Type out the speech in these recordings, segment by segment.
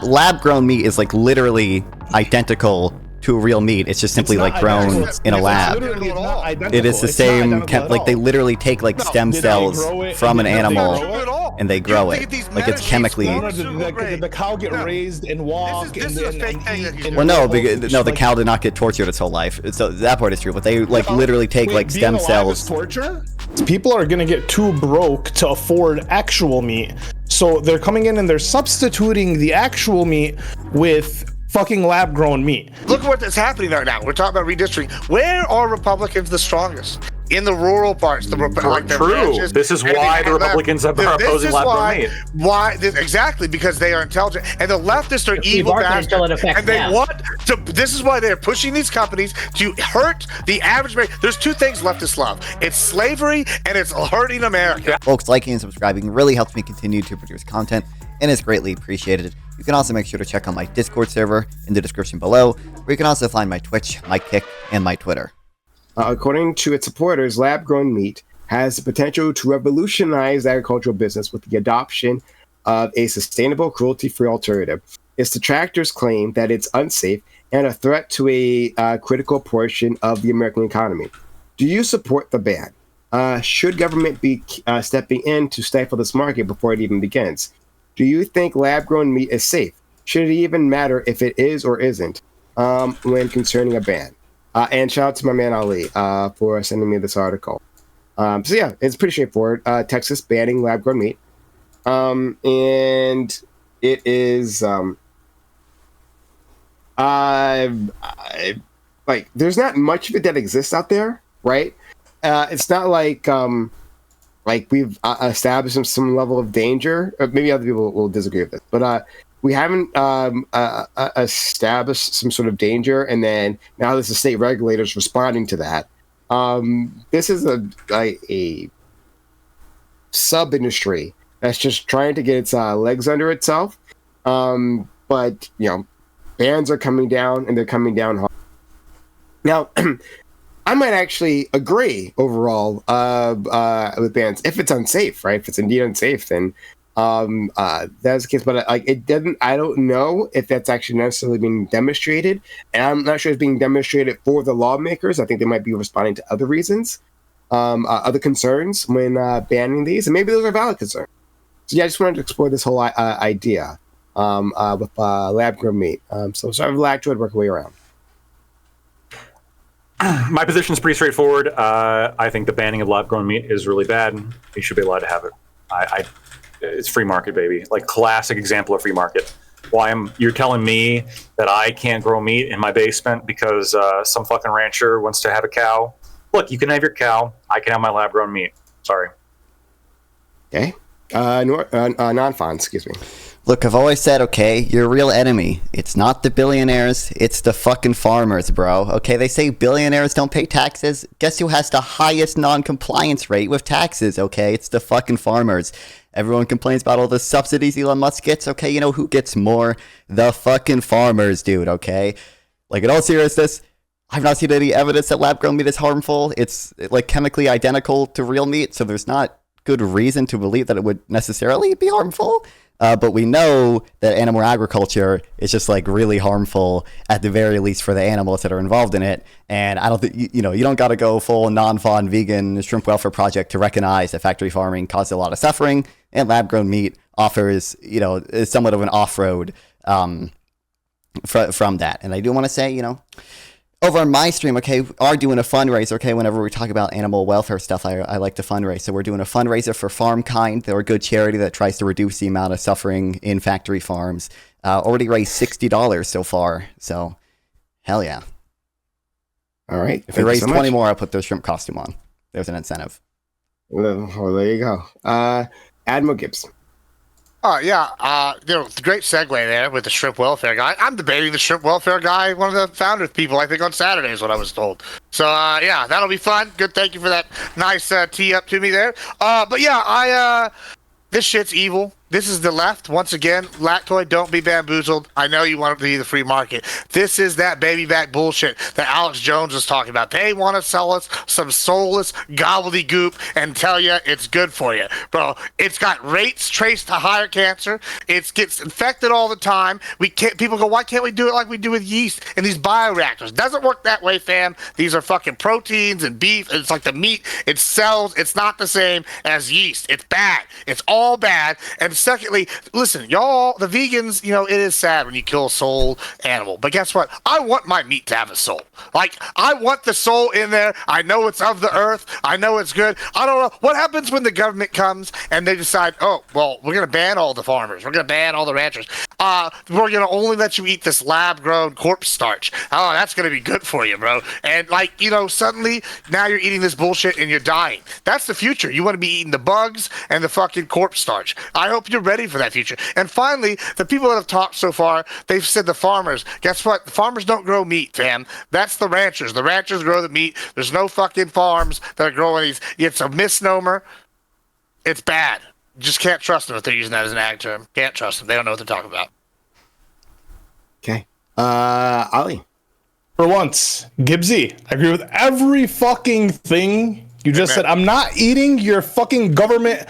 lab-grown meat is like literally identical to real meat. It's just simply like grown in a lab. It is the same, like they literally take like stem cells from an animal and they grow it. Like it's chemically. The cow get raised and walk. This is a fake thing. Well, no, the cow did not get tortured its whole life. So that part is true, but they like literally take like stem cells. Torture? People are gonna get too broke to afford actual meat, so they're coming in and they're substituting the actual meat with fucking lab-grown meat. Look at what's happening right now. We're talking about redistricting. Where are Republicans the strongest? In the rural parts. True. Ranches, this is why the Republicans are opposing lab-grown meat. Exactly, because they are intelligent. And the leftists are evil bastards. And they want to. This is why they're pushing these companies to hurt the average man. There's two things leftists love. It's slavery and it's hurting America. Folks, liking and subscribing really helps me continue to produce content and is greatly appreciated. You can also make sure to check out my Discord server in the description below, where you can also find my Twitch, my Kick, and my Twitter. According to its supporters, lab-grown meat has the potential to revolutionize the agricultural business with the adoption of a sustainable, cruelty-free alternative. Its detractors claim that it's unsafe and a threat to a critical portion of the American economy. Do you support the ban? Should government be stepping in to stifle this market before it even begins? Do you think lab-grown meat is safe? Should it even matter if it is or isn't when concerning a ban? And shout out to my man Ali for sending me this article. So yeah, it's pretty straightforward. Texas banning lab-grown meat. And it is like there's not much of it that exists out there, right? It's not like we've established some level of danger. Maybe other people will disagree with this, but we haven't established some sort of danger, and then now there's the state regulators responding to that. This is a sub-industry that's just trying to get its legs under itself. But, you know, bans are coming down, and they're coming down hard. Now, I might actually agree overall with bans if it's unsafe, right? If it's indeed unsafe, then that's the case. But like, it doesn't. I don't know if that's actually necessarily being demonstrated, and I'm not sure it's being demonstrated for the lawmakers. I think they might be responding to other reasons, other concerns when banning these, and maybe those are valid concerns. So yeah, I just wanted to explore this whole idea with lab-grown meat. So sort of Lactoid, work our way around. My position is pretty straightforward. I think the banning of lab-grown meat is really bad. You should be allowed to have it. It's free market, baby. Like classic example of free market. You're telling me that I can't grow meat in my basement because some fucking rancher wants to have a cow? Look, you can have your cow. I can have my lab-grown meat. Sorry. Okay. Nonfon, excuse me. Look, I've always said, okay, your real enemy, it's not the billionaires, it's the fucking farmers, bro. Okay, they say billionaires don't pay taxes. Guess who has the highest non-compliance rate with taxes, okay? It's the fucking farmers. Everyone complains about all the subsidies Elon Musk gets, okay? You know who gets more? The fucking farmers, dude, okay? Like, in all seriousness, I've not seen any evidence that lab-grown meat is harmful. It's, like, chemically identical to real meat, so there's not good reason to believe that it would necessarily be harmful. But we know that animal agriculture is just like really harmful, at the very least for the animals that are involved in it. And I don't think, you don't got to go full Nonfon vegan shrimp welfare project to recognize that factory farming causes a lot of suffering, and lab-grown meat offers, is somewhat of an off-road from that. And I do want to say, over on my stream, okay, we are doing a fundraiser, okay, whenever we talk about animal welfare stuff, I like to fundraise. So we're doing a fundraiser for FarmKind. They're a good charity that tries to reduce the amount of suffering in factory farms. Already raised $60 so far, so hell yeah. All right. If we raise 20 more, I'll put the shrimp costume on. There's an incentive. Well, there you go. AdmiralGibbs. Oh, yeah. Great segue there with the shrimp welfare guy. I'm debating the shrimp welfare guy, one of the founders people, I think, on Saturday is what I was told. So, yeah, that'll be fun. Good. Thank you for that nice tee up to me there. But, yeah, this shit's evil. This is the left. Once again, Lactoid, don't be bamboozled. I know you want it to be the free market. This is that baby back bullshit that Alex Jones was talking about. They want to sell us some soulless gobbledygook and tell you it's good for you. Bro, it's got rates traced to higher cancer. It gets infected all the time. People go, why can't we do it like we do with yeast in these bioreactors? Doesn't work that way, fam. These are fucking proteins and beef. It's like the meat. It sells. It's not the same as yeast. It's bad. It's all bad. And secondly, listen, y'all, the vegans, it is sad when you kill a soul animal. But guess what? I want my meat to have a soul. Like, I want the soul in there. I know it's of the earth. I know it's good. I don't know. What happens when the government comes and they decide, oh, well, we're going to ban all the farmers. We're going to ban all the ranchers. We're going to only let you eat this lab-grown corpse starch. Oh, that's going to be good for you, bro. And, suddenly, now you're eating this bullshit and you're dying. That's the future. You want to be eating the bugs and the fucking corpse starch. I hope you're ready for that future. And finally, the people that have talked so far, they've said the farmers. Guess what? The farmers don't grow meat, fam. That's the ranchers. The ranchers grow the meat. There's no fucking farms that are growing these. It's a misnomer. It's bad. Just can't trust them if they're using that as an ag term. Can't trust them. They don't know what they're talking about. Okay. Ali. For once, Gibbsy, I agree with every fucking thing you just said. I'm not eating your fucking government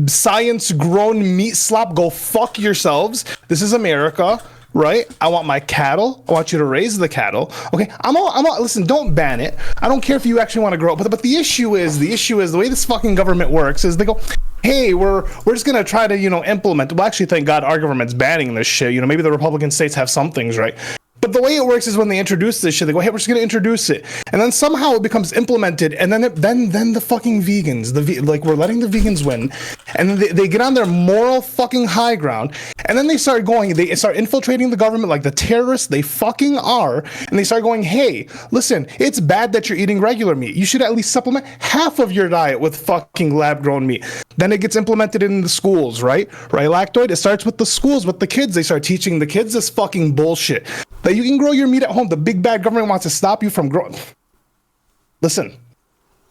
science-grown meat slop. Go fuck yourselves. This is America, right? I want my cattle. I want you to raise the cattle. Okay, I'm all. Listen, don't ban it. I don't care if you actually want to grow it. But the issue is the way this fucking government works is they go, hey, we're just gonna try to implement. Well, actually, thank God our government's banning this shit. Maybe the Republican states have some things right. But the way it works is when they introduce this shit, they go, hey, we're just going to introduce it. And then somehow it becomes implemented. And then the fucking vegans, we're letting the vegans win. And then they get on their moral fucking high ground. And then they start infiltrating the government like the terrorists they fucking are. And they start going, hey, listen, it's bad that you're eating regular meat. You should at least supplement half of your diet with fucking lab-grown meat. Then it gets implemented in the schools, right? Right, Lactoid? It starts with the schools, with the kids. They start teaching the kids this fucking bullshit. That you can grow your meat at home. The big bad government wants to stop you from growing. Listen,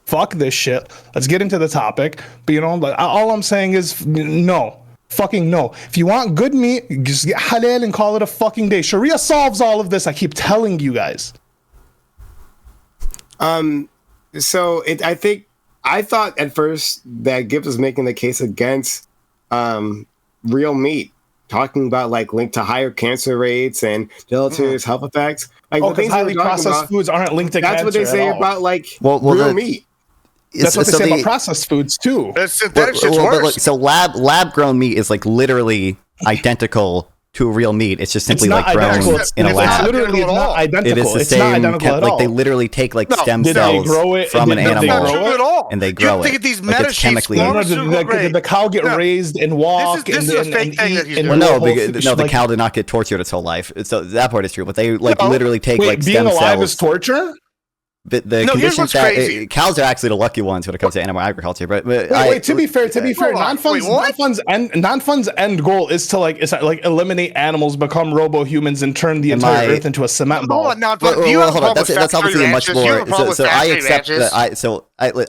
fuck this shit. Let's get into the topic. But all I'm saying is no. Fucking no. If you want good meat, just get halal and call it a fucking day. Sharia solves all of this. I keep telling you guys. I thought at first that Gibbs was making the case against real meat. Talking about linked to higher cancer rates and deleterious health effects. Because highly processed foods aren't linked to cancer. That's what they say about real meat. That's what they say about processed foods too. Synthetic shit's worse. So lab grown meat is literally identical to real meat. It's just simply grown in a lab. It's not identical. It is the same. They literally take stem cells from an animal and they grow it. These meta chemically. The cow get raised and walk. This is a fake thing that he's doing. The cow did not get tortured its whole life. So that part is true. But they literally take stem cells. Being alive is torture? But the conditions that cows are actually the lucky ones when it comes to animal agriculture. But to be fair, Nonfon's end goal is to eliminate animals, become robo-humans, and turn the entire Earth into a cement ball. Hold on. That's obviously much more. So I accept that.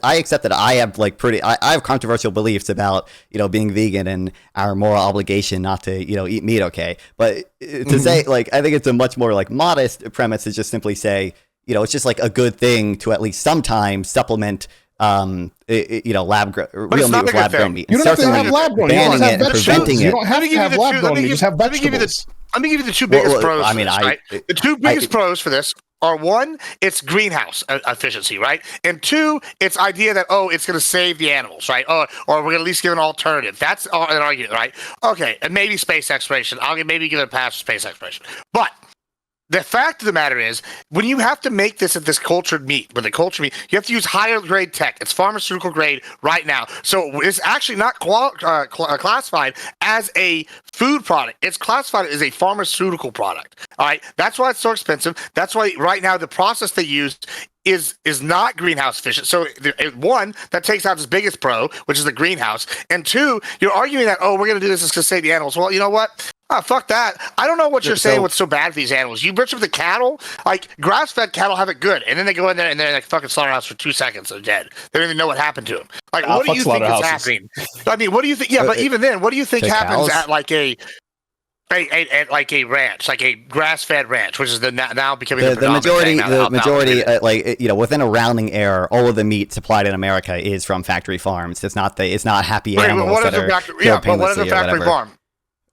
I accept that I have I have controversial beliefs about being vegan and our moral obligation not to eat meat. Okay, but to say I think it's a much more modest premise to just simply say. It's just a good thing to at least sometimes supplement, real meat with lab-grown meat. You don't have to have lab-grown. Banning it and preventing it. You don't have to have lab-grown. You just have vegetables. Let me give you the two biggest pros. The two biggest pros for this are one, it's greenhouse efficiency, right? And two, it's idea that it's going to save the animals, right? Or we're going to at least give an alternative. That's an argument, right? Okay, and maybe space exploration. I'll maybe give it a pass for space exploration, but. The fact of the matter is, when you have to make this cultured meat, you have to use higher grade tech. It's pharmaceutical grade right now. So it's actually not classified as a food product. It's classified as a pharmaceutical product. All right. That's why it's so expensive. That's why right now the process they use is not greenhouse efficient. So one, that takes out its biggest pro, which is the greenhouse. And two, you're arguing that, we're going to do this to save the animals. Well, you know what? Oh, fuck that. I don't know what you're saying what's so bad for these animals. You butcher the cattle, like grass-fed cattle have it good, and then they go in there and they're like fucking slaughterhouse for 2 seconds, they're dead. They don't even know what happened to them. Like, what do you think is happening? I mean, what do you think? Yeah, but even then, what do you think happens at like a ranch, like a grass-fed ranch, which is now becoming the majority, like, you know, within a rounding error, all of the meat supplied in America is from factory farms. It's not happy animals. What is a factory farm?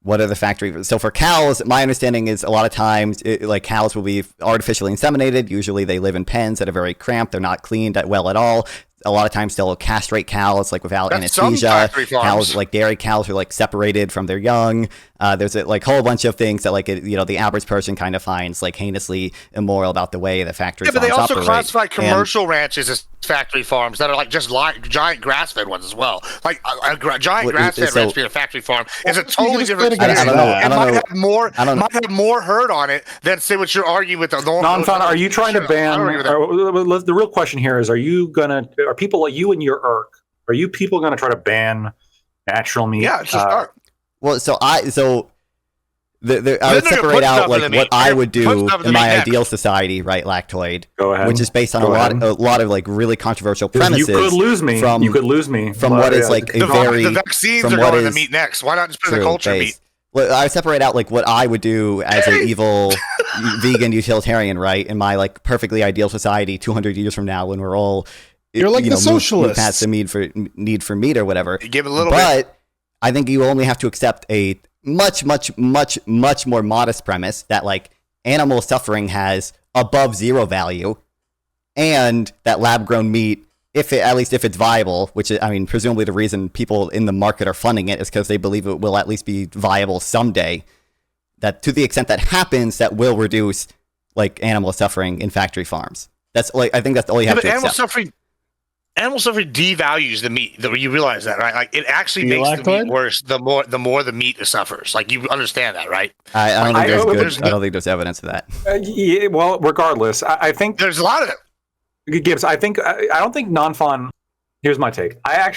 What are the factory? So for cows, my understanding is a lot of times, like cows will be artificially inseminated. Usually they live in pens that are very cramped. They're not cleaned well at all. A lot of times they'll castrate cows like without anesthesia. Cows, like dairy cows, are like separated from their young. There's a like whole bunch of things that, like, you know, the average person kind of finds like heinously immoral about the way the factory farms operate. Yeah, but they also classify commercial ranches as factory farms that are like just giant grass-fed ones as well. Like a giant grass-fed ranch being a factory farm is a totally different experience. It might have more herd on it than say what you're arguing with the Nonfon. Are you trying to ban? The real question here is: are people like you and your irk? Are you people going to try to ban natural meat? Yeah, it's just well, I would separate out like what I would do in my ideal society, right, Lactoid? Go ahead. Which is based on a lot of like really controversial premises. You could lose me. From what is like a very the vaccines are going to meat next. Why not just put the culture meat? Well, I would separate out like what I would do as an evil vegan utilitarian, right? In my like perfectly ideal society, 200 years from now, when we're all the socialists, past the need for meat or whatever. You give it a little bit. I think you only have to accept a much more modest premise that like animal suffering has above zero value, and that lab-grown meat, at least if it's viable, which is, I mean, presumably the reason people in the market are funding it is because they believe it will at least be viable someday. That to the extent that happens, that will reduce like animal suffering in factory farms. That's like, I think that's all you have to accept. Animal suffering devalues the meat. You realize that, right? Like, it actually makes the meat worse the more the meat suffers. Like, you understand that, right? I don't think there's evidence of that. Yeah, well, regardless, I think there's a lot of it. Gibbs, I don't think Nonfon. Here's my take. I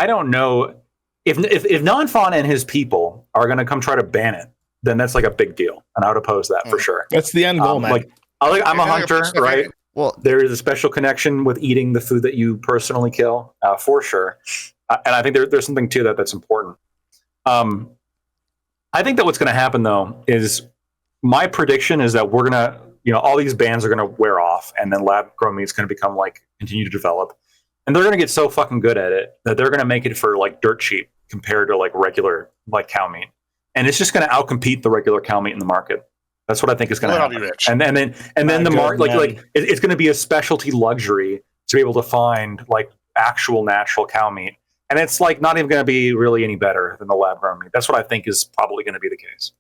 don't know if Nonfon and his people are going to come try to ban it. Then that's like a big deal, and I would oppose that for sure. That's the end goal, man. Like, I'm a hunter, right? Well, there is a special connection with eating the food that you personally kill, for sure. And I think there's something to that that's important. I think that what's going to happen, though, is my prediction is that we're going to, all these bans are going to wear off, and then lab-grown meat is going to become, like, continue to develop. And they're going to get so fucking good at it that they're going to make it for, like, dirt cheap compared to, like, regular, like, cow meat. And it's just going to outcompete the regular cow meat in the market. That's what I think is going to happen. And then the market, like it's going to be a specialty luxury to be able to find like actual natural cow meat, and it's like not even going to be really any better than the lab grown meat. That's what I think is probably going to be the case.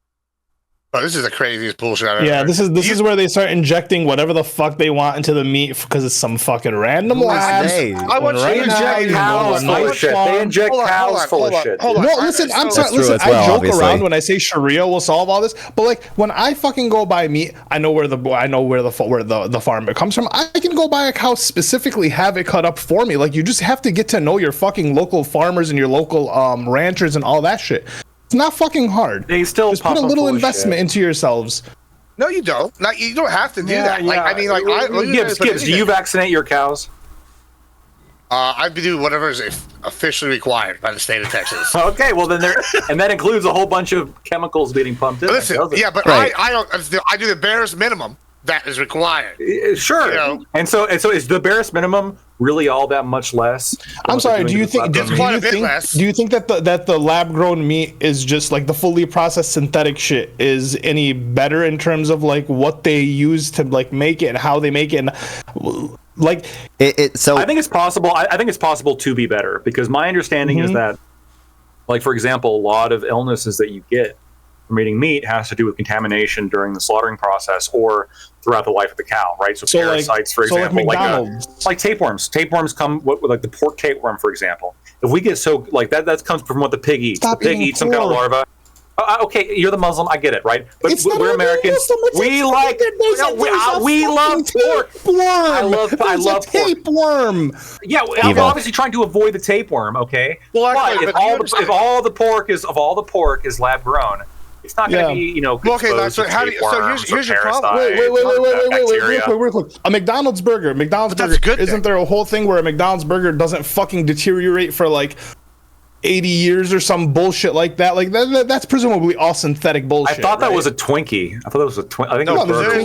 Oh, this is the craziest bullshit I've ever heard. This is where they start injecting whatever the fuck they want into the meat because it's some fucking random labs. They inject cows full of shit. They inject cows full of shit. No, listen, I'm sorry. Listen, I joke around when I say Sharia will solve all this, but like when I fucking go buy meat, I know where the farm it comes from. I can go buy a cow specifically, have it cut up for me. Like, you just have to get to know your fucking local farmers and your local ranchers and all that shit. It's not fucking hard. They still just put a little investment into yourselves. No, you don't. You don't have to do that. Like, I mean, like, Gibbs, do you vaccinate your cows? I do whatever is officially required by the state of Texas. Okay, well then and that includes a whole bunch of chemicals being pumped in. Listen, but right. I do the barest minimum that is required. Sure. And so is the barest minimum really all that much less? I'm sorry. Do you think that the lab grown meat is just like the fully processed synthetic shit is any better in terms of like what they use to like make it and how they make it? And, like so I think it's possible. I think it's possible to be better because my understanding is that, like, for example, a lot of illnesses that you get from eating meat has to do with contamination during the slaughtering process or throughout the life of the cow, right? So parasites, for example, like tapeworms. Tapeworms come with like the pork tapeworm, for example. If we get so like that comes from what the pig eats. The pig eats some kind of larva. Okay, you're the Muslim. I get it, right? But we're Americans. We love pork. I love tapeworm. Yeah, I'm obviously trying to avoid the tapeworm. Okay, well, if all the pork is lab grown, It's not going to be, Well, okay, so here's your problem. Wait, real quick. A McDonald's burger. Isn't there a whole thing where a McDonald's burger doesn't fucking deteriorate for like 80 years or some bullshit like that? Like that's presumably all synthetic bullshit. I thought that was a Twinkie. I thought that was a Twinkie. I think it was a burger.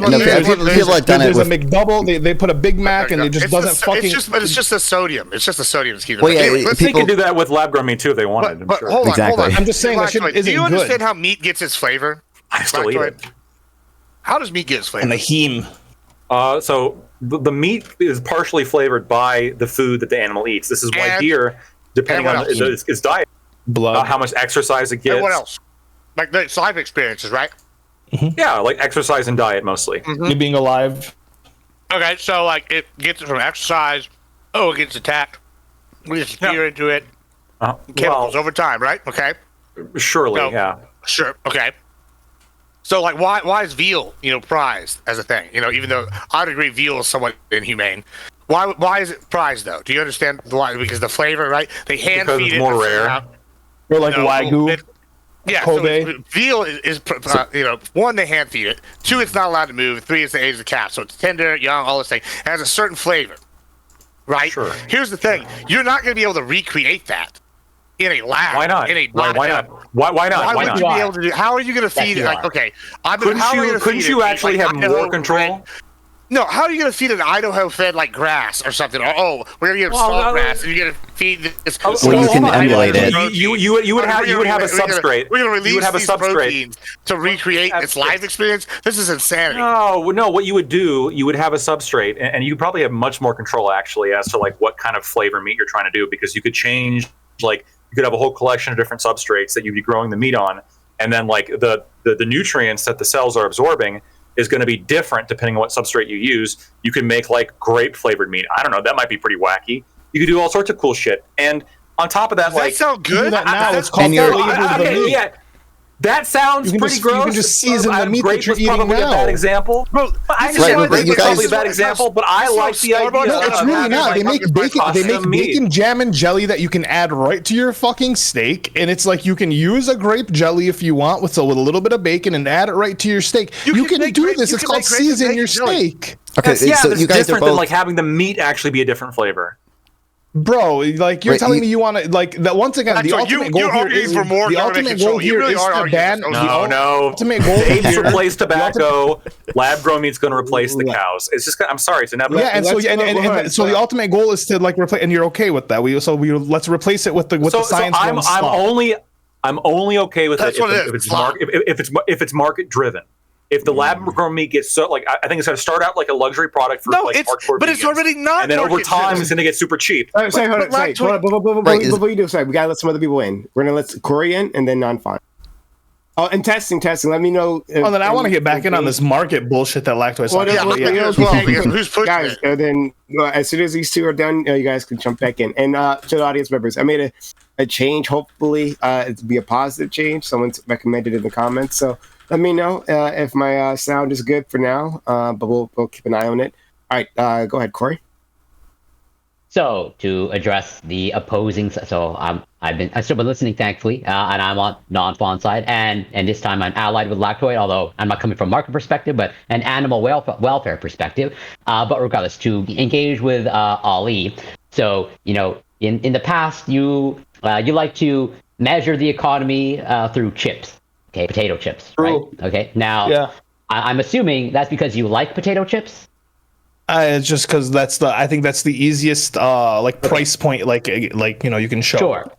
People have done it There's with a McDouble. They put a Big Mac and it just doesn't fucking. It's just the sodium. It's just the sodium. They can do that with lab-grown meat too if they wanted. But hold on. I'm just saying that shit isn't good. Do you understand how meat gets its flavor? I still eat it. How does meat get its flavor? And the heme. So the meat is partially flavored by the food that the animal eats. This is why deer, depending on its diet, blood, how much exercise it gets. And what else? Like the life experiences, right? Mm-hmm. Yeah, like exercise and diet mostly. Mm-hmm. You being alive. Okay, so like it gets it from exercise. Oh, it gets attacked. We just steer into it. Chemicals over time, right? Okay. Surely, yeah. Sure. Okay. So, like, why is veal, prized as a thing? Even though I'd agree veal is somewhat inhumane. Why is it prized though? Do you understand why? Because the flavor, right? They hand feed it. It's more rare. Or like Wagyu. Yeah. Kobe. So veal is one, they hand feed it. Two, it's not allowed to move. Three, it's the age of the calf, so it's tender, young, all this thing. It has a certain flavor, right? Sure. Here's the thing: you're not going to be able to recreate that in a lab. Why not? Why not? Why not? Why would you be able to do? How are you going to feed it? Like, okay, couldn't you actually have more control? No, how are you going to feed an Idaho fed like grass or something? Or we're going to give salt grass, and you're going to feed this. Well, you can emulate it. You would have a substrate. We're going to release these proteins to recreate its life experience. This is insanity. No. What you would do, you would have a substrate, and you probably have much more control actually as to like what kind of flavor meat you're trying to do, because you could change like. You could have a whole collection of different substrates that you'd be growing the meat on, and then like the nutrients that the cells are absorbing is going to be different depending on what substrate you use. You can make like grape flavored meat. I don't know, that might be pretty wacky. You could do all sorts of cool shit. And on top of that, that sound good? It's called yeah. That sounds pretty gross. You can just season the meat that you're eating probably now. A bad example. Bro, I understand grape is probably a bad example, but I like the idea. No, it's really not. They make bacon. They make bacon jam and jelly that you can add right to your fucking steak, and it's like you can use a grape jelly if you want with a little bit of bacon and add it right to your steak. You can do this. It's called season your steak. Okay, so you guys are different than like having the meat actually be a different flavor. Bro, like you're telling me you want to like that once again. The ultimate goal here is to ban. No. Ultimate goal apes replace tobacco. Lab grown meat's going to replace the cows. It's just. I'm sorry, it's inevitable. Yeah, and so the ultimate goal is to like replace, and you're okay with that. Let's replace it with the science. I'm only okay with it if it's market driven. If the lab-grown meat gets so like, I think it's going to start out like a luxury product for hardcore but it's already not. And then over time, it's going to get super cheap. Hold on. Before you do, we got to let some other people in. We're going to let Cory in and then Nonfon. Oh, and testing. Let me know. Then I want to get back in on this market bullshit that Lactoid. Who's pushing guys, it? Then as soon as these two are done, you guys can jump back in. And to the audience members, I made a change. Hopefully, it'll be a positive change. Someone's recommended in the comments, so. Let me know if my sound is good for now, but we'll keep an eye on it. All right, go ahead, Cory. So to address the opposing, I've still been listening, thankfully, and I'm on Nonfon side, and this time I'm allied with Lactoid, although I'm not coming from a market perspective, but an animal welfare perspective. But regardless, to engage with Ali. So in the past, you like to measure the economy through chips. Okay, potato chips, right? Okay, now I'm assuming that's because you like potato chips. It's just because I think that's the easiest price point, you can show. Sure.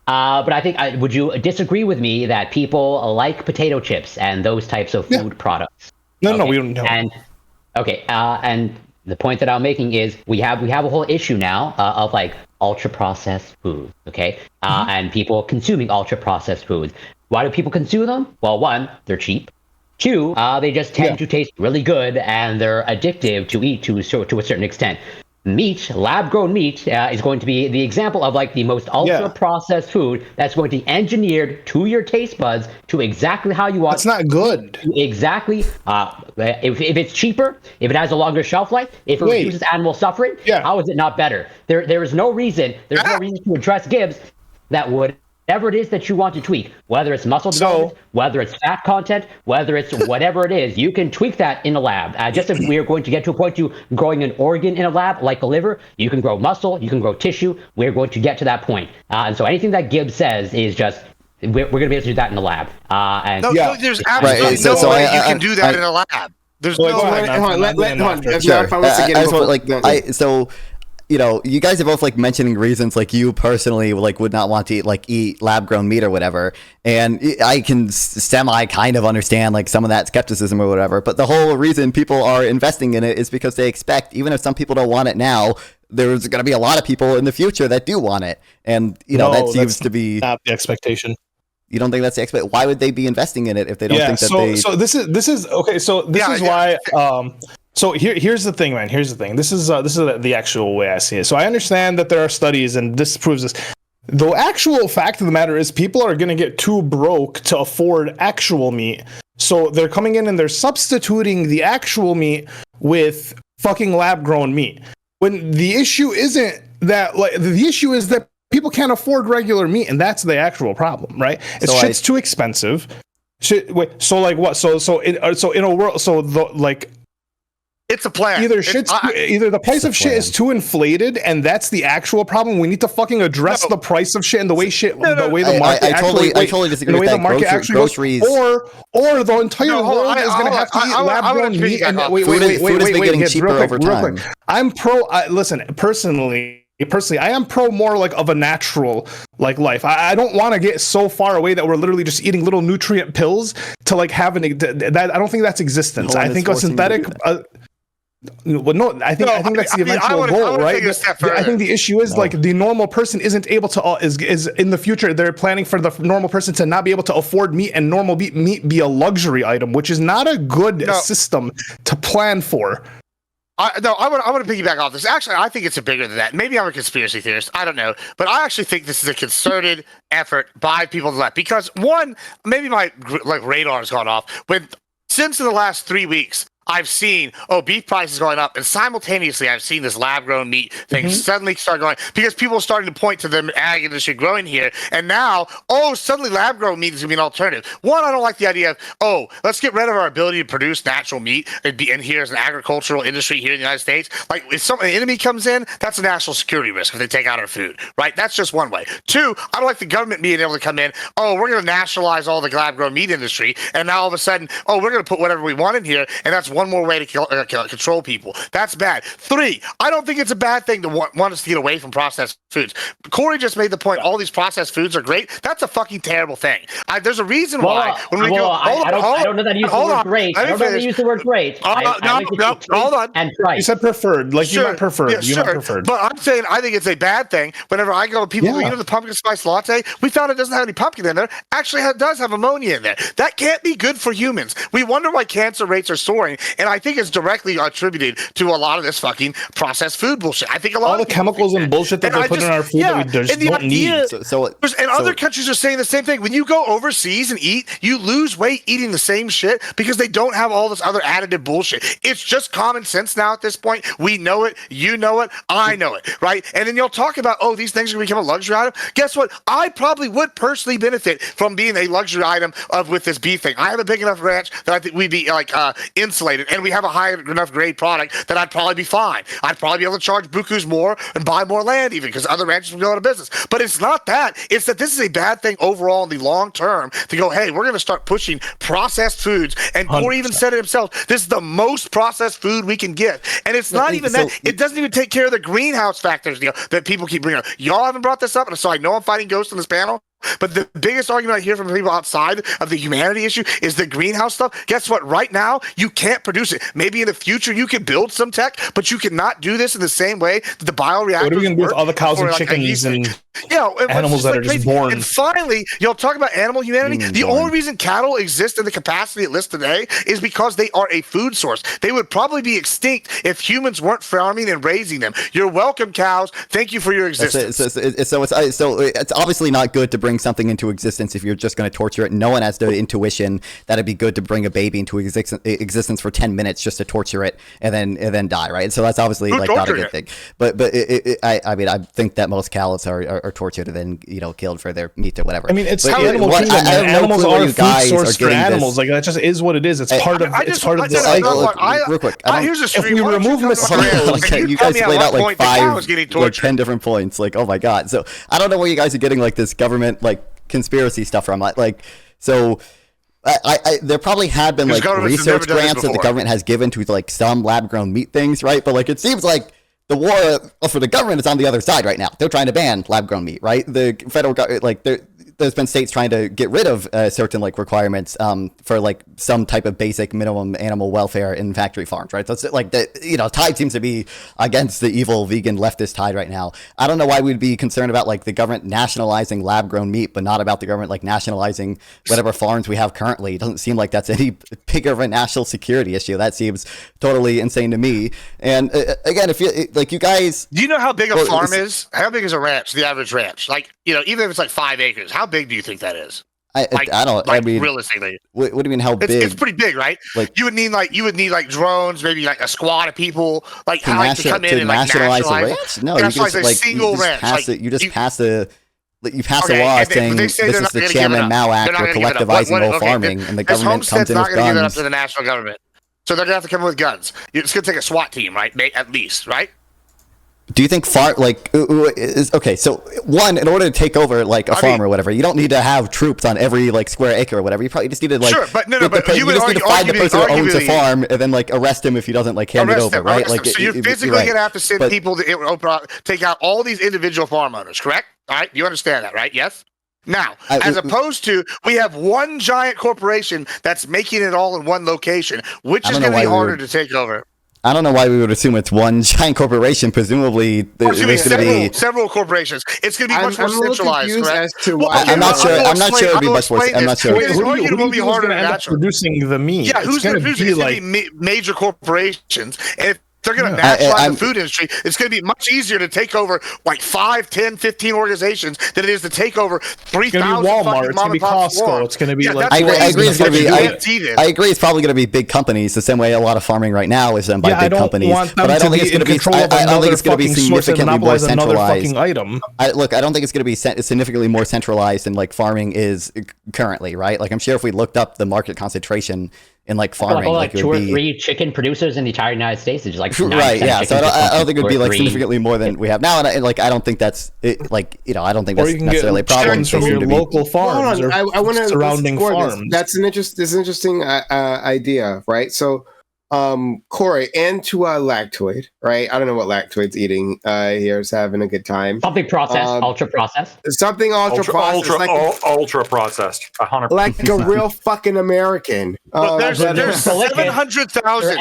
But I think would you disagree with me that people like potato chips and those types of food products? No, we don't know. And the point that I'm making is we have a whole issue now of like ultra processed food, okay, and people consuming ultra processed foods. Why do people consume them? Well, one, they're cheap. Two, they just tend to taste really good, and they're addictive to eat to a certain extent. Meat, lab-grown meat, is going to be the example of like the most ultra-processed food that's going to be engineered to your taste buds to exactly how you want. It's not good. Exactly. If it's cheaper, if it has a longer shelf life, if it reduces animal suffering, how is it not better? There's no reason to address Gibbs that would whatever it is that you want to tweak, whether it's muscle development, whether it's fat content, whether it's whatever it is, you can tweak that in a lab. Just as we are going to get to a point to growing an organ in a lab, like a liver, you can grow muscle, you can grow tissue. We're going to get to that point. And so anything that Gibbs says is just, we're going to be able to do that in the lab. No, there's absolutely no way you can do that in a lab. There's no way. So, you know, you guys are both like mentioning reasons like you personally like would not want to eat lab grown meat or whatever, and I can semi kind of understand like some of that skepticism or whatever. But the whole reason people are investing in it is because they expect, even if some people don't want it now, there's going to be a lot of people in the future that do want it, and you know that seems to be not the expectation. You don't think that's the expectation? Why would they be investing in it if they don't think that they? So this is okay. So this is why. So here's the thing, man. Here's the thing. This is the actual way I see it. So I understand that there are studies, and this proves this. The actual fact of the matter is, people are going to get too broke to afford actual meat. So they're coming in and they're substituting the actual meat with fucking lab-grown meat. When the issue isn't that, like, the issue is that people can't afford regular meat, and that's the actual problem, right? Shit's too expensive. So like what? So in a world, it's a plan. Either the price of shit is too inflated, and that's the actual problem. We need to fucking address the price of shit and the way the market I totally disagree with that. Groceries, or the entire world is going to have to eat lab-grown meat. And food has been getting cheaper over time. I'm pro. Listen, personally, I am pro more like of a natural like life. I don't want to get so far away that we're literally just eating little nutrient pills to like have that. I don't think that's existence. I think a synthetic. Well, no, I think that's the eventual goal, right? I think the issue is like the normal person isn't able to is in the future they're planning for the normal person to not be able to afford meat, and normal meat be a luxury item, which is not a good system to plan for. I want to piggyback off this. Actually, I think it's bigger than that. Maybe I'm a conspiracy theorist. I don't know. But I actually think this is a concerted effort by people on the left. Because one, maybe my radar has gone off. Since in the last 3 weeks, I've seen, beef prices going up, and simultaneously I've seen this lab-grown meat thing suddenly start going, because people are starting to point to the ag industry growing here, and now, suddenly lab-grown meat is going to be an alternative. One, I don't like the idea of, let's get rid of our ability to produce natural meat and be in here as an agricultural industry here in the United States. Like, if an enemy comes in, that's a national security risk if they take out our food, right? That's just one way. Two, I don't like the government being able to come in, we're going to nationalize all the lab-grown meat industry, and now all of a sudden, we're going to put whatever we want in here, and that's one more way to control people. That's bad. Three, I don't think it's a bad thing to want us to get away from processed foods. Corey just made the point, all these processed foods are great. That's a fucking terrible thing. There's a reason why. When we I don't know that you use the word great. I don't know that you use the word great. No, hold on. And price. You said preferred. Like, you meant preferred. Yeah, sure. Preferred. But I'm saying I think it's a bad thing whenever I go, people, the pumpkin spice latte, we found it doesn't have any pumpkin in there. Actually, it does have ammonia in there. That can't be good for humans. We wonder why cancer rates are soaring, and I think it's directly attributed to a lot of this fucking processed food bullshit. I think a lot of the chemicals and bullshit that they put in our food that we just don't need. Other countries are saying the same thing. When you go overseas and eat, you lose weight eating the same shit because they don't have all this other additive bullshit. It's just common sense now at this point. We know it. You know it. I know it. Right? And then you'll talk about, these things are going to become a luxury item. Guess what? I probably would personally benefit from being a luxury item with this beef thing. I have a big enough ranch that I think we'd be insulated, and we have a high enough grade product that I'd probably be fine. I'd probably be able to charge bukus more and buy more land even, because other ranchers will go out of business. But it's not that. It's that this is a bad thing overall in the long term to go, hey, we're going to start pushing processed foods. And Corey even said it himself, this is the most processed food we can get. And it's not even that. It doesn't even take care of the greenhouse factors that people keep bringing up. Y'all haven't brought this up, and so I know I'm fighting ghosts on this panel. But the biggest argument I hear from people outside of the humanity issue is the greenhouse stuff. Guess what? Right now, you can't produce it. Maybe in the future, you can build some tech, but you cannot do this in the same way that the bioreactors What are we going to do with all the cows and chickens and animals that are just born? And finally, y'all talk about animal humanity. The only reason cattle exist in the capacity it lists today is because they are a food source. They would probably be extinct if humans weren't farming and raising them. You're welcome, cows. Thank you for your existence. So it's obviously not good to bring something into existence if you're just going to torture it. No one has the intuition that it'd be good to bring a baby into existence for 10 minutes just to torture it and then die, right? So that's obviously not a good thing. But I mean, I think that most cows are or tortured and then killed for their meat or whatever. I mean, it's but, animal kingdom. Animals are food source for animals. This. Like that just is what it is. It's part of. It's part of the cycle. Real quick, here's a if we remove you guys laid out like 10 different points. Like, oh my god. So I don't know where you guys are getting like this government like conspiracy stuff from. Like so. There probably have been like research grants that the government has given to like some lab-grown meat things, right? But like it seems like the war for the government is on the other side right now. They're trying to ban lab-grown meat, right? The federal government, like there's been states trying to get rid of certain like requirements for like some type of basic minimum animal welfare in factory farms, right? So it's like the tide seems to be against the evil vegan leftist tide right now. I don't know why we'd be concerned about like the government nationalizing lab-grown meat, but not about the government like nationalizing whatever farms we have currently. It doesn't seem like that's any bigger of a national security issue. That seems totally insane to me. And again, if you like, you guys, do you know how big a farm is? How big is a ranch? The average ranch, like even if it's like 5 acres, how big do you think that is? I don't. Like, I mean, realistically, what do you mean? How big? It's pretty big, right? Like you would need like drones, maybe like a squad of people, like to come in and like nationalize a ranch. No, you just like single ranch. You just pass a law saying this is the Chairman Mao Act for collectivizing all farming, and the government comes in with guns. Not going to give it up to the national government, so they're going to have to come in with guns. It's going to take a SWAT team, right? At least, right? Do you think okay? So one, in order to take over like a farm or whatever, you don't need to have troops on every like square acre or whatever. You probably just need to like you just need to find the person who owns a farm and then like arrest him if he doesn't like hand it over, right? Like so you're physically going to have to send people to take out all these individual farm owners, correct? All right, you understand that, right? Yes. Now, as opposed to, we have one giant corporation that's making it all in one location, which is going to be harder to take over. I don't know why we would assume it's one giant corporation. Presumably, there's going to be several corporations. It's going to be much more centralized, correct? I'm not sure. It'd be much more. I'm not sure. It's going to be harder to end up producing the meat. Yeah, who's going to be major corporations? And if they're going to nationalize the food industry, it's going to be much easier to take over like 5, 10, 15 organizations than it is to take over 3,000 Walmart. It's going to be Costco. It's going to be like. I agree. It's going to be. I agree. It's probably going to be big companies, the same way a lot of farming right now is done by big companies. But I don't think it's going to be. I don't think it's going to be significantly more centralized. I don't think it's going to be significantly more centralized than like farming is currently, right? Like I'm sure if we looked up the market concentration in like farming, like 2 or 3 chicken producers in the entire United States, it's like right, yeah. So I don't think it would be like significantly more than we have now, and like I don't think that's like I don't think that's necessarily a problem. From your local farms or surrounding farms. That's an interesting idea, right? So, Cory, and to Lactoid, right? I don't know what Lactoid's eating. Here's having a good time. Something processed, ultra processed. Something ultra processed, ultra processed. 100%. Like a real fucking American. There's 700,000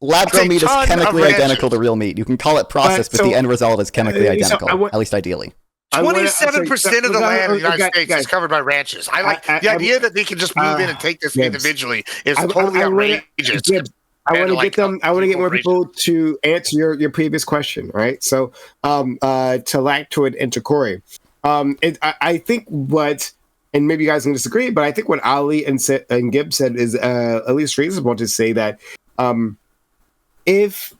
lab-grown meat is chemically identical to real meat. You can call it processed, but the end result is chemically identical, at least ideally. 27% of the land in the United States is covered by ranches. I like the idea that they can just move in and take this individually is totally outrageous. I want to get them. I want to get more people to answer your previous question, right? So, to Lactoid and to Cory, I think what, and maybe you guys can disagree, but I think what Ali and Gibbs said is at least reasonable to say that if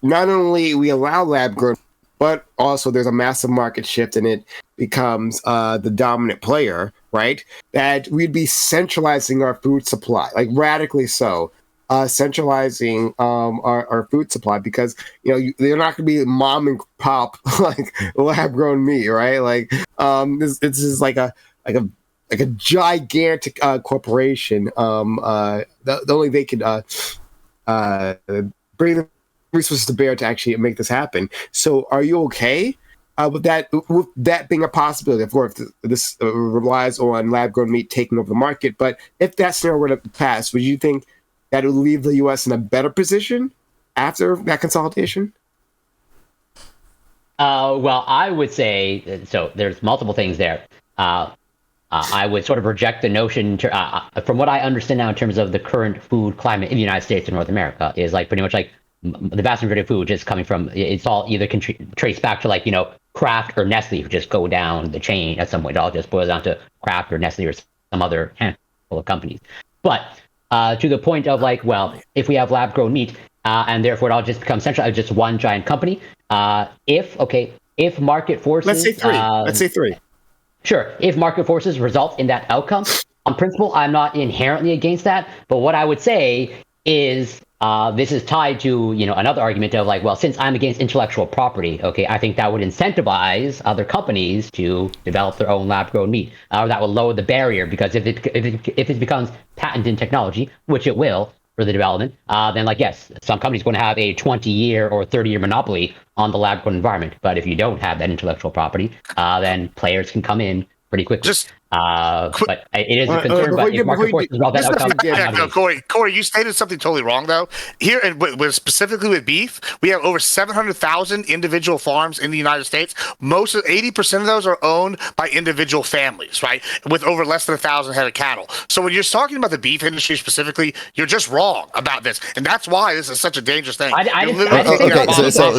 not only we allow lab grown, but also there's a massive market shift and it becomes the dominant player, right? That we'd be centralizing our food supply, like radically so. Centralizing our food supply because they're not going to be mom and pop like lab grown meat, right? Like this is like a gigantic corporation. The only they could bring the resources to bear to actually make this happen. So, are you okay with that being a possibility? Of course, this relies on lab grown meat taking over the market. But if that scenario were to pass, would you think that it would leave the U.S. in a better position after that consolidation? Well, I would say, so there's multiple things there. I would sort of reject the notion, from what I understand now in terms of the current food climate in the United States and North America, is like pretty much like the vast majority of food just coming from, it's all either can trace back to like, Kraft or Nestle, who just go down the chain at some point. It all just boils down to Kraft or Nestle or some other handful of companies. But to the point of like, well, if we have lab grown meat and therefore it all just becomes centralized, just one giant company, if market forces, let's say three. Sure, if market forces result in that outcome, on principle, I'm not inherently against that. But what I would say is this is tied to another argument of like, well, since I'm against intellectual property, okay, I think that would incentivize other companies to develop their own lab-grown meat, or that will lower the barrier, because if it becomes patented technology, which it will for the development, then like yes, some companies going to have a 20-year or 30-year monopoly on the lab-grown environment. But if you don't have that intellectual property, then players can come in pretty quickly. But it is a concern. But if market forces involve that outcome, Cory, you stated something totally wrong though. Here, and specifically with beef, we have over 700,000 individual farms in the United States. 80% of those are owned by individual families, right? With over less than 1,000 head of cattle. So when you're talking about the beef industry specifically, you're just wrong about this, and that's why this is such a dangerous thing. I didn't said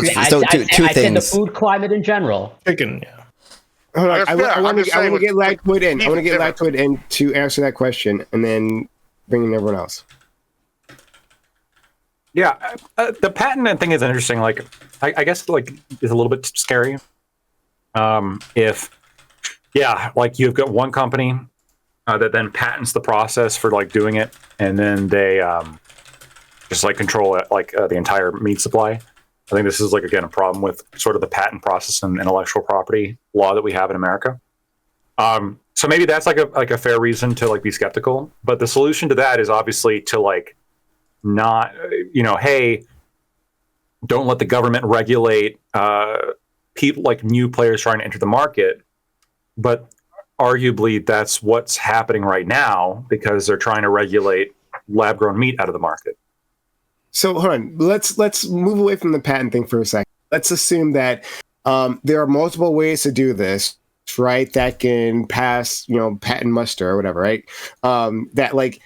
the food climate in general. Chicken, yeah. Hold on. I want to get Lactoid in. I want to get Lactoid in to answer that question, and then bring in everyone else. Yeah, the patent thing is interesting. Like, I guess like it's a little bit scary. If you've got one company that then patents the process for like doing it, and then they just like control it, like the entire meat supply. I think this is like, again, a problem with sort of the patent process and intellectual property law that we have in America. So maybe that's like a fair reason to like be skeptical. But the solution to that is obviously to like not, hey, don't let the government regulate people like new players trying to enter the market. But arguably that's what's happening right now because they're trying to regulate lab-grown meat out of the market. So hold on, let's move away from the patent thing for a second. Let's assume that there are multiple ways to do this, right? That can pass, patent muster or whatever, right? That like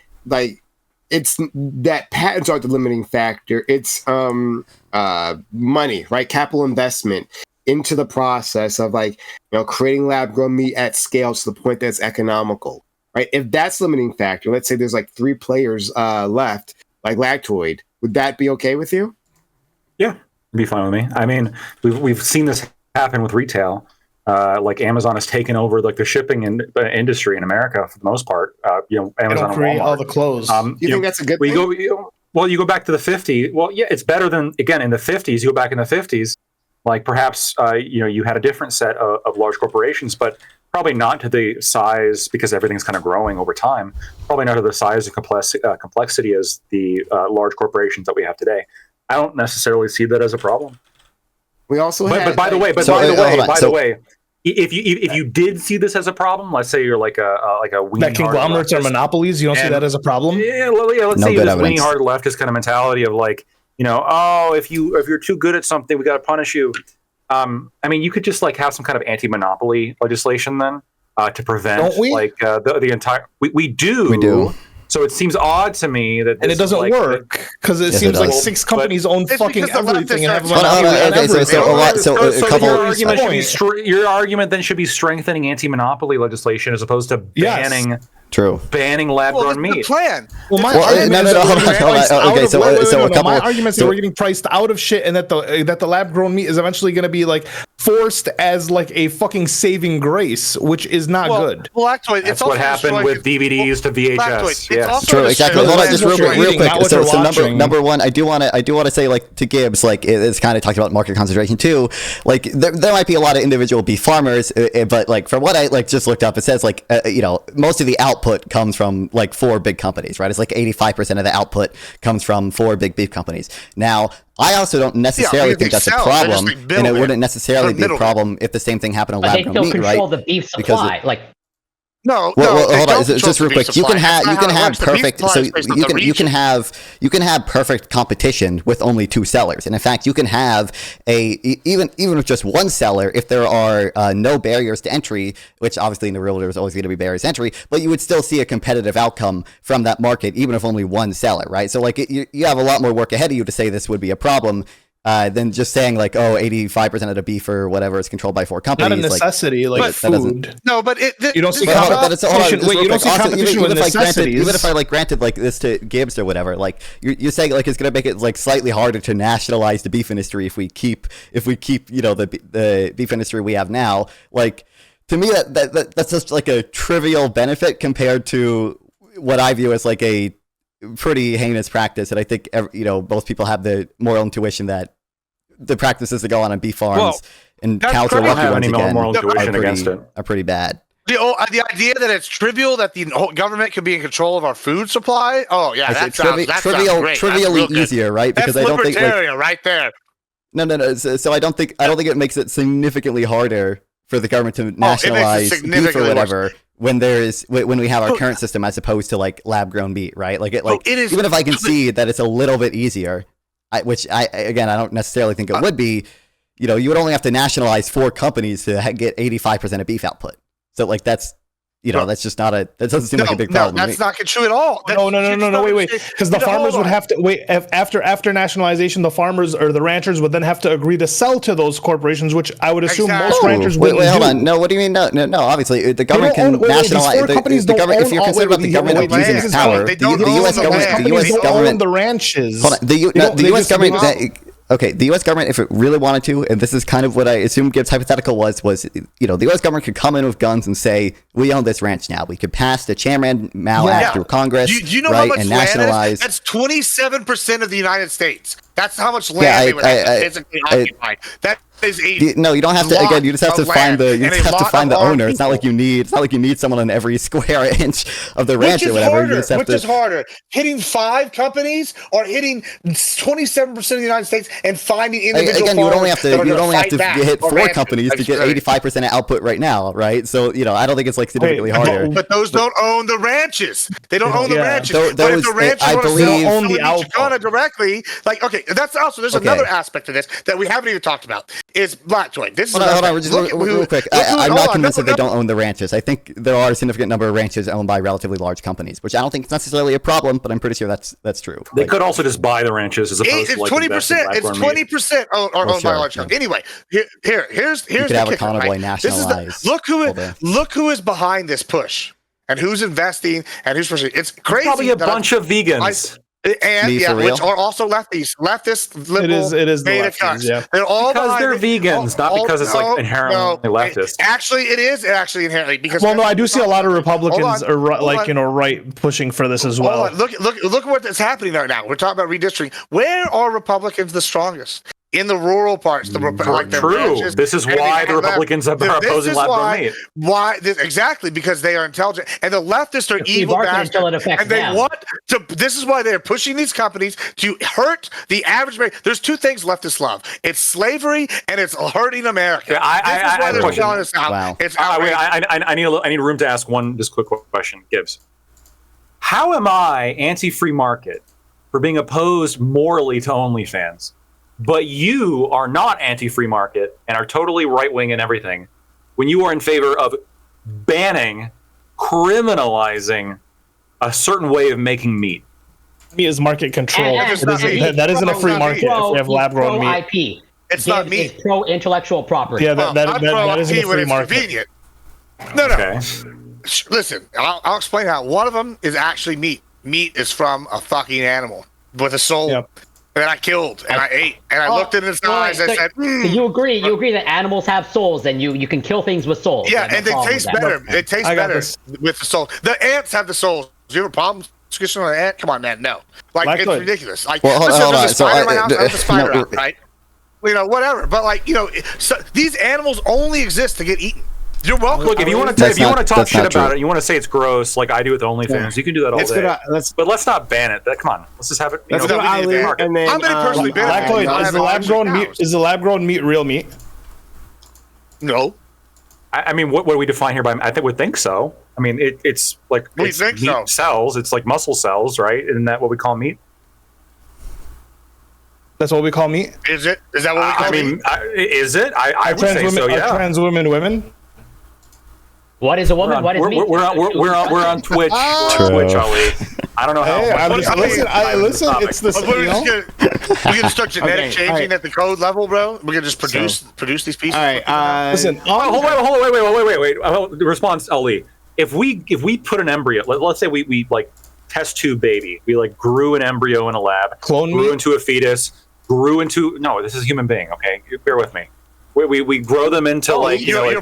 it's that patents aren't the limiting factor. It's money, right? Capital investment into the process of creating lab-grown meat at scale to the point that's economical, right? If that's limiting factor, let's say there's like 3 players left, like Lactoid. Would that be okay with you? Yeah, it'd be fine with me. I mean, we've seen this happen with retail. Like Amazon has taken over like the shipping industry in America for the most part. Amazon and Walmart. All the clothes. You think that's a good thing? You go back to the 50s. Well, yeah, it's better than, again, in the 50s. You go back in the 50s, like perhaps you had a different set of large corporations, but probably not to the size, because everything's kind of growing over time, probably not to the size and complexity as the large corporations that we have today. I don't necessarily see that as a problem. We also by the way, if you did see this as a problem, let's say you're like a that conglomerates are monopolies, you don't see that as a problem? Let's say you're this weenie-hearted leftist kind of mentality of like, if you're too good at something, we got to punish you. I mean, you could just like have some kind of anti-monopoly legislation then to prevent the entire. We do. So it seems odd to me that, and it doesn't work because it seems like 6 companies own fucking everything and have a monopoly on everything. Your argument then should be strengthening anti-monopoly legislation as opposed to banning. True. Banning lab-grown meat. Plan. Well, my argument is that we're getting priced out of shit, and that the lab-grown meat is eventually going to be like forced as like a fucking saving grace, which is not good. Well, actually, that's what happened with DVDs to VHS. Yes, true. Exactly. Hold on, just real quick. So number one, I do want to say like to Gibbs, like it's kind of talked about market concentration too. Like there might be a lot of individual beef farmers, but like from what I like just looked up, it says like most of the output comes from like 4 big companies, right? It's like 85% of the output comes from 4 big beef companies. Now, I also don't necessarily think that's a problem, and it wouldn't necessarily be a problem if the same thing happened on lab-grown meat, right? They still control the beef supply, No, hold on. Just real quick. You can have perfect. So you can have perfect competition with only 2 sellers, and in fact, you can have even with just 1 seller if there are no barriers to entry, which obviously in the real world there's always going to be barriers to entry, but you would still see a competitive outcome from that market even if only 1 seller, right? So like you have a lot more work ahead of you to say this would be a problem. than just saying like, oh, 85% of the beef or whatever is controlled by 4 companies. Not a necessity, like food. No, but you don't see competition. Wait, you don't see competition with necessities. Even if I like granted like this to Gibbs or whatever, like you're saying like it's gonna make it like slightly harder to nationalize the beef industry if we keep the beef industry we have now. Like to me that's just like a trivial benefit compared to what I view as like a pretty heinous practice, and I think most people have the moral intuition that the practices that go on beef farms and cows are lucky ones again are pretty bad. The idea that it's trivial that the whole government could be in control of our food supply. Oh yeah, that sounds great. Trivially easier, right? Because that's I don't think right there. No. So I don't think it makes it significantly harder for the government to nationalize beef or whatever when we have our current system as opposed to like lab grown meat, right? Like it is, even if I can see that it's a little bit easier, which I don't necessarily think it would be. You would only have to nationalize 4 companies to get 85% of beef output. So like that's that's just not that doesn't seem like a big problem. No, that's not true at all. No, wait. Because the farmers would have to wait after nationalization. The farmers or the ranchers would then have to agree to sell to those corporations, which I would assume most ranchers would. Wait, hold on. No, what do you mean? No. Obviously, the government can nationalize. The government, if you're concerned about the government abusing its power, the U.S. government, the ranches. Hold on. The U.S. government. Okay, the U.S. government, if it really wanted to, and this is kind of what I assume Gibbs' hypothetical was the U.S. government could come in with guns and say, we own this ranch now. We could pass the Chairman-Mao Act through Congress, do you know how much land is? That's 27% of the United States. That's how much land they would have to physically occupy. That is no, you don't have to. Again, you just have to find the owner. It's not like you need someone on every square inch of the ranch or whatever. Which is harder, hitting 5 companies or hitting 27% of the United States and finding individual farmers? Again, you would only have to hit 4 companies to get 85% of output right now, right? So I don't think it's like significantly harder. But those don't own the ranches. They don't own the ranches. But if the ranches own the output directly, like that's also there's another aspect to this that we haven't even talked about. Is Blackjoy. This is hold on, just real quick. I'm not convinced that they don't own the ranches. I think there are a significant number of ranches owned by relatively large companies, which I don't think is necessily a problem, but I'm pretty sure that's true. They could also just buy the ranches as opposed to like 20%. It's 20% owned by large companies. Anyway, here's you could have a convoy nationalized. Look who is behind this push and who's investing and who's pushing. It's crazy. Probably a bunch of vegans. Which are also leftists, liberal. It is the lefties, yeah. They're all because they're vegans, not because it's like inherently leftist. It is actually inherently because. Well, no, I do see a lot of Republicans right pushing for this as well. Look at what's happening right now. We're talking about redistricting. Where are Republicans the strongest? In the rural parts, true. This is why the Republicans are opposing lab-grown meat. Exactly, because they are intelligent, and the leftists are evil bastards, and they want to. This is why they're pushing these companies to hurt the average man. There's 2 things leftists love: it's slavery and it's hurting America. I this is why they're selling us out. Wow. It's I need room to ask one just quick question, Gibbs. How am I anti-free market for being opposed morally to OnlyFans? But you are not anti-free market and are totally right-wing and everything when you are in favor of banning, criminalizing a certain way of making meat. Meat is market control. That isn't a free market if we have lab-grown meat. IP. It's not meat. It's pro-intellectual property. Yeah, that isn't a free market. Convenient. No. Okay. Listen, I'll explain how. One of them is actually meat. Meat is from a fucking animal with a soul. Yep. That I killed and I ate and I looked in his eyes and I said, So you agree that animals have souls and you can kill things with souls. Yeah, and they taste better. It tastes better with the soul. The ants have the souls. Do you have a problem discussion on an ant? Come on, man, no. Like it's ridiculous. Like hold on. There's a spider in my house, there's a spider out, right? Whatever. But so these animals only exist to get eaten. You're welcome. Look, if you want to talk shit about it, you want to say it's gross, like I do with OnlyFans. You can do that all day. But let's not ban it. Come on, let's just have it. I'm going to personally ban it. Is the lab-grown meat real meat? No. I mean, what do we define here by? I would think so. I mean, it's like meat cells. It's like muscle cells, right? Isn't that what we call meat? That's what we call meat. Is it? Is that what we call meat? Is it? I would say so. Yeah. Trans women. What is a woman? What is meat? We're on Twitch. Twitch, Ali. I don't know how. Hey, listen. It's the we're gonna start genetic changing at the code level, bro. We're gonna just produce these pieces. All right. Listen. Wait. The response, Ali. If we put an embryo, let's say we like test tube baby. We like grew an embryo in a lab, grew into a fetus, no, this is a human being. Okay, bear with me. We grow them into you're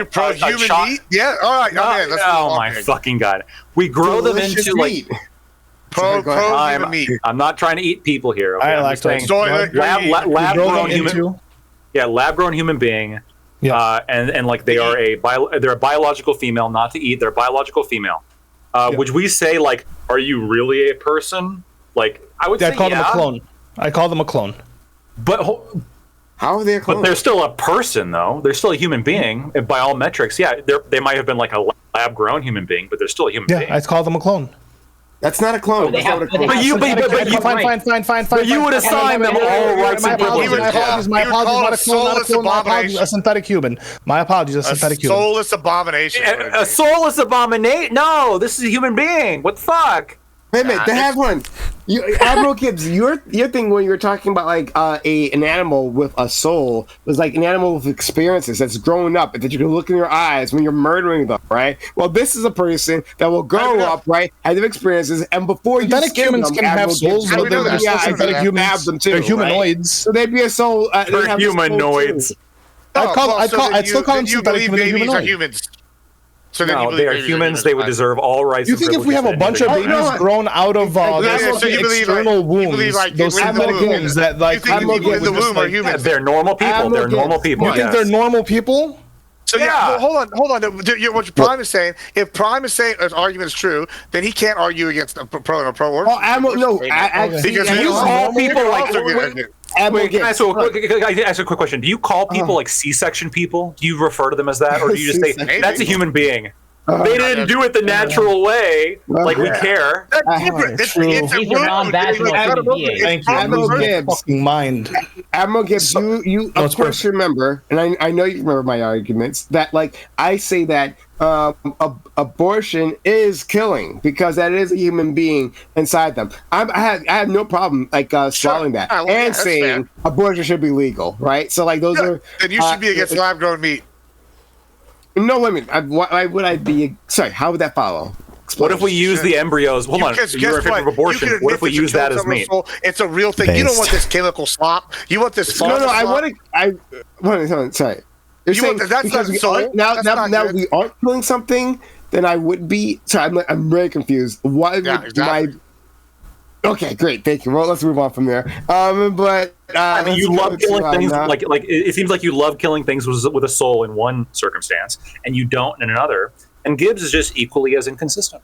pro-human meat. Yeah, all right. Oh my fucking god. We grow them into meat. Pro-human meat. I'm not trying to eat people here. Okay? I like lab-grown human. Yeah, lab-grown human being. Yeah. And like they're a biological female, not to eat. They're a biological female. Would we say like, are you really a person? Like I would say, I call them a clone. I call them a clone. But how are they a clone? But they're still a person, though. They're still a human being by all metrics. Yeah, they might have been like a lab-grown human being, but they're still a human being. Yeah, I call them a clone. That's not a clone. But But you would assign them all rights and privileges. My apologies. Not a clone. A synthetic human. My apologies. A synthetic human. Soulless abomination. A soulless abomination? No, this is a human being. What the fuck? Wait a minute, they have one. AdmiralGibbs, your thing when you were talking about like an animal with a soul was like an animal with experiences that's growing up and that you can look in your eyes when you're murdering them, right? Well, this is a person that will grow up, right, have experiences, and before you synthetic humans can have souls, but synthetic humans have them too. They're humanoids. Right? So they'd be a soul. They're humanoids. I'd still call them synthetic humans. So no, they are humans. They would deserve all rights. You think if we have a bunch of babies grown out of external wombs, those synthetic wombs that like in the womb are humans? They're normal people. They're normal people. You think they're normal people? So yeah, hold on. What Prime is saying, if Prime is saying his argument is true, then he can't argue against a pro or pro. Because you call people like. Wait, can I ask a quick question? Do you call people like C-section people? Do you refer to them as that, or do you just say that's a human being? They didn't do it the natural way, like we care. That's different. It's a non-vaginal being. Thank you. AdmiralGibbs, you of course remember, and I know you remember my arguments, that like I say that abortion is killing because that is a human being inside them. I have no problem like swallowing that and saying abortion should be legal, right? So like those are. Then you should be against lab-grown meat. No limit. Why would I be? Sorry, how would that follow? What if we use the embryos? Hold on. You're in favor of abortion. What if we use that as meat? It's a real thing. You don't want this chemical slop. You want this. No, I want to. Sorry. You're saying that's not soul. Now we aren't killing something. Then I would be. Sorry, I'm very confused. Why would my? Okay, great, thank you. Well, let's move on from there. But I mean, you love killing things. Like it seems like you love killing things with a soul in one circumstance, and you don't in another. And Gibbs is just equally as inconsistent.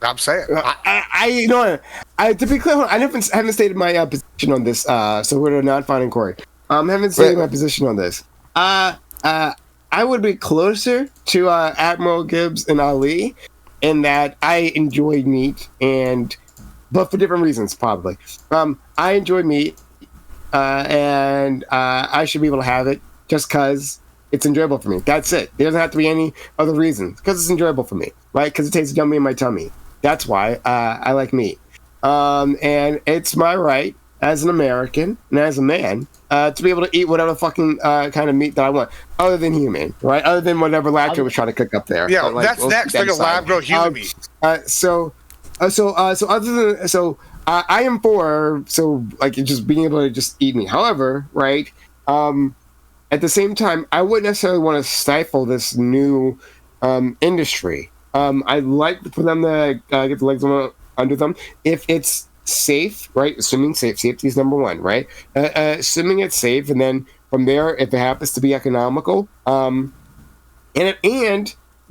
I'm saying. To be clear, I haven't stated my position on this. So we're to Nonfon and Cory. Haven't stated my position on this. I would be closer to AdmiralGibbs and Ali in that I enjoy meat but for different reasons, probably. I enjoy meat, and I should be able to have it just because it's enjoyable for me. That's it. There doesn't have to be any other reason. Because it's enjoyable for me, right? Because it tastes yummy in my tummy. That's why I like meat. And it's my right as an American and as a man to be able to eat whatever fucking kind of meat that I want, other than human, right? Other than whatever Lacto was trying to cook up there. Yeah, that's next, like a lab-grown human meat. I am for like just being able to just eat meat. However, right, at the same time, I wouldn't necessarily want to stifle this new industry. I'd like for them to get the legs under them if it's safe, right? Assuming safety is number one, right? Assuming it's safe, and then from there, if it happens to be economical, and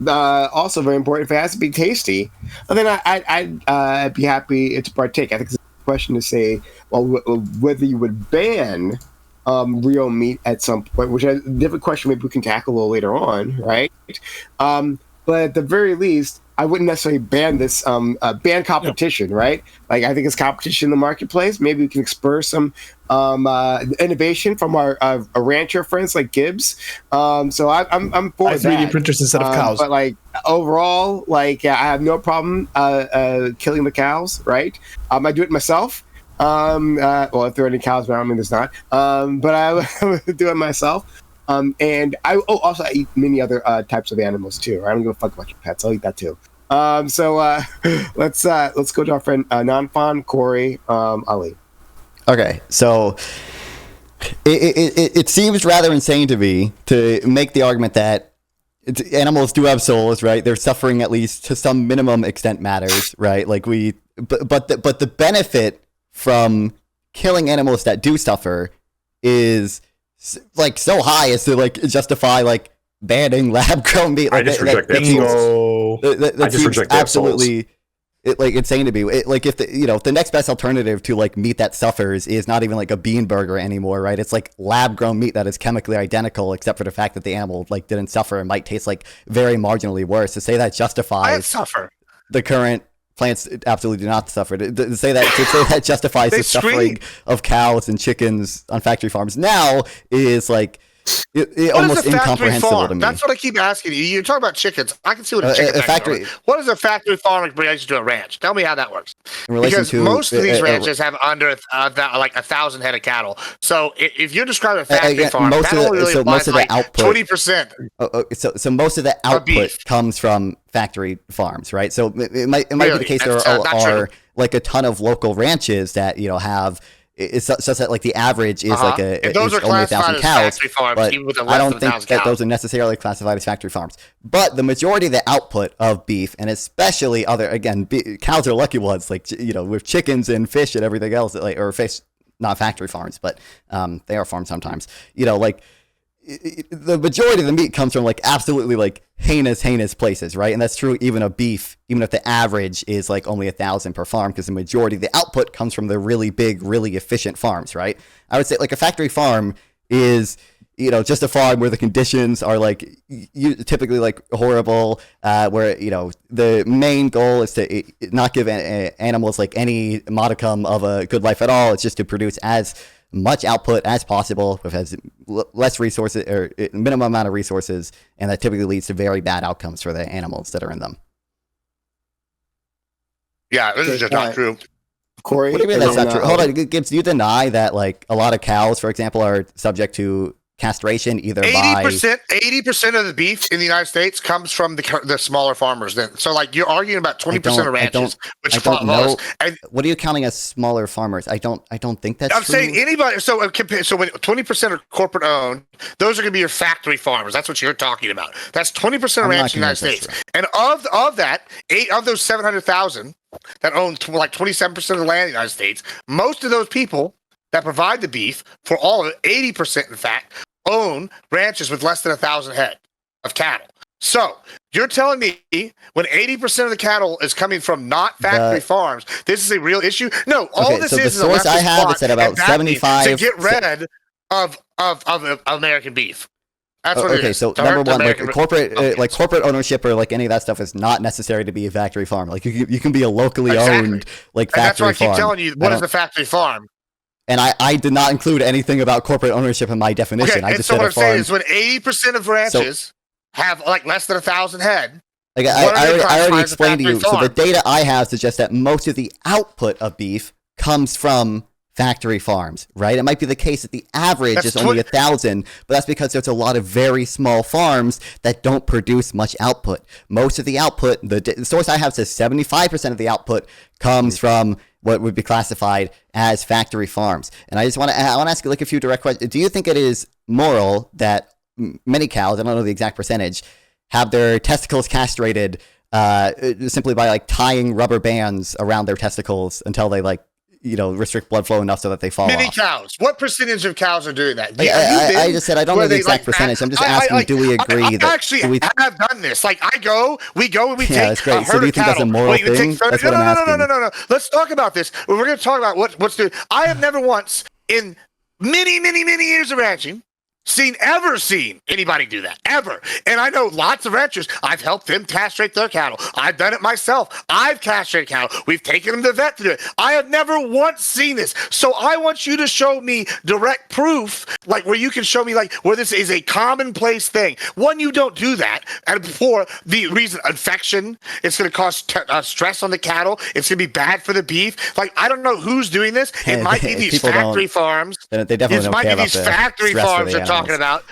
also very important, if it has to be tasty, then I'd be happy to partake. I think it's a question to say, well, whether you would ban real meat at some point, which is a different question maybe we can tackle a little later on, right? But at the very least, I wouldn't necessarily ban this, ban competition, right? Like, I think it's competition in the marketplace. Maybe we can spur some innovation from our rancher friends like Gibbs. So I'm for that. 3D printers instead of cows. But like overall, like I have no problem killing the cows, right? I do it myself. Well, if there are any cows around me, there's not. But I would do it myself. And I also I eat many other types of animals too. Right? I don't give a fuck about your pets. I'll eat that too. So let's go to our friend Nonfon, Cory, Ali. Okay, so it seems rather insane to me to make the argument that animals do have souls, right? Their suffering, at least to some minimum extent, matters, right? Like but the benefit from killing animals that do suffer is like so high as to like justify like banning lab-grown meat. Like, I just reject that. That seems absolutely like insane to me. Like if the next best alternative to like meat that suffers is not even like a bean burger anymore, right? It's like lab-grown meat that is chemically identical, except for the fact that the animal like didn't suffer and might taste like very marginally worse. To say that justifies the current plants absolutely do not suffer. To say that justifies the suffering of cows and chickens on factory farms now is like almost incomprehensible to me. That's what I keep asking you. You're talking about chickens. I can see what a chicken factory is. What is a factory farm in relation to a ranch? Tell me how that works. Because most of these ranches have under like 1,000 head of cattle. So if you're describing a factory farm, that only really applies to like 20%. So most of the output comes from factory farms, right? So it might be the case there are like a ton of local ranches that have. It's such that like the average is like those are only 1,000 cows, farms, but I don't think that those are necessarily classified as factory farms. But the majority of the output of beef, and especially cows are lucky ones, like with chickens and fish and everything else, like or fish, not factory farms, but they are farmed sometimes. The majority of the meat comes from like absolutely like heinous places, right? And that's true even of beef, even if the average is like only 1,000 per farm, because the majority of the output comes from the really big, really efficient farms, right? I would say like a factory farm is just a farm where the conditions are like typically like horrible, where the main goal is to not give animals like any modicum of a good life at all. It's just to produce as much output as possible with as less resources or minimum amount of resources, and that typically leads to very bad outcomes for the animals that are in them. Yeah, this is just not true. Cory, what do you mean that's not true? Hold on, Gibbs, do you deny that like a lot of cows, for example, are subject to castration either 80% of the beef in the United States comes from the smaller farmers. Then, so like you're arguing about 20% of ranches, which follows. And what are you counting as smaller farmers? I don't think that's. I'm saying anybody. So when 20% are corporate owned, those are going to be your factory farmers. That's what you're talking about. That's 20% of ranches in the United States. And of that, 8 of those 700,000 that own like 27% of the land in the United States, most of those people that provide the beef for all of it, 80% in fact, own ranches with less than 1,000 head of cattle. So you're telling me when 80% of the cattle is coming from not factory farms, this is a real issue? No, all this is the source I have is at about 75 to get rid of American beef. That's what it is. So number one, like corporate ownership or like any of that stuff is not necessary to be a factory farm. Like you can be a locally owned like factory farm. That's why I keep telling you what is the factory farm. And I did not include anything about corporate ownership in my definition. I just said what a I'm farm. saying is when 80% of ranches have like less than 1,000 head. Like I already explained to you. So the data I have suggests that most of the output of beef comes from factory farms, right? It might be the case that the average is only 1,000, but that's because there's a lot of very small farms that don't produce much output. Most of the output, the source I have says 75% of the output comes from what would be classified as factory farms. And I want to ask you like a few direct questions. Do you think it is moral that many cows, I don't know the exact percentage, have their testicles castrated simply by like tying rubber bands around their testicles until they like restrict blood flow enough so that they fall off? Many cows. What percentage of cows are doing that? I just said I don't know the exact percentage. I'm just asking, do we agree that... I actually have done this. Like we go and we take that's great. a herd so do you think of cattle. That's a moral thing? That's what I'm asking. No. Let's talk about this. We're going to talk about what's the... I have never once, in many years of ranching, ever seen anybody do that, ever. And I know lots of ranchers. I've helped them castrate their cattle. I've done it myself. I've castrated cattle. We've taken them to the vet to do it. I have never once seen this. So I want you to show me direct proof, like where you can show me like where this is a commonplace thing. One, you don't do that. And for the reason, infection, it's going to cause stress on the cattle. It's going to be bad for the beef. Like, I don't know who's doing this. It might be these factory farms. They definitely don't care about the factory farms are talking about.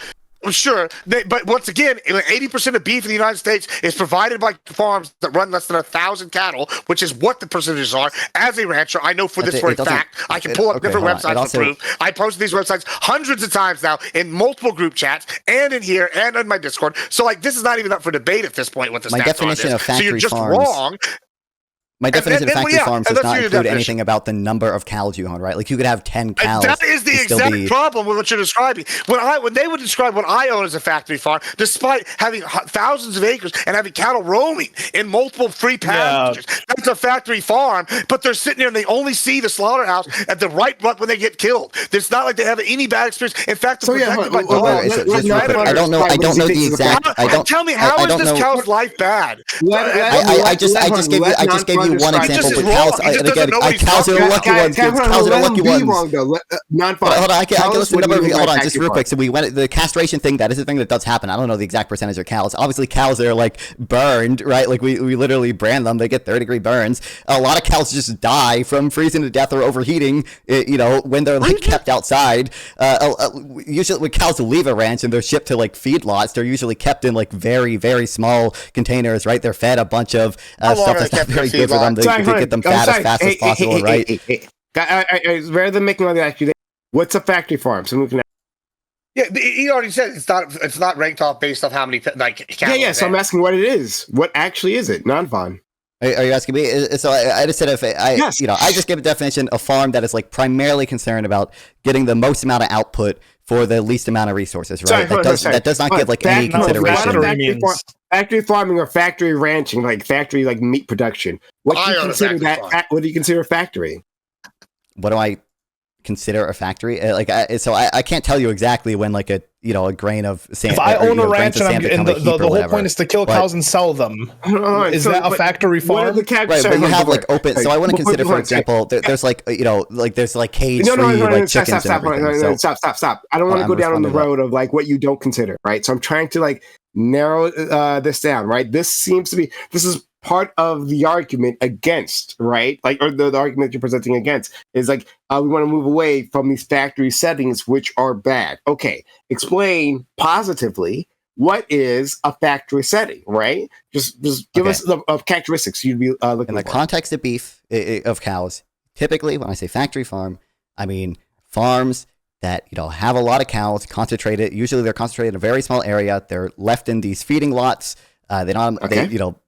Well, sure, but once again, 80% of beef in the United States is provided by farms that run less than 1,000 cattle, which is what the percentages are. As a rancher, I know for this for a fact. I can pull up different websites for proof. I posted these websites hundreds of times now in multiple group chats and in here and on my Discord. So, like, this is not even up for debate at this point. What the stats on this. So you're just wrong. My definition of factory farms does not include anything about the number of cows you own, right? Like, you could have 10 cows. That is the exact problem with what you're describing. When they would describe what I own as a factory farm, despite having thousands of acres and having cattle roaming in multiple free pastures, that's a factory farm. But they're sitting there and they only see the slaughterhouse at the right when they get killed. It's not like they have any bad experience. In fact, they're protected by dogs. I don't know the exact. Tell me, how is this cow's life bad? I just gave you one example, but cows are the lucky ones. Cows are the lucky ones. Hold on, I can listen to number. Hold on, just real quick. So we went the castration thing. That is a thing that does happen. I don't know the exact percentage of cows. Obviously, cows that are like burned, right? Like we literally brand them. They get 3rd-degree burns. A lot of cows just die from freezing to death or overheating. When they're like kept outside. Usually, when cows leave a ranch and they're shipped to like feedlots, they're usually kept in like very, very small containers, right? They're fed a bunch of stuff that's not very good for them to get them fat as fast as possible, right? Rather than making all the accusations, what's a factory farm? So we can. Yeah, he already said it's not ranked off based off how many like. Yeah. So I'm asking what it is. What actually is it? Non-farm. Are you asking me? So I just said I just gave a definition: a farm that is like primarily concerned about getting the most amount of output for the least amount of resources, right? That does not give like any consideration. Factory farming or factory ranching, like factory like meat production. What do you consider that? What do you consider a factory? What do I consider a factory? I can't tell you exactly when like a grain of sand. If I own a ranch and the whole point is to kill cows and sell them, is that a factory farm? Right, but you have like open. So I want to consider, for example, there's like there's like cage-free like chickens and everything. Stop. I don't want to go down on the road of like what you don't consider, right? So I'm trying to like narrow this down, right? This is part of the argument against, right? Like, or the argument you're presenting against is like, we want to move away from these factory settings, which are bad. Okay, explain positively what is a factory setting, right? Just give us the characteristics you'd be looking for. In the context of beef, of cows, typically when I say factory farm, I mean farms that have a lot of cows concentrated. Usually they're concentrated in a very small area. They're left in these feeding lots. They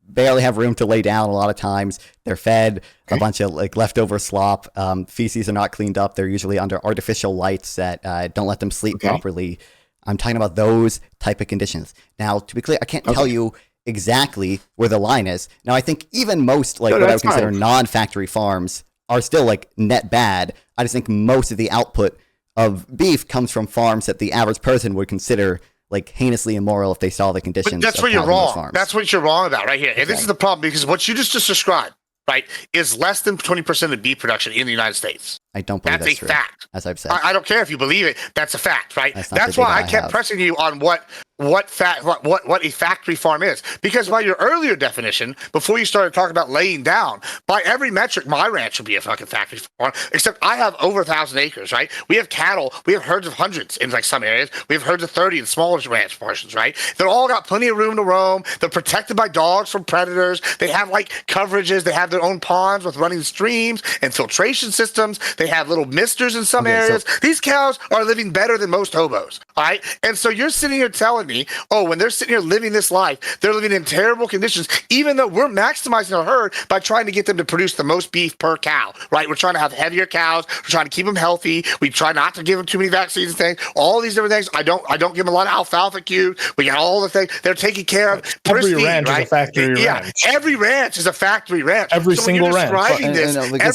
barely have room to lay down a lot of times. They're fed a bunch of like leftover slop. Feces are not cleaned up. They're usually under artificial lights that don't let them sleep properly. I'm talking about those type of conditions. Now, to be clear, I can't tell you exactly where the line is. Now, I think even most what I would consider non-factory farms are still like net bad. I just think most of the output of beef comes from farms that the average person would consider like heinously immoral if they saw the conditions. But that's where you're wrong. That's what you're wrong about right here. And this is the problem, because what you just described, right, is less than 20% of beef production in the United States. I don't believe that's a fact. As I've said. I don't care if you believe it. That's a fact, right? That's why I kept pressing you on what a factory farm is. Because by your earlier definition, before you started talking about laying down, by every metric, my ranch would be a fucking factory farm. Except I have over 1,000 acres, right? We have cattle. We have herds of hundreds in like some areas. We have herds of 30 in smaller ranch portions, right? They're all got plenty of room to roam. They're protected by dogs from predators. They have like coverages. They have their own ponds with running streams and filtration systems. They have little misters in some areas. So these cows are living better than most hobos, all right? And so you're sitting here telling me me, oh, when they're sitting here living this life, they're living in terrible conditions, even though we're maximizing our herd by trying to get them to produce the most beef per cow, right? We're trying to have heavier cows. We're trying to keep them healthy. We try not to give them too many vaccines and things. All these different things. I don't give them a lot of alfalfa cubes. We got all the things they're taking care of. Every ranch right? is a factory ranch. Every ranch is a factory ranch. Every single ranch.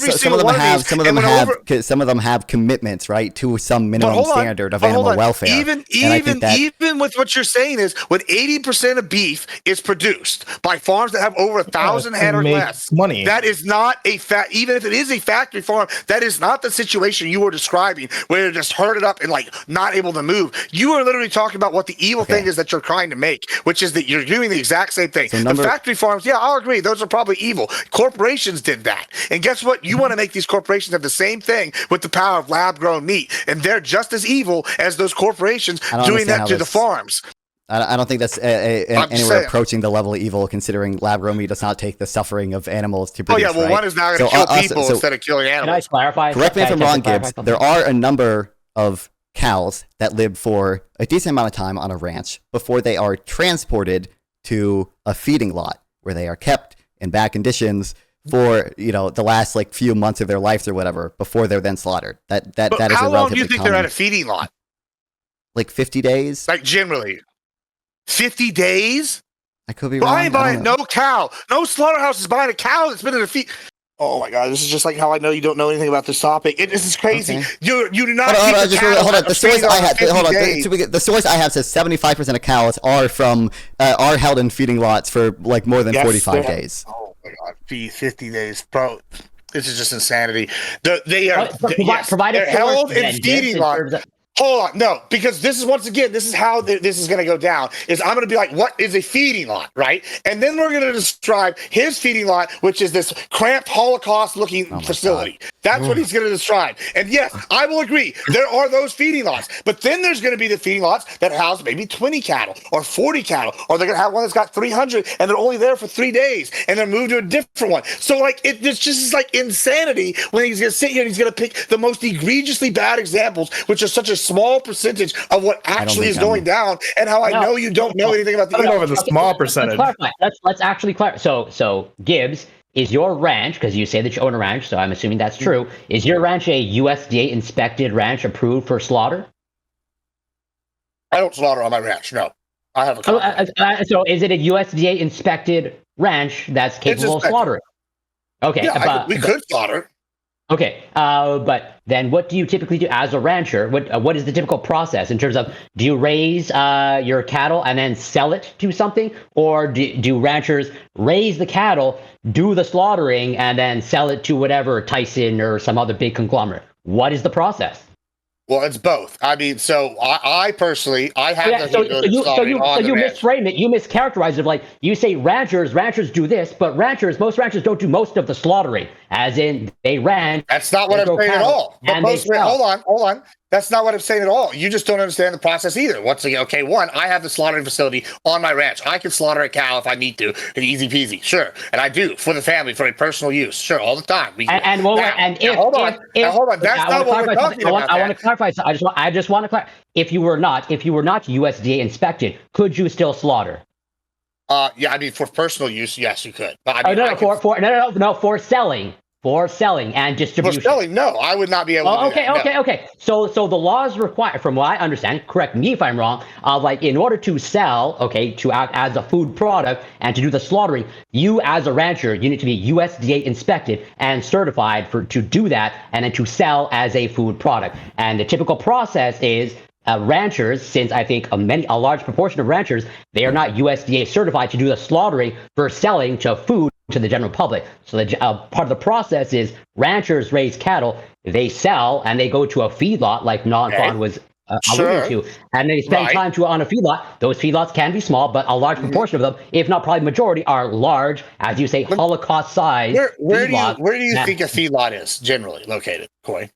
Some of them have commitments, right, to some minimum standard of animal welfare. Even with what you're saying is, when 80% of beef is produced by farms that have over 1,000 head or less, money. That is not a even if it is a factory farm, that is not the situation you were describing, where they're just herded up and like not able to move. You are literally talking about what the evil thing is that you're trying to make, which is that you're doing the exact same thing. The factory farms, yeah, I'll agree, those are probably evil. Corporations did that, and guess what? You want to make these corporations have the same thing with the power of lab-grown meat, and they're just as evil as those corporations doing that to the farms. I don't think that's anywhere approaching the level of evil, considering lab-grown meat does not take the suffering of animals to produce. Oh yeah, well, right? one is now going to kill people instead of killing animals. Can I clarify? Correct me if I'm wrong, Gibbs. There are a number of cows that live for a decent amount of time on a ranch before they are transported to a feeding lot, where they are kept in bad conditions for the last like few months of their lives or whatever before they're then slaughtered. That is a relatively common. How long do you think they're at a feeding lot? Like 50 days? Like generally. 50 days? I could be wrong. I ain't buying no cow. No slaughterhouse is buying a cow that's been in a feed. Oh my God, this is just like how I know you don't know anything about this topic. This is crazy. Okay. You do not hold on. The source I have, the source I have says 75% of cows are held in feeding lots for like more than 45 days. Oh my God, 50 days, bro. This is just insanity. They are they're held in feeding lots. Hold on, no, because this is this is how this is going to go down. Is I'm going to be like, what is a feeding lot, right? And then we're going to describe his feeding lot, which is this cramped Holocaust-looking facility. That's what he's going to describe. And yes, I will agree, there are those feeding lots. But then there's going to be the feeding lots that house maybe 20 cattle or 40 cattle, or they're going to have one that's got 300 and they're only there for 3 days and they're moved to a different one. So like it's just like insanity when he's going to sit here and he's going to pick the most egregiously bad examples, which are such a small percentage of what actually is going down, and how I know you don't know anything about the. I don't know about the small percentage. Let's actually clarify. So Gibbs, is your ranch, because you say that you own a ranch, so I'm assuming that's true, is your ranch a USDA inspected ranch approved for slaughter? I don't slaughter on my ranch. No, I have a. So is it a USDA inspected ranch that's capable of slaughtering? Okay, yeah, we could slaughter. Okay, but then what do you typically do as a rancher? What is the typical process in terms of, do you raise your cattle and then sell it to something? Or do ranchers raise the cattle, do the slaughtering, and then sell it to whatever, Tyson or some other big conglomerate? What is the process? Well, it's both. I mean, so I personally, I have so you misframe it. You mischaracterize it. Like you say, ranchers do this, but most ranchers don't do most of the slaughtering. As in, they ranch. That's not what I'm saying at all. But hold on. That's not what I'm saying at all. You just don't understand the process either. Once again, okay, one, I have the slaughtering facility on my ranch. I can slaughter a cow if I need to, and easy peasy, sure. And I do for the family, for a personal use, sure, all the time. Hold on. That's not what we're talking about. I want to clarify. I just want to clarify. If you were not USDA inspected, could you still slaughter? Yeah, I mean, for personal use, yes, you could. But for selling. For selling and distribution. For selling, no, I would not be able to do that. Okay. So the laws require, from what I understand, correct me if I'm wrong, like in order to sell, to act as a food product and to do the slaughtering, you as a rancher, you need to be USDA inspected and certified to do that and then to sell as a food product. And the typical process is ranchers, since I think a large proportion of ranchers, they are not USDA certified to do the slaughtering for selling to food to the general public. So part of the process is ranchers raise cattle, they sell, and they go to a feedlot like Nonfon was alluding to, and they spend time on a feedlot. Those feedlots can be small, but a large proportion of them, if not probably majority, are large, as you say, Holocaust-sized. Where do you think a feedlot is generally located, Cory?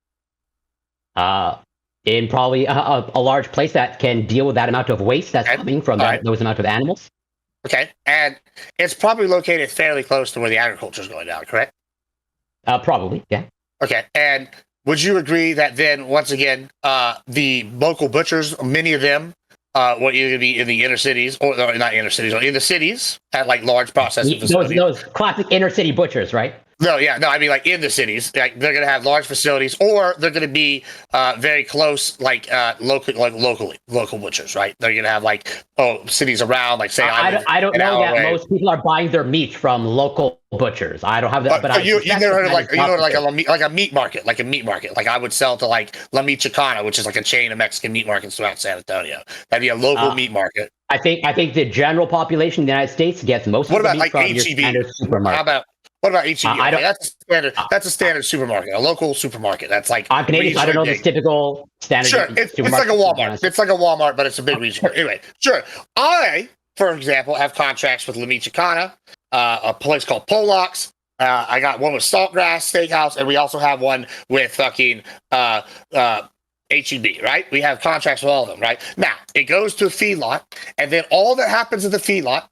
In probably a large place that can deal with that amount of waste that's coming from those amount of animals. Okay, and it's probably located fairly close to where the agriculture is going down, correct? Probably, yeah. Okay, and would you agree that then, once again, the local butchers, many of them, what either be in the inner cities or not inner cities, or in the cities at like large processing facilities. Those classic inner city butchers, right? No, I mean like in the cities, like they're gonna have large facilities, or they're gonna be very close, like local butchers, right? They're gonna have like cities around, like say I don't know that most people are buying their meat from local butchers. I don't have that, but you never heard of like a meat market, like a meat market. Like I would sell to like La Michoacana, which is like a chain of Mexican meat markets throughout San Antonio. That'd be a local meat market. I think the general population in the United States gets most of the meat from your standard supermarket. What about HEB? That's a standard supermarket, a local supermarket. That's like I'm Canadian, so I don't know this typical standard. Sure, it's like a Walmart. It's like a Walmart, but it's a big regional. Anyway, sure. I, for example, have contracts with La Michoacana, a place called Pollock's. I got one with Saltgrass Steakhouse, and we also have one with fucking HEB, right? We have contracts with all of them, right? Now, it goes to a feedlot, and then all that happens at the feedlot,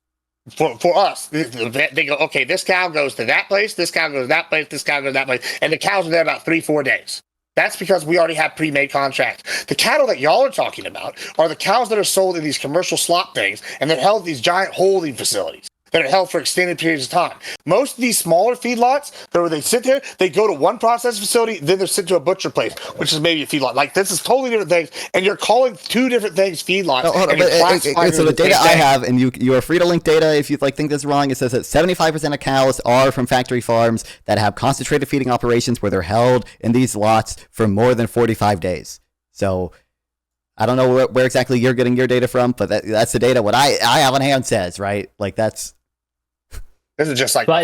for us, they go, okay, this cow goes to that place, this cow goes to that place, this cow goes to that place, and the cows are there about 3-4 days. That's because we already have pre-made contracts. The cattle that y'all are talking about are the cows that are sold in these commercial slop things, and they're held in these giant holding facilities that are held for extended periods of time. Most of these smaller feedlots, where they sit there, they go to one processing facility, then they're sent to a butcher place, which is maybe a feedlot. Like, this is totally different things, and you're calling two different things feedlots. No, hold on, so the data I have, and you are free to link data if you think this is wrong, it says that 75% of cows are from factory farms that have concentrated feeding operations where they're held in these lots for more than 45 days. So I don't know where exactly you're getting your data from, but that's the data what I have on hand says, right? Like, that's... This is just like but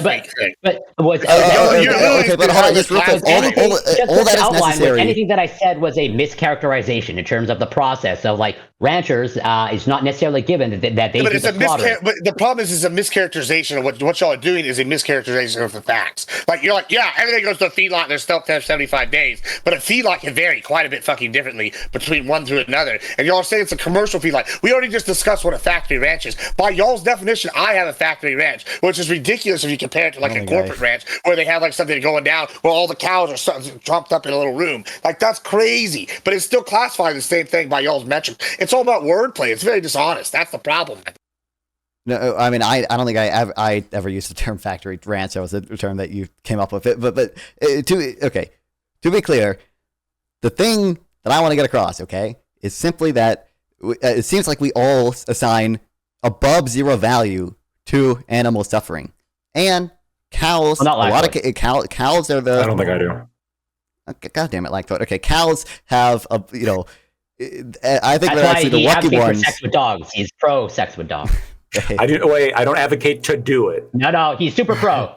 what's okay, but hold on, just real quick. All that is necessary. Anything that I said was a mischaracterization in terms of the process. So, like, ranchers is not necessarily given that they do the slaughter. But the problem is a mischaracterization of what y'all are doing is a mischaracterization of the facts. Like, you're like, yeah, everything goes to a feedlot and they're still there 75 days, but a feedlot can vary quite a bit fucking differently between one to another. And y'all are saying it's a commercial feedlot. We already just discussed what a factory ranch is. By y'all's definition, I have a factory ranch, which is ridiculous if you compare it to like a corporate ranch where they have like something going down where all the cows are trumped up in a little room. Like, that's crazy, but it's still classified the same thing by y'all's metrics. It's all about wordplay. It's very dishonest. That's the problem. No, I mean, I don't think I ever used the term factory ranch. That was a term that you came up with. But to be clear, the thing that I want to get across, okay, is simply that it seems like we all assign above zero value to animal suffering. And cows, well, a lot of cows are the... I don't think I do. Okay, God damn it, Lactoid. Okay, cows have, I think that's they're actually the lucky ones. Sex with dogs. He's pro sex with dogs. I don't advocate to do it. No, he's super pro.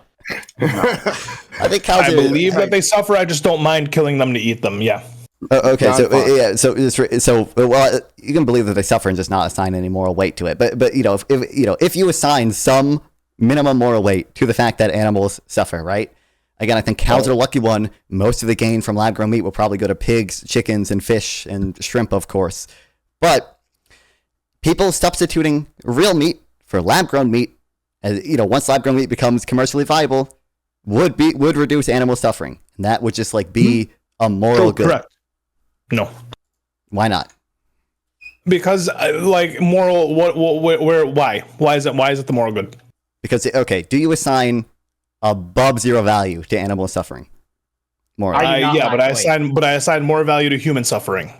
I think cows. I believe that they suffer. I just don't mind killing them to eat them. Yeah. Okay, so well, you can believe that they suffer and just not assign any moral weight to it. But if you assign some minimum moral weight to the fact that animals suffer, right? Again, I think cows are the lucky one. Most of the gain from lab-grown meat will probably go to pigs, chickens, and fish, and shrimp, of course. But people substituting real meat for lab-grown meat, once lab-grown meat becomes commercially viable, would reduce animal suffering, and that would just be a moral good. Correct. No. Why not? Because moral. Why? Why is it the moral good? Because do you assign above zero value to animal suffering? More. But I assign more value to human suffering.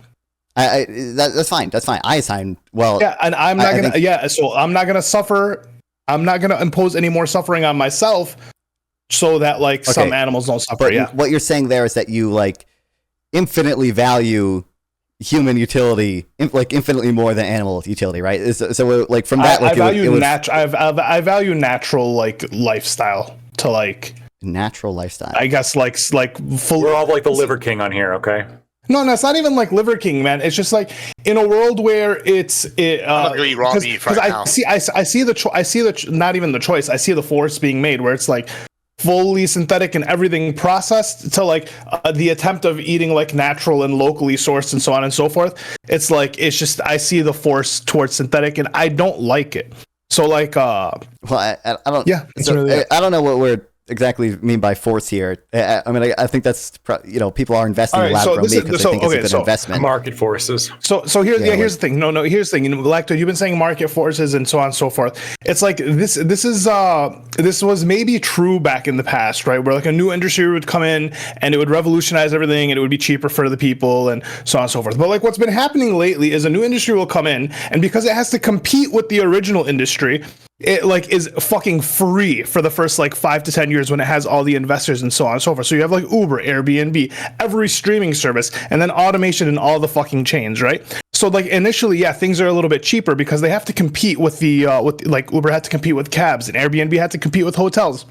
That's fine. That's fine. I assign and I'm not gonna. So I'm not gonna suffer. I'm not gonna impose any more suffering on myself, so that some animals don't suffer. But what you're saying there is that you infinitely value human utility, infinitely more than animal utility, right? So from that, I value natural lifestyle to natural lifestyle. I guess full. We're all the Liver King on here, okay? No, it's not even Liver King, man. It's just in a world where because I see not even the choice. I see the force being made where it's fully synthetic and everything processed to the attempt of eating natural and locally sourced and so on and so forth. It's just I see the force towards synthetic and I don't like it. So I don't. Yeah. I don't know what we're exactly mean by force here. I mean, I think that's people are investing in lab-grown meat because they think it's a good investment. Market forces. So here's the thing. No, here's the thing. Lacto, you've been saying market forces and so on and so forth. It's like this was maybe true back in the past, right? Where like a new industry would come in and it would revolutionize everything and it would be cheaper for the people and so on and so forth. But like what's been happening lately is a new industry will come in, and because it has to compete with the original industry, it like is fucking free for the first like 5 to 10 years when it has all the investors and so on and so forth. So you have like Uber, Airbnb, every streaming service, and then automation in all the fucking chains, right? So like initially, yeah, things are a little bit cheaper because they have to compete with the like Uber had to compete with cabs and Airbnb had to compete with hotels.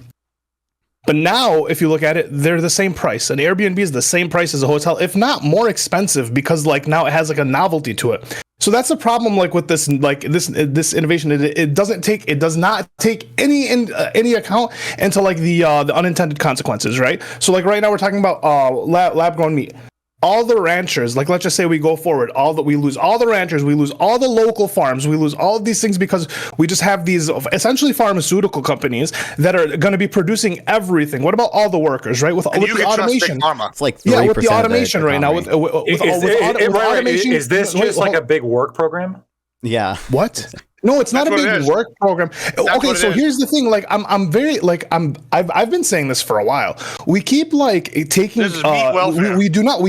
But now, if you look at it, they're the same price. An Airbnb is the same price as a hotel, if not more expensive, because like now it has like a novelty to it. So that's the problem, like with this innovation. It does not take any account into like the unintended consequences, right? So like right now we're talking about lab grown meat. All the ranchers, like let's just say we go forward, we lose all the ranchers, we lose all the local farms, we lose all of these things because we just have these essentially pharmaceutical companies that are going to be producing everything. What about all the workers, right? With the automation, it's like with the automation right now. With automation, is this just like a big work program? Yeah. What? No, it's not a big work program. Okay, so here's the thing. Like, I've been saying this for a while. We keep like taking. We do not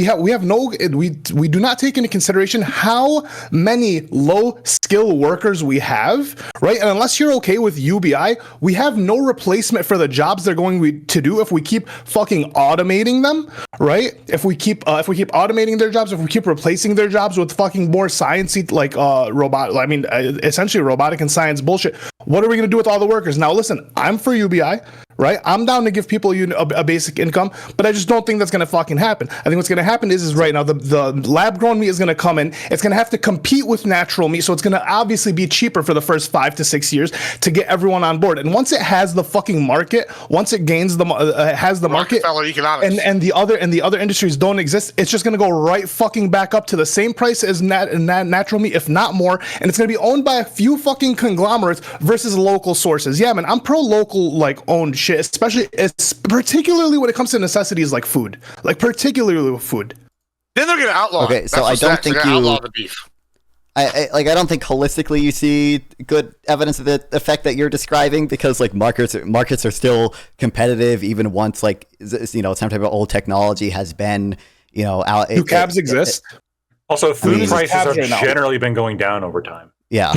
take into consideration how many low skill workers we have, right? And unless you're okay with UBI, we have no replacement for the jobs they're going to do if we keep fucking automating them, right? If we keep automating their jobs, if we keep replacing their jobs with fucking more sciencey like robot. I mean, essentially robotic and science bullshit. What are we going to do with all the workers? Now, listen, I'm for UBI, right? I'm down to give people a basic income, but I just don't think that's going to fucking happen. I think what's going to happen is right now the lab-grown meat is going to come in. It's going to have to compete with natural meat, so it's going to obviously be cheaper for the first 5 to 6 years to get everyone on board. And once it has the fucking market, once it gains has the market, and the other industries don't exist, it's just going to go right fucking back up to the same price as natural meat, if not more, and it's going to be owned by a few fucking conglomerates versus local sources. Yeah, man, I'm pro local like owned shit, especially particularly when it comes to necessities like food, like particularly with food. Then they're gonna outlaw. Okay, so I don't think outlaw the beef. I don't think holistically you see good evidence of the effect that you're describing, because like markets are still competitive even once like some type of old technology has been out. Do cabs exist? Also, food prices have generally been going down over time. Yeah.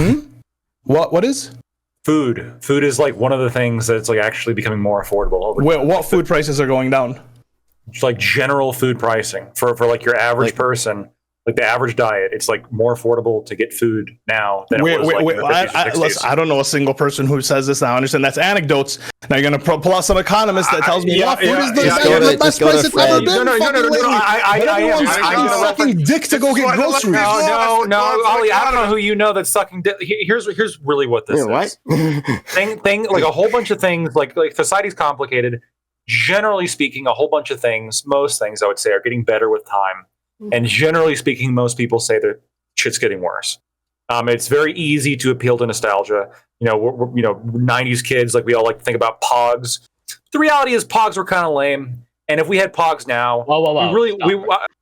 What is? Food is like one of the things that's like actually becoming more affordable over time. What food prices are going down? It's like general food pricing for like your average person, like the average diet. It's like more affordable to get food now than it was like in the 50s or 60s. Listen, I don't know a single person who says this. I understand that's anecdotes. Now you're gonna pull out some economist that tells me food is the best price it's ever been. No. I'm sucking dick to go get groceries. No, Ollie, I don't know who you know that's sucking dick. Here's really what this is. Thing like a whole bunch of things. Like society's complicated. Generally speaking, a whole bunch of things, most things I would say, are getting better with time. And generally speaking, most people say that shit's getting worse. It's very easy to appeal to nostalgia. We're 90s kids, like we all like to think about Pogs. The reality is Pogs were kind of lame. And if we had Pogs now,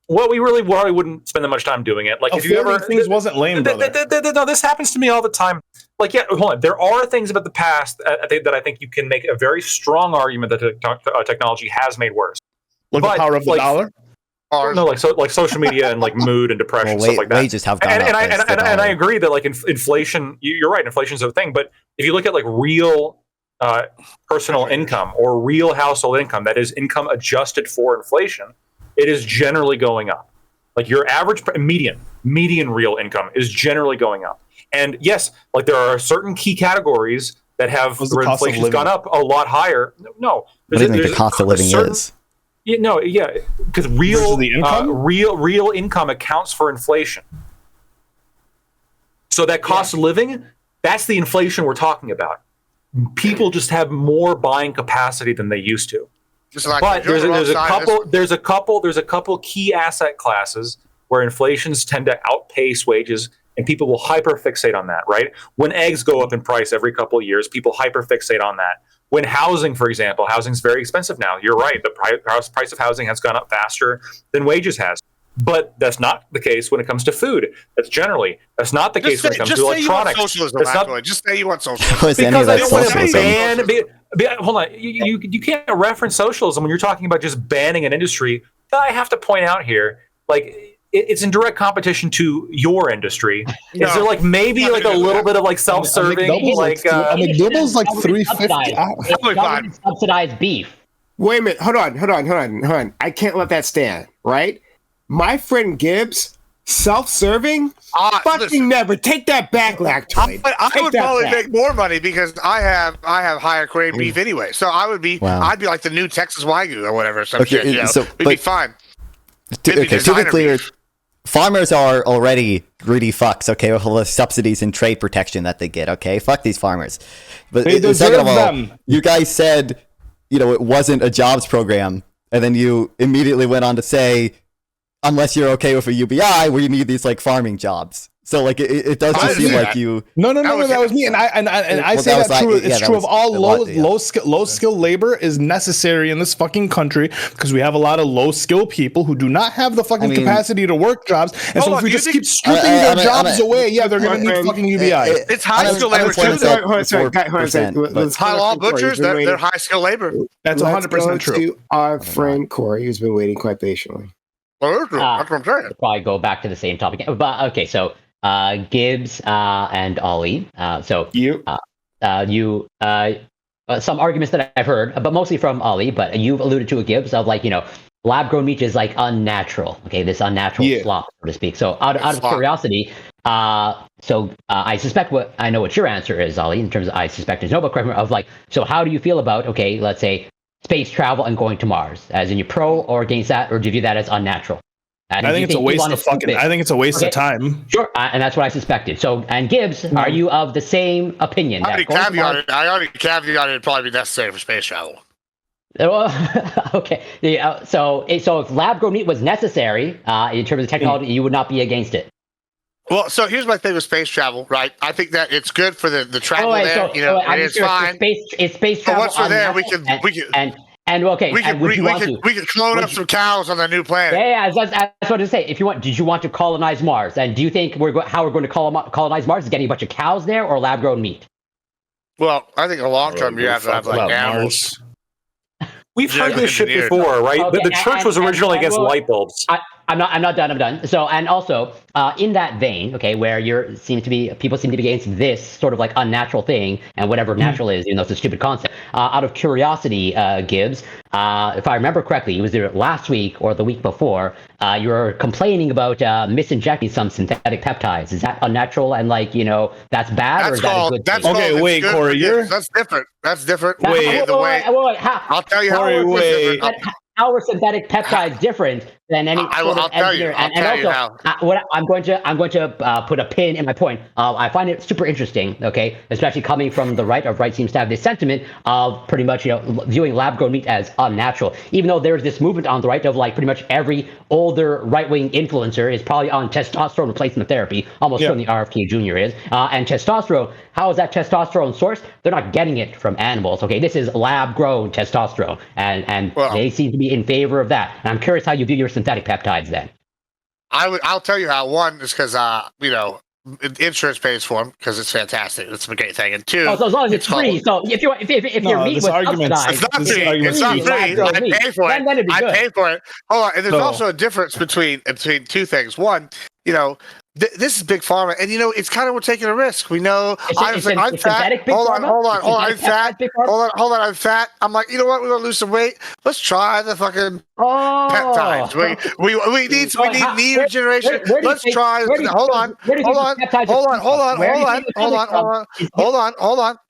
we really wouldn't spend that much time doing it. Like if you ever things wasn't lame, brother. No, this happens to me all the time. Like, yeah, hold on. There are things about the past that I think you can make a very strong argument that technology has made worse. Like the power of the dollar. No, like social media and like mood and depression, stuff like that. Wages have gone up. And I agree that like inflation. You're right, inflation's a thing. But if you look at like real personal income or real household income, that is income adjusted for inflation, it is generally going up. Like your average median real income is generally going up. And yes, like there are certain key categories that have where inflation's gone up a lot higher. No, what do you think the cost of living is? Because real income accounts for inflation. So that cost of living, that's the inflation we're talking about. People just have more buying capacity than they used to. But there's a couple key asset classes where inflations tend to outpace wages, and people will hyperfixate on that, right? When eggs go up in price every couple of years, people hyperfixate on that. When housing, for example, housing is very expensive now. You're right. The price of housing has gone up faster than wages has. But that's not the case when it comes to food. That's not the case when it comes to electronics. Just say you want socialism. Because I don't want to ban. Hold on. You can't reference socialism when you're talking about just banning an industry. I have to point out here, like, it's in direct competition to your industry. No, is there like maybe like a little bit of like self-serving? McDouble's like $3.50. Subsidized beef. Wait a minute. Hold on. I can't let that stand, right? My friend Gibbs, self-serving? Fucking never. Take that back, Lactoid. I would probably make more money because I have higher grade beef anyway. So I would be, I'd be like the new Texas Wagyu or whatever. Shit, we'd be fine. To be clear, farmers are already greedy fucks, okay, with all the subsidies and trade protection that they get, okay? Fuck these farmers. But second of all, you guys said, it wasn't a jobs program, and then you immediately went on to say, unless you're okay with a UBI, where you need these, like, farming jobs. So, like, it does just seem like you... No, that was me. And I say that true. It's true of all low skill labor is necessary in this fucking country because we have a lot of low skill people who do not have the fucking capacity to work jobs. And so if we just keep stripping their jobs away, they're going to need fucking UBI. It's high skill labor too. High law butchers, they're high skill labor. That's 100% true. To our friend Cory, who's been waiting quite patiently. That's what I'm saying. Probably go back to the same topic. But okay, so Gibbs and Ollie. Some arguments that I've heard, but mostly from Ollie. But you've alluded to a Gibbs of like lab-grown meat is like unnatural. Okay, this unnatural slop, so to speak. So out of curiosity, I suspect I know what your answer is, Ollie. In terms of I suspect is no, but correct me of like. So how do you feel about let's say space travel and going to Mars? As in you pro or against that, or do you view that as unnatural? I think it's a waste of time. Sure, and that's what I suspected. So, and Gibbs, are you of the same opinion? I already caveated it'd probably be necessary for space travel. Okay. So if lab-grown meat was necessary in terms of technology, you would not be against it. Well, so here's my thing with space travel, right? I think that it's good for the travel there. It's fine. It's space travel. Once we're there, we can we could clone up some cows on the new planet. Yeah, that's what I say. Did you want to colonize Mars? And do you think how we're going to colonize Mars is getting a bunch of cows there or lab-grown meat? Well, I think a long term you have to have like animals. We've heard this shit before, right? Okay, the church was originally against light bulbs. I'm not done. I'm done. So, and also, in that vein, okay, where people seem to be against this sort of like unnatural thing and whatever natural is, it's a stupid concept. Out of curiosity, Gibbs, if I remember correctly, it was either last week or the week before, you were complaining about misinjecting some synthetic peptides. Is that unnatural and that's bad, or is that a good thing? Okay, wait, Cory, that's different. That's different. Wait, I'll tell you how are synthetic peptides different than any sort of engineer? I'm going to put a pin in my point. I find it super interesting, okay, especially coming from the right. Right seems to have this sentiment of pretty much viewing lab-grown meat as unnatural, even though there's this movement on the right of like pretty much every older right-wing influencer is probably on testosterone replacement therapy. Almost certainly RFK Jr. is. And testosterone, how is that testosterone sourced? They're not getting it from animals. Okay, this is lab-grown testosterone, and they seem to be in favor of that. And I'm curious how you view your synthetic peptides then. I'll tell you how. One is because insurance pays for them because it's fantastic. It's a great thing. And two, so as long as it's free. So if your meat was subsidized, it's not free. I pay for it. I pay for it. Hold on. And there's also a difference between two things. One, this is big pharma, and it's kind of we're taking a risk. We know. I'm fat. Hold on. I'm fat. Hold on. I'm fat. I'm like, you know what? We want to lose some weight. Let's try the fucking peptides. We need knee regeneration. Let's try. Hold on.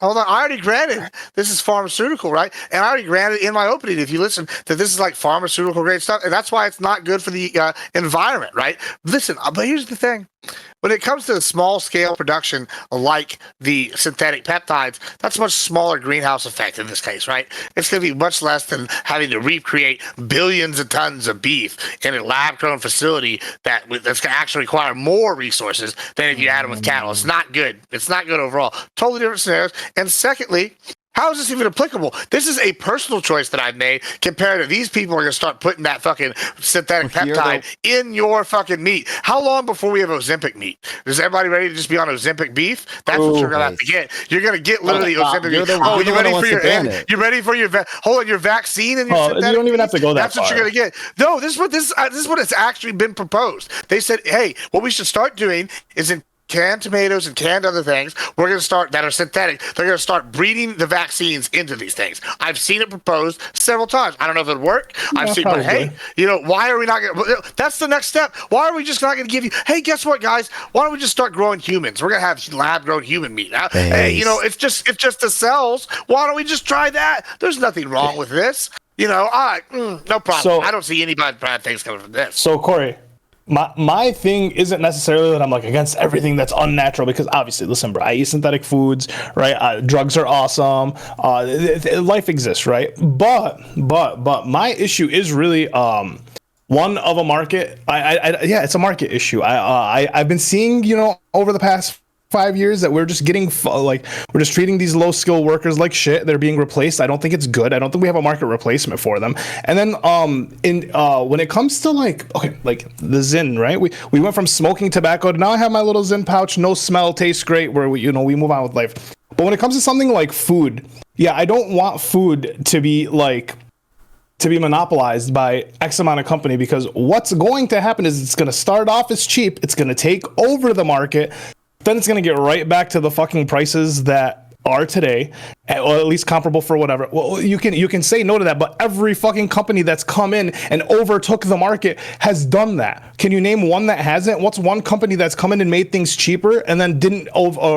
I already granted this is pharmaceutical, right? And I already granted in my opening, if you listen, that this is like pharmaceutical grade stuff, and that's why it's not good for the environment, right? Listen, but here's the thing. When it comes to the small scale production like the synthetic peptides, that's a much smaller greenhouse effect in this case, right? It's going to be much less than having to recreate billions of tons of beef in a lab-grown facility that's going to actually require more resources than if you add them with cattle. It's not good. It's not good overall. Totally different scenarios. And secondly, How is this even applicable? This is a personal choice that I've made compared to these people are going to start putting that fucking synthetic peptide in your fucking meat. How long before we have Ozempic meat? Is everybody ready to just be on Ozempic beef? That's what you're going to have to get. You're going to get literally Ozempic beef. You ready for your vaccine and your synthetic you don't even have to go that That's what you're going to get. No, this is what has actually been proposed. They said, hey, what we should start doing is in canned tomatoes and canned other things, we're going to start that are synthetic. They're going to start breeding the vaccines into these things. I've seen it proposed several times. I don't know if it'll work. I've seen, but hey, why are we not going to? That's the next step. Why are we just not going to give you? Hey, guess what, guys? Why don't we just start growing humans? We're going to have lab-grown human meat. Hey, it's just the cells. Why don't we just try that? There's nothing wrong with this. No problem. So, I don't see any bad things coming from this. So, Cory. My thing isn't necessarily that I'm like against everything that's unnatural, because obviously, listen, bro, I eat synthetic foods, right? Drugs are awesome. Life exists, right? But my issue is really one of a market. It's a market issue. I've been seeing, over the past 5 years that we're just getting we're just treating these low skill workers like shit. They're being replaced. I don't think it's good. I don't think we have a market replacement for them. And then when it comes to like the Zyn, right? We went from smoking tobacco to now I have my little Zyn pouch, no smell, tastes great, where we move on with life. But when it comes to something like food, I don't want food to be monopolized by X amount of company, because what's going to happen is it's going to start off as cheap. It's going to take over the market. Then it's going to get right back to the fucking prices that are today, or at least comparable for whatever. Well, you can say no to that, but every fucking company that's come in and overtook the market has done that. Can you name one that hasn't? What's one company that's come in and made things cheaper and then didn't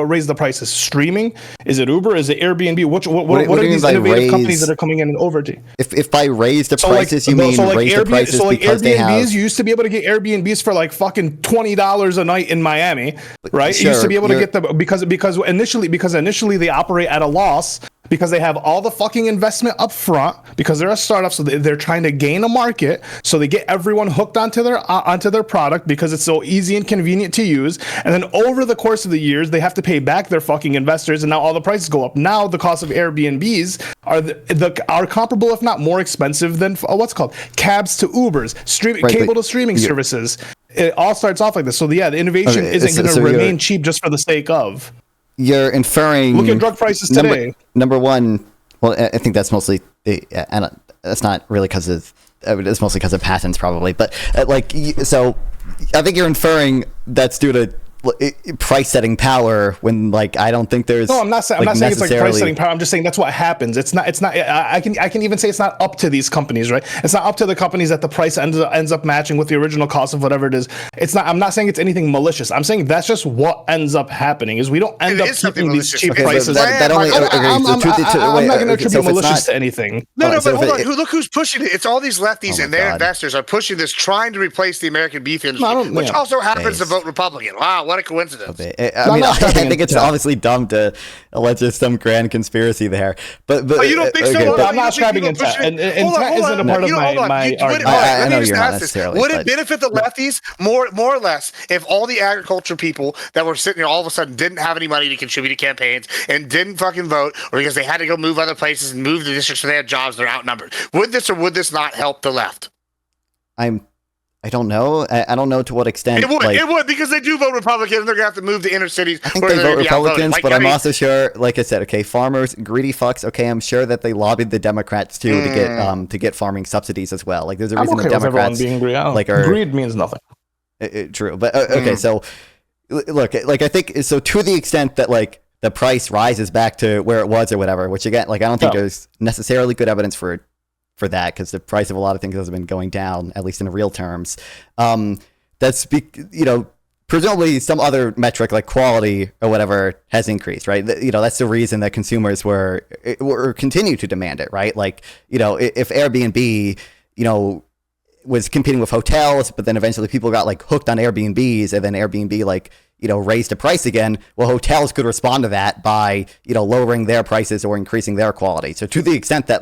raise the prices? Streaming? Is it Uber? Is it Airbnb? What are these innovative companies that are coming in and overtaking? If by raise the prices, you mean raise the prices because they have... You used to be able to get Airbnbs for like fucking $20 a night in Miami, right? Sure, you used to be able to get them because initially they operate at a loss, because they have all the fucking investment up front, because they're a startup, so they're trying to gain a market, so they get everyone hooked onto their product because it's so easy and convenient to use. And then over the course of the years, they have to pay back their fucking investors, and now all the prices go up. Now the cost of Airbnbs are comparable, if not more expensive than what's called cabs to Ubers, cable to streaming services. It all starts off like this. So the innovation isn't going to remain cheap just for the sake of. You're inferring. Look at drug prices today. Number one, well, I think that's mostly, and that's not really because of. It's mostly because of patents, probably. But so, I think you're inferring that's due to price setting power, when I don't think there's. No, I'm not saying it's like price setting power. I'm just saying that's what happens. It's not. I can even say it's not up to these companies, right? It's not up to the companies that the price ends up matching with the original cost of whatever it is. It's not. I'm not saying it's anything malicious. I'm saying that's just what ends up happening is we don't end up keeping these cheap prices. I'm not going to attribute malicious to anything. No, but hold on. Look who's pushing it. It's all these lefties and their investors are pushing this, trying to replace the American beef industry, which also happens to vote Republican. Wow, what a coincidence. I think it's obviously dumb to allege there's some grand conspiracy there. But you don't think so? I'm not ascribing intent. And intent isn't a part of my argument. I know you're not necessarily. Would it benefit the lefties more or less if all the agriculture people that were sitting here all of a sudden didn't have any money to contribute to campaigns and didn't fucking vote, or because they had to go move other places and move the districts so they had jobs, they're outnumbered? Would this or would this not help the left? I don't know. I don't know to what extent. It would, because they do vote Republican, and they're going to have to move to inner cities. I think they vote Republicans, but I'm also sure, like I said, okay, farmers, greedy fucks. Okay, I'm sure that they lobbied the Democrats too to get farming subsidies as well. There's a reason the Democrats being greed means nothing. True, but okay. So look, I think so to the extent that the price rises back to where it was or whatever. Which again, I don't think there's necessarily good evidence for that, because the price of a lot of things has been going down, at least in real terms. That's presumably some other metric like quality or whatever has increased, right? That's the reason that consumers were continue to demand it, right? If Airbnb was competing with hotels, but then eventually people got hooked on Airbnbs, and then Airbnb raised the price again. Well, hotels could respond to that by lowering their prices or increasing their quality. So to the extent that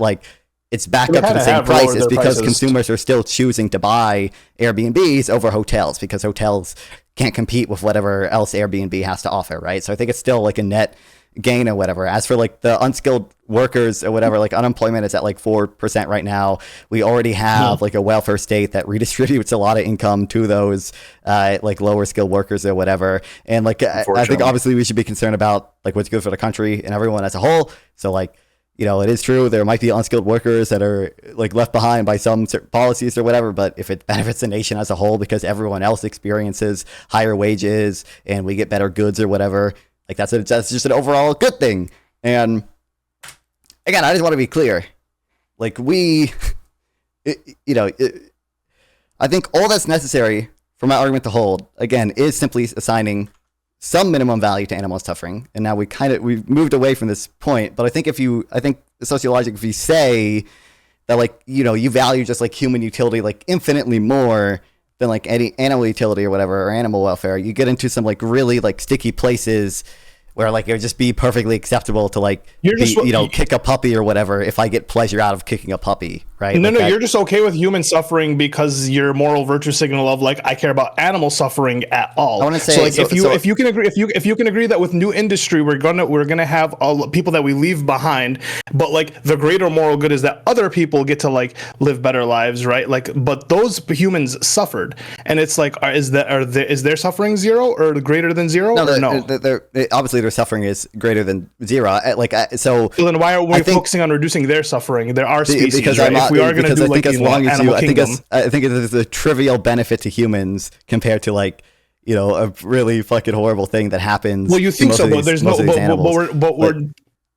it's back up to the same price is because consumers are still choosing to buy Airbnbs over hotels, because hotels can't compete with whatever else Airbnb has to offer, right? So I think it's still a net gain or whatever. As for like the unskilled workers or whatever, like unemployment is at like 4% right now. We already have like a welfare state that redistributes a lot of income to those like lower skilled workers or whatever. And like I think obviously we should be concerned about like what's good for the country and everyone as a whole. So like, you know, it is true there might be unskilled workers that are like left behind by some policies or whatever, but if it benefits the nation as a whole because everyone else experiences higher wages and we get better goods or whatever, like that's just an overall good thing. And again, I just want to be clear, like I think all that's necessary for my argument to hold, again, is simply assigning some minimum value to animal suffering. And now we've moved away from this point. But I think Sociollogic, if you say that, like, you know, you value just like human utility, like infinitely more than like any animal utility or whatever, or animal welfare, you get into some like really like sticky places where like it would just be perfectly acceptable to like kick a puppy or whatever if I get pleasure out of kicking a puppy, right? No, like you're just okay with human suffering because your moral virtue signal of like I care about animal suffering at all. I want to say so. Like if you can agree that with new industry we're gonna have people that we leave behind, but like the greater moral good is that other people get to like live better lives, right? Like, but those humans suffered, and it's like is their suffering zero or greater than zero? No, obviously their suffering is greater than zero. So then why are we focusing on reducing their suffering? There are species, because right? If we are going to do like animal kingdom, I think it is a trivial benefit to humans compared to like, you know, a really fucking horrible thing that happens. Well, you think so, but there's no, but we're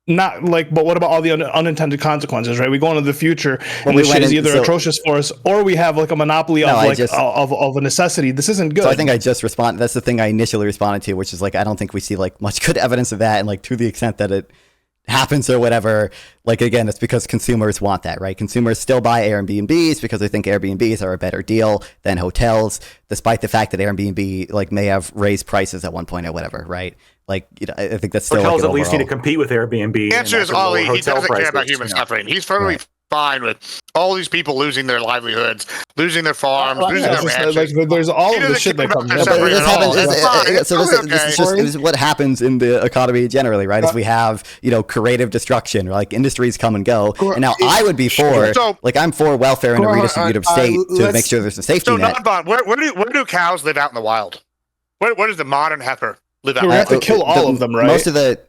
not like, but what about all the unintended consequences, right? We go into the future and this shit is either atrocious for us or we have like a monopoly of a necessity. This isn't good. So I think I just responded. That's the thing I initially responded to, which is like, I don't think we see like much good evidence of that. And like to the extent that it happens or whatever, like again, it's because consumers want that, right? Consumers still buy Airbnbs because they think Airbnbs are a better deal than hotels, despite the fact that Airbnb like may have raised prices at one point or whatever, right? Like, you know, I think that's still hotels like at least need to compete with Airbnb. The answer is Ollie. He doesn't care about human suffering. He's totally fine with all these people losing their livelihoods, losing their farms, losing their ranches. Like, there's all of the shit that comes. This is what happens in the economy generally, right? Is we have, you know, creative destruction, like industries come and go. And now I would be for, like, I'm for welfare and a redistributive state to make sure there's a safety net. So, where do cows live out in the wild? Where does the modern heifer live out? We have to kill all of them, right? Most of the.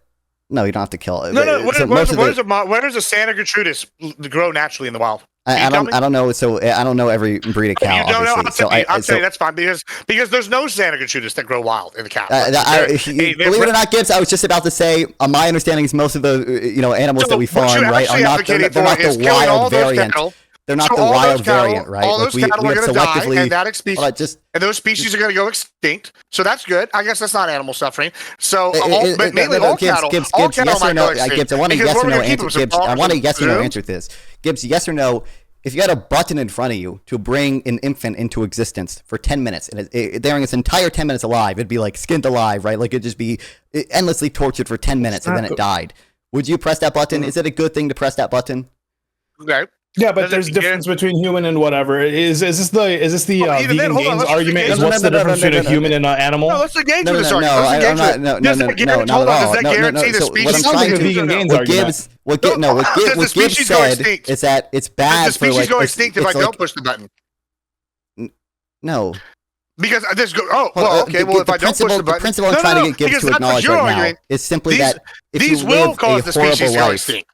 No, you don't have to kill it. No. Where does a Santa Gertrudis grow naturally in the wild? I don't know. So I don't know every breed of cow. You don't know. I'm saying that's fine because there's no Santa Gertrudis that grow wild in the cow. Believe it or not, Gibbs, I was just about to say. My understanding is most of the animals that we farm, right, are not they're not the wild variant. They're not the wild variant, right? All those cattle are going to die, and those species are going to go extinct. So that's good. I guess that's not animal suffering. So mainly all cattle. Gibbs, yes or no? Gibbs, I want a yes or no answer. Gibbs, I want a yes or no answer to this. Gibbs, yes or no? If you had a button in front of you to bring an infant into existence for 10 minutes, and during its entire 10 minutes alive, it'd be like skinned alive, right? Like it'd just be endlessly tortured for 10 minutes, and then it died. Would you press that button? Is it a good thing to press that button? Okay. Yeah, but there's difference between human and whatever. Is this the vegan gains argument? Is what's the difference between a human and an animal? No, let's engage with this argument. No, not at all. Does that guarantee the species? What Gibbs said is that it's bad for like. Does the species go extinct if I don't push the button? No. Because this go. Oh, well, okay. Well, if I don't push the button, the principle I'm trying to get Gibbs to acknowledge right now is simply that these will cause the species to go extinct.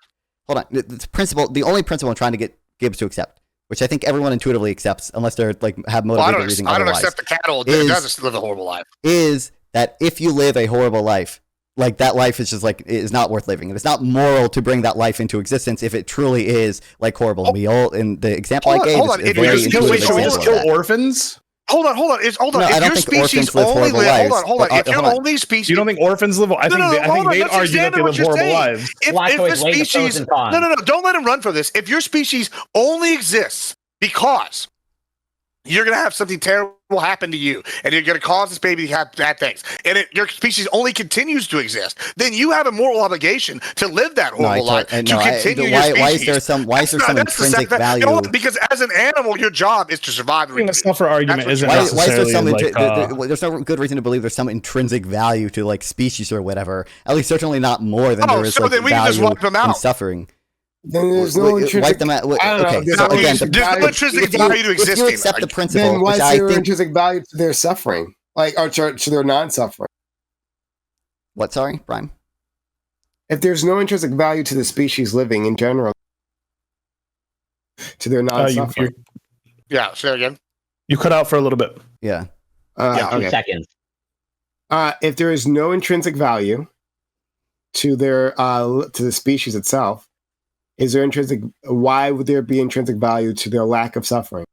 Hold on. The only principle I'm trying to get Gibbs to accept, which I think everyone intuitively accepts, unless they're like have motivated reason otherwise. I don't accept the cattle doesn't live a horrible life. Is that if you live a horrible life, like that life is just like is not worth living, and it's not moral to bring that life into existence if it truly is like horrible. We all in the example I gave is a very intuitive example. Should we just kill orphans? Hold on. If your species only live, hold on. If your only species, you don't think orphans live? I think they'd argue that they live horrible lives. If the species, no, don't let him run for this. If your species only exists because you're going to have something terrible happen to you, and you're going to cause this baby to have bad things, and your species only continues to exist, then you have a moral obligation to live that horrible life, to continue your species. Why is there some intrinsic value? Because as an animal, your job is to survive. That's not for argument, isn't why is there some there's no good reason to believe there's some intrinsic value to like species or whatever. At least certainly not more than there is like value in suffering. Then there's no intrinsic. Okay, so again, there's no intrinsic value to existing. If you accept the principle, then why is there intrinsic value to their suffering, or to their non-suffering? What? Sorry, Prime. If there's no intrinsic value to the species living in general, to their non-suffering. Yeah, say that again. You cut out for a little bit. Yeah. 2 seconds. If there is no intrinsic value to their to the species itself, is there intrinsic? Why would there be intrinsic value to their lack of suffering?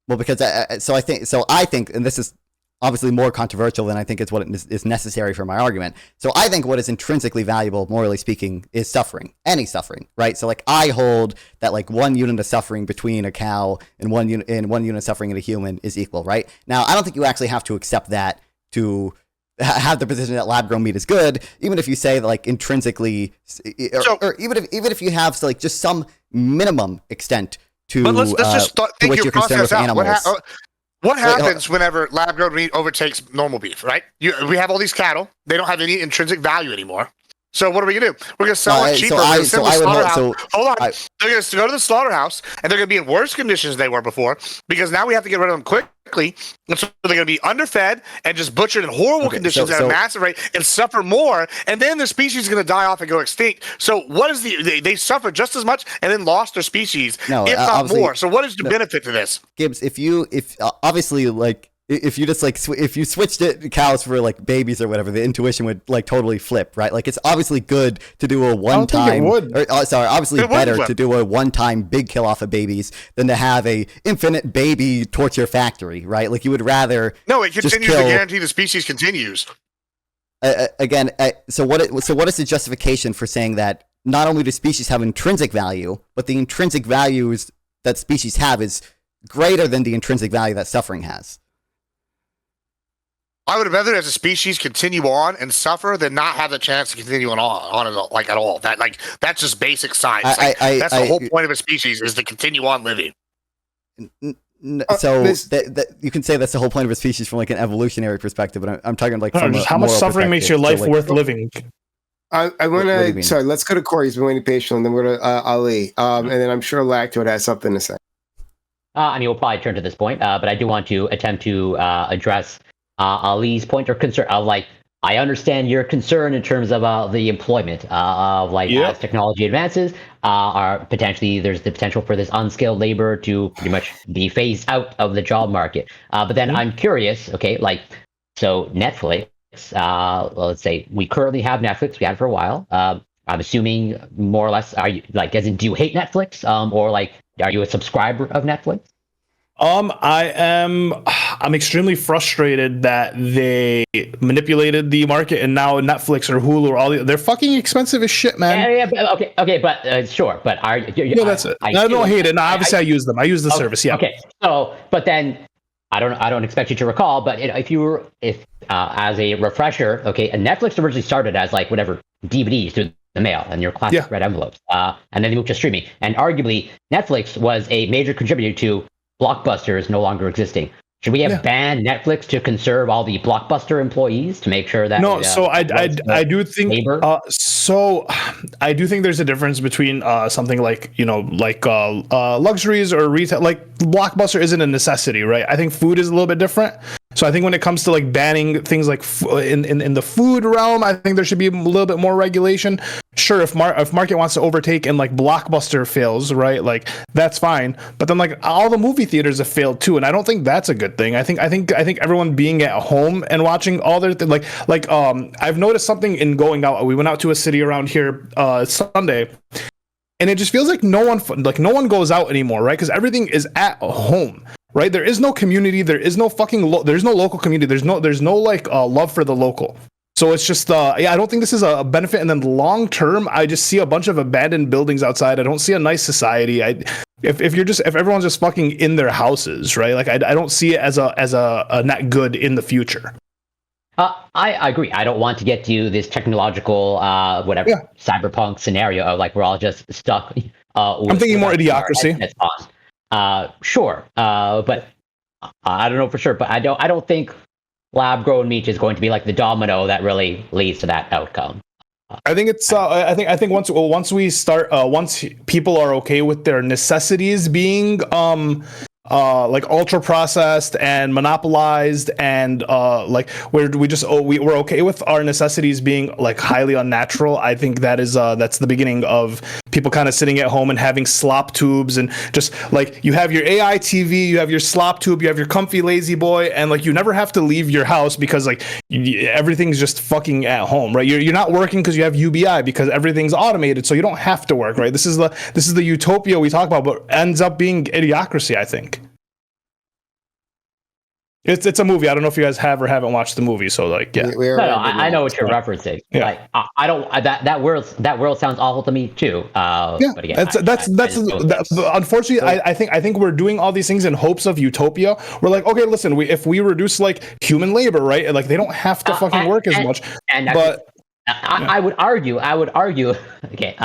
Well, because I think, and this is obviously more controversial than I think it's what is necessary for my argument. So I think what is intrinsically valuable, morally speaking, is suffering, any suffering, right? So like I hold that like 1 unit of suffering between a cow and 1 unit of suffering in a human is equal, right? Now I don't think you actually have to accept that to have the position that lab grown meat is good, even if you say that like intrinsically, or even if you have like just some minimum extent to let's just think your process out. What Wait, happens whenever lab grown meat overtakes normal beef, right? We have all these cattle, they don't have any intrinsic value anymore. So what are we gonna do? We're gonna sell it cheaper. Hold on. They're gonna go to the slaughterhouse, and they're gonna be in worse conditions than they were before, because now we have to get rid of them quickly. And so they're gonna be underfed and just butchered in horrible conditions at a massive rate and suffer more. And then the species is gonna die off and go extinct. So what is they suffer just as much and then lost their species, if not more. So what is the benefit to this? Gibbs, if obviously like. If you just like if you switched it cows for like babies or whatever, the intuition would like totally flip, right? Like it's obviously good to do a one-time. Obviously better to do a one-time big kill off of babies than to have a infinite baby torture factory, right? Like you would rather. No, it continues to guarantee the species continues. So what is the justification for saying that not only do species have intrinsic value, but the intrinsic values that species have is greater than the intrinsic value that suffering has? I would rather, as a species, continue on and suffer than not have the chance to continue on at all. That's just basic science. That's the whole point of a species, is to continue on living. So you can say that's the whole point of a species from like an evolutionary perspective, but I'm talking like from how much suffering makes your life worth living. I want to. Sorry, let's go to Cory. He's been waiting patiently, and then we're to Ali, and then I'm sure Lactoid has something to say. I mean, we'll probably turn to this point, but I do want to attempt to address Ali's point or concern. I understand your concern in terms of the employment of as technology advances, potentially there's the potential for this unskilled labor to pretty much be phased out of the job market. But then I'm curious, so Netflix, let's say we currently have Netflix, we had it for a while. I'm assuming more or less, are you do you hate Netflix, or are you a subscriber of Netflix? I'm extremely frustrated that they manipulated the market, and now Netflix or Hulu or they're fucking expensive as shit, man. But sure. But that's it. I don't hate it. No, obviously I use them. I use the service. Yeah. Okay. So, but then I don't expect you to recall, but if as a refresher, and Netflix originally started as whatever DVDs through the mail and your classic red envelopes, and then they moved to streaming, and arguably Netflix was a major contributor to Blockbuster no longer existing. Should we have banned Netflix to conserve all the Blockbuster employees to make sure that? No, so I do think I do think there's a difference between something luxuries or retail. Like Blockbuster isn't a necessity, right? I think food is a little bit different. So I think when it comes to banning things in the food realm, I think there should be a little bit more regulation. Sure, if market wants to overtake and Blockbuster fails, right? That's fine. But then all the movie theaters have failed too, and I don't think that's a good thing. I think everyone being at home and watching all their I've noticed something in going out. We went out to a city around here Sunday, and it just feels like no one goes out anymore, right? Because everything is at home. Right, there is no community. There is no fucking. There's no local community. There's no love for the local. So it's just, I don't think this is a benefit. And then long term, I just see a bunch of abandoned buildings outside. I don't see a nice society. If everyone's just fucking in their houses, right? Like I don't see it as a net good in the future. I agree. I don't want to get to this technological, cyberpunk scenario of like we're all just stuck. I'm thinking more idiocracy. Sure, but I don't know for sure. But I don't think lab-grown meat is going to be like the domino that really leads to that outcome. I think it's. I think once we start, once people are okay with their necessities being like ultra processed and monopolized, and like we're okay with our necessities being like highly unnatural. I think that's the beginning of people kind of sitting at home and having slop tubes, and just like you have your AI TV, you have your slop tube, you have your comfy lazy boy, and like you never have to leave your house because like everything's just fucking at home, right? You're not working because you have UBI because everything's automated, so you don't have to work, right? This is the utopia we talk about, but ends up being idiocracy, I think. It's a movie. I don't know if you guys have or haven't watched the movie. So like, yeah. I know what you're referencing. Yeah. Like, I don't. That world sounds awful to me too. Yeah. But again, that's unfortunately. I think we're doing all these things in hopes of utopia. We're like, okay, listen, if we reduce like human labor, right? Like they don't have to fucking work as much. But I would argue. Okay.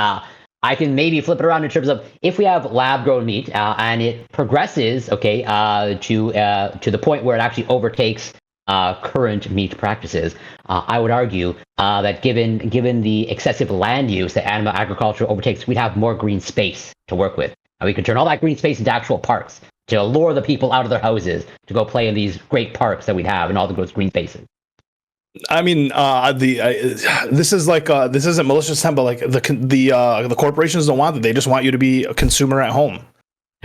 I can maybe flip it around in terms of if we have lab-grown meat and it progresses, to the point where it actually overtakes current meat practices. I would argue that given the excessive land use that animal agriculture overtakes, we'd have more green space to work with. And we could turn all that green space into actual parks to lure the people out of their houses to go play in these great parks that we'd have and all the green spaces. I mean, this isn't malicious intent, but like the corporations don't want that. They just want you to be a consumer at home.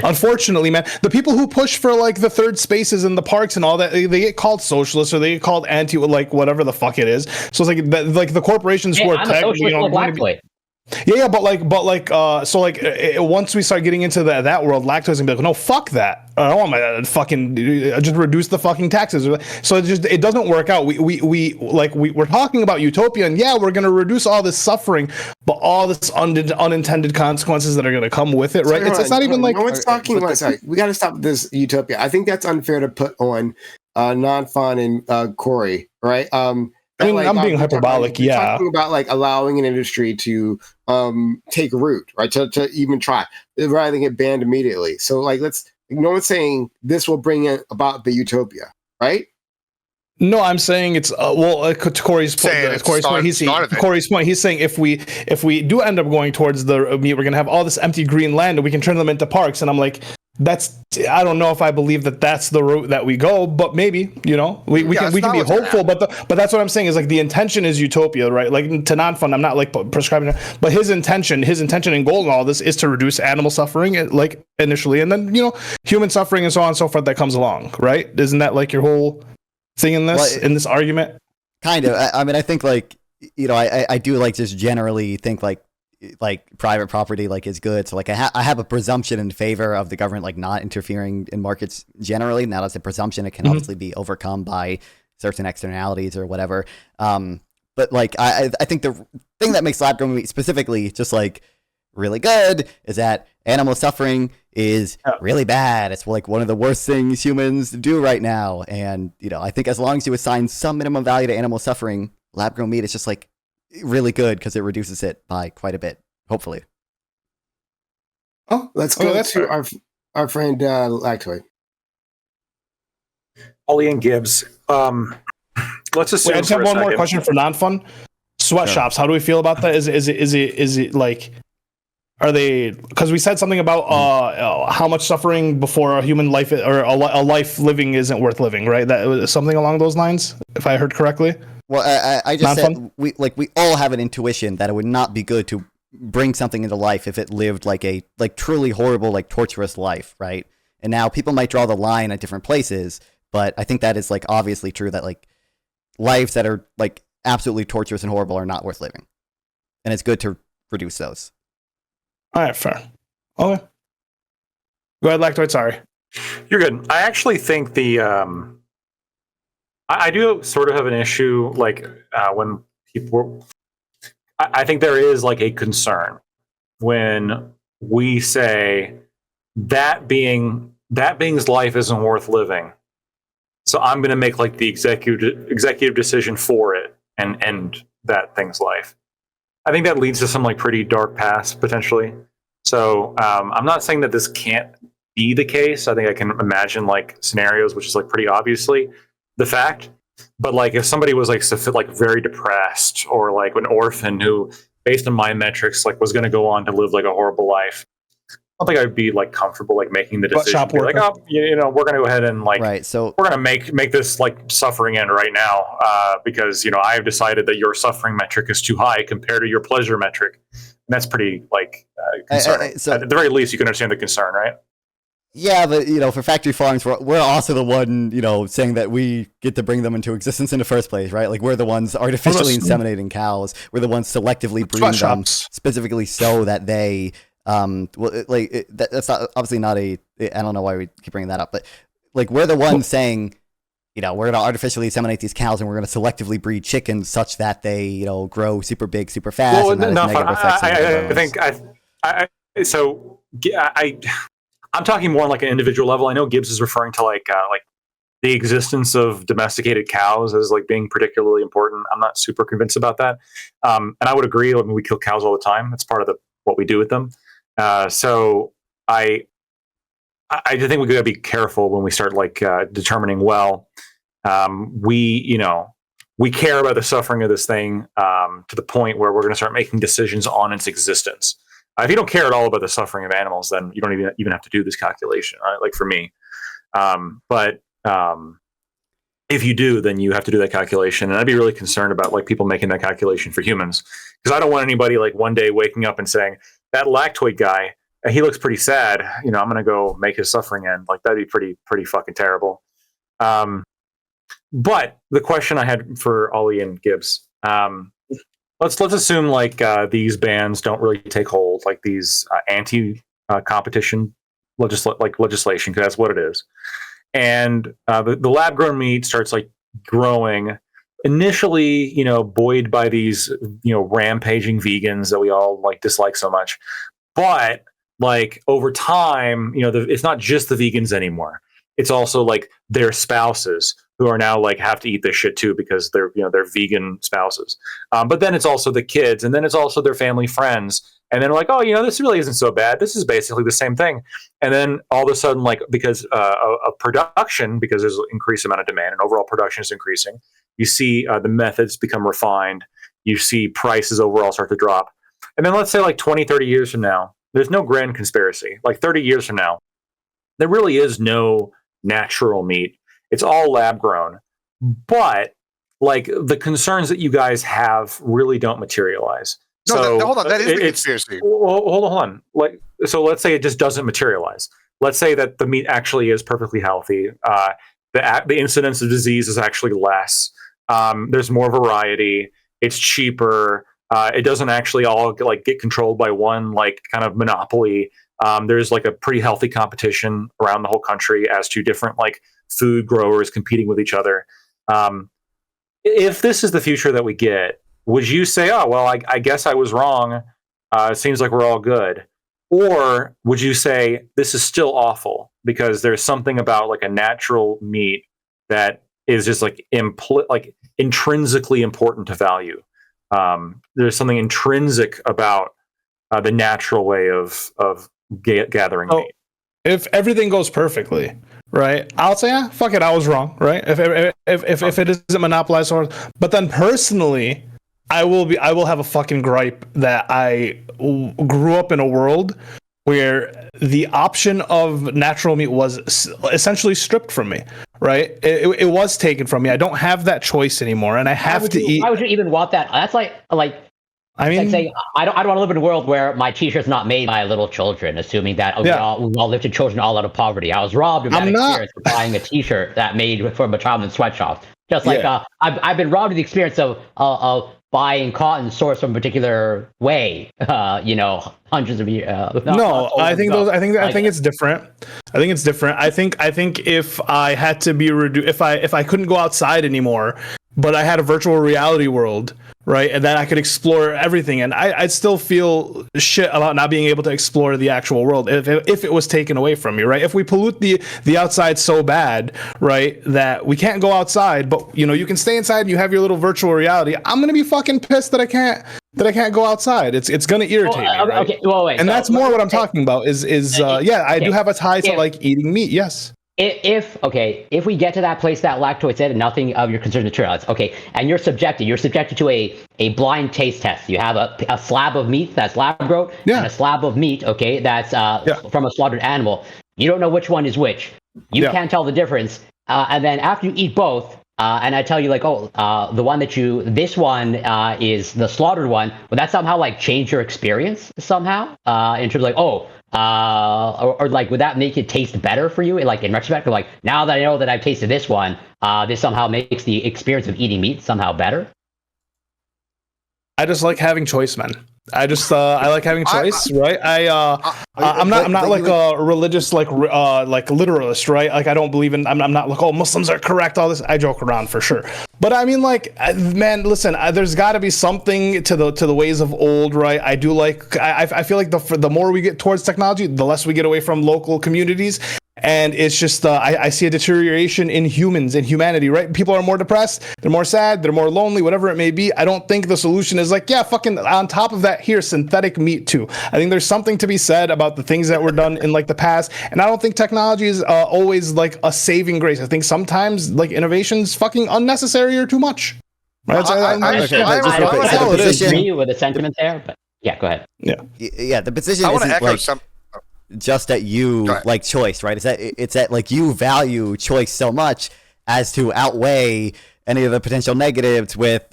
Unfortunately, man, the people who push for like the third spaces in the parks and all that, they get called socialists or they get called anti, like whatever the fuck it is. So it's like the corporations who are technically, yeah, but once we start getting into that world, Lactoid's gonna be like, no, fuck that. I don't want my fucking just reduce the fucking taxes. So it doesn't work out. We're talking about utopia, and yeah, we're gonna reduce all this suffering, but all this unintended consequences that are gonna come with it, right? It's not even like no one's talking about. Sorry, we got to stop this utopia. I think that's unfair to put on Nonfon and Cory, right? I mean, I'm being hyperbolic, yeah. Talking about like allowing an industry to take root, right? To even try, rather than get banned immediately. So like, no one's saying this will bring about the utopia, right? No, I'm saying it's to Cory's point. He's saying if we do end up going towards the meat, we're gonna have all this empty green land and we can turn them into parks. And I'm like, I don't know if I believe that that's the route that we go, but maybe, we can be hopeful, but that's what I'm saying is like the intention is utopia, right? Like to Nonfon, I'm not like prescribing it, but his intention and goal in all this is to reduce animal suffering, like initially, and then, human suffering and so on and so forth that comes along, right? Isn't that like your whole thing in this argument? Kind of. I mean, I think like, I do like just generally think like private property like is good. So like I have a presumption in favor of the government like not interfering in markets generally. Now that's a presumption. It can obviously be overcome by certain externalities or whatever. But like I think the thing that makes lab-grown meat specifically just like really good is that animal suffering is really bad. It's like one of the worst things humans do right now. And I think as long as you assign some minimum value to animal suffering, lab-grown meat is just like really good because it reduces it by quite a bit, hopefully. Oh, let's go to our friend Lactoid. Ollie and Gibbs. Let's assume. I just have one more question for Nonfon. Sweatshops. How do we feel about that? Is it like? Are they? Because we said something about how much suffering before a human life or a life living isn't worth living, right? That was something along those lines, if I heard correctly. Well, I just said we all have an intuition that it would not be good to bring something into life if it lived like a truly horrible, like torturous life, right? And now people might draw the line at different places, but I think that is like obviously true that like lives that are like absolutely torturous and horrible are not worth living, and it's good to reduce those. All right, fair. Okay, go ahead, Lactoid. Sorry, you're good. I actually think the I do sort of have an issue, like when people. I think there is like a concern when we say that being's life isn't worth living, so I'm going to make like the executive decision for it and end that thing's life. I think that leads to some like pretty dark paths potentially. So I'm not saying that this can't be the case. I think I can imagine like scenarios which is like pretty obviously the fact. But like if somebody was like very depressed, or like an orphan who, based on my metrics, like was going to go on to live like a horrible life, I don't think I'd be like comfortable like making the decision. Be like, oh, you know, we're going to go ahead and like, right. So we're going to make this like suffering end right now because you know I have decided that your suffering metric is too high compared to your pleasure metric, and that's pretty like concerning. So, at the very least, you can understand the concern, right? Yeah, but you know, for factory farms, we're also the one, you know, saying that we get to bring them into existence in the first place, right? Like we're the ones artificially inseminating cows. We're the ones selectively breeding them specifically so that they, that's not, obviously not a. I don't know why we keep bringing that up, but like we're the ones saying, you know, we're going to artificially inseminate these cows and we're going to selectively breed chickens such that they, you know, grow super big, super fast. Well, no, I'm talking more on like an individual level. I know Gibbs is referring to like the existence of domesticated cows as like being particularly important. I'm not super convinced about that, and I would agree. I mean, we kill cows all the time. It's part of what we do with them. So I do think we got to be careful when we start like determining. Well, we care about the suffering of this thing to the point where we're going to start making decisions on its existence. If you don't care at all about the suffering of animals, then you don't even have to do this calculation, right? Like for me. But if you do, then you have to do that calculation. And I'd be really concerned about like people making that calculation for humans. Because I don't want anybody like one day waking up and saying, that lactoid guy, he looks pretty sad. You know, I'm going to go make his suffering end. Like that'd be pretty fucking terrible. But the question I had for Ollie and Gibbs, let's assume like these bans don't really take hold, like these anti-competition legislation, because that's what it is. And the lab-grown meat starts like growing, initially, you know, buoyed by these, you know, rampaging vegans that we all like dislike so much. But like over time, you know, it's not just the vegans anymore. It's also like their spouses who are now like have to eat this shit too because they're vegan spouses. But then it's also the kids, and then it's also their family friends. And then like, oh, you know, this really isn't so bad. This is basically the same thing. And then all of a sudden, like because of production, because there's an increased amount of demand and overall production is increasing, you see the methods become refined. You see prices overall start to drop. And then let's say like 20, 30 years from now, there's no grand conspiracy. Like 30 years from now, there really is no natural meat. It's all lab grown. But like the concerns that you guys have really don't materialize. No, so hold on. That is the conspiracy. Well, hold on. Like, so let's say it just doesn't materialize. Let's say that the meat actually is perfectly healthy. The incidence of disease is actually less. There's more variety. It's cheaper. It doesn't actually all like get controlled by one like kind of monopoly. There's like a pretty healthy competition around the whole country as to different like food growers competing with each other. If this is the future that we get, would you say, oh, well, I guess I was wrong. It seems like we're all good. Or would you say this is still awful because there's something about like a natural meat that is just like intrinsically important to value? There's something intrinsic about the natural way of gathering meat. If everything goes perfectly, right, I'll say, yeah, fuck it, I was wrong, right? If it isn't monopolized, but then personally, I will have a fucking gripe that I grew up in a world where the option of natural meat was essentially stripped from me, right? It was taken from me. I don't have that choice anymore, and I have to eat. Why would you even want that? That's like I mean, like saying I don't want to live in a world where my t-shirt's not made by little children, assuming that we all lifted children all out of poverty. I was robbed of that experience of buying a t-shirt that made from a child in sweatshops. Just like I've been robbed of the experience of buying cotton sourced from a particular way, hundreds of years. No, I think it's different. I think it's different. I think if I had to be if I couldn't go outside anymore, but I had a virtual reality world, right, and then I could explore everything, and I'd still feel shit about not being able to explore the actual world if it was taken away from me, right? If we pollute the outside so bad, right, that we can't go outside, but you can stay inside and you have your little virtual reality, I'm gonna be fucking pissed that I can't go outside. It's gonna irritate me, right? Okay, well, wait. And that's more what I'm talking about. I do have a tie to like eating meat. Yes. If we get to that place that Lactoid said, and nothing of your concerns materialize, and you're subjected to a blind taste test. You have a slab of meat that's lab grown, and a slab of meat, that's from a slaughtered animal. You don't know which one is which. You can't tell the difference. And then after you eat both, and I tell you the one this one is the slaughtered one, would that somehow like change your experience somehow? In terms of or would that make it taste better for you? Like in retrospect, or like now that I know that I've tasted this one, this somehow makes the experience of eating meat somehow better? I just like having choice, man. I like having choice, right? I'm not like a religious like literalist, right? Like I don't believe in. I'm not like, oh, Muslims are correct. All this, I joke around for sure. But I mean, like, man, listen, there's got to be something to the ways of old, right? I do like. I feel like the more we get towards technology, the less we get away from local communities. And it's just, I see a deterioration in humans, in humanity, right? People are more depressed, they're more sad, they're more lonely, whatever it may be. I don't think the solution is like, fucking on top of that, here's synthetic meat too. I think there's something to be said about the things that were done in like the past. And I don't think technology is always like a saving grace. I think sometimes like innovation's fucking unnecessary or too much. Right? I agree with the sentiment there, but yeah, go ahead. Yeah, the position isn't like just that you like choice, right? It's that like you value choice so much as to outweigh any of the potential negatives with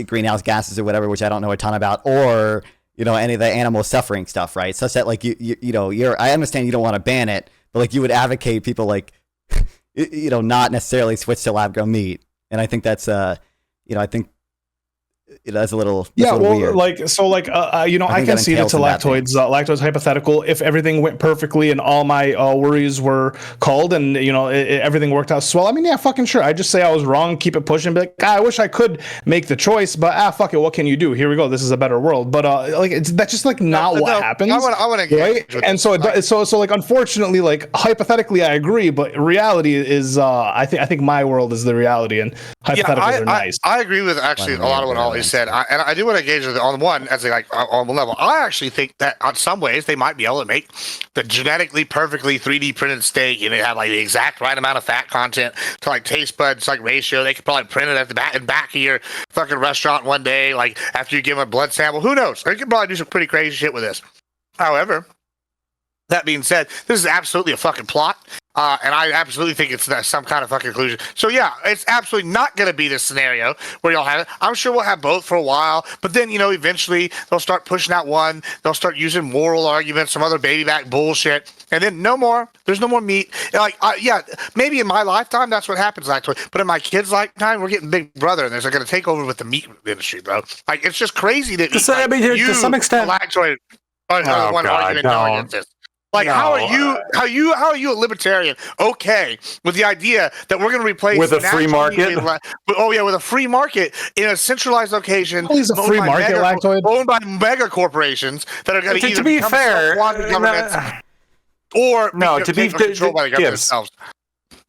greenhouse gases or whatever, which I don't know a ton about, or any of the animal suffering stuff, right? Such that like I understand you don't want to ban it, but like you would advocate people like not necessarily switch to lab grown meat, and I think that's I think that's a little weird. I can see that to Lactoid's hypothetical. If everything went perfectly and all my worries were culled and everything worked out swell, I mean, fucking sure. I just say I was wrong, keep it pushing, be like, I wish I could make the choice, but fuck it, what can you do? Here we go. This is a better world. But that's just like not what happens. I want to right? And so like unfortunately, like hypothetically, I agree, but reality is I think my world is the reality, and hypotheticals are nice. I agree with actually a lot of what Ollie said, and I do want to engage with it on one as like on the level. I actually think that on some ways they might be able to make the genetically perfectly 3D printed steak, and it have like the exact right amount of fat content to like taste buds like ratio. They could probably print it at the back of your fucking restaurant one day, like after you give them a blood sample. Who knows? They could probably do some pretty crazy shit with this. However, that being said, this is absolutely a fucking plot. And I absolutely think it's some kind of fucking conclusion. So yeah, it's absolutely not going to be this scenario where you'll have it. I'm sure we'll have both for a while, but then, eventually they'll start pushing out one. They'll start using moral arguments, some other baby back bullshit. And then no more. There's no more meat. Like, maybe in my lifetime, that's what happens, actually. But in my kid's lifetime, we're getting Big Brother, and they're going to take over with the meat industry, bro. Like, it's just crazy that to some extent, Lactoid argument against this. Like, how are you a libertarian? Okay, with the idea that we're going to replace with a free market. With a free market in a centralized location. It's a free market, Lactoid, owned by mega corporations that are going to either be fair, governments or controlled by the government themselves.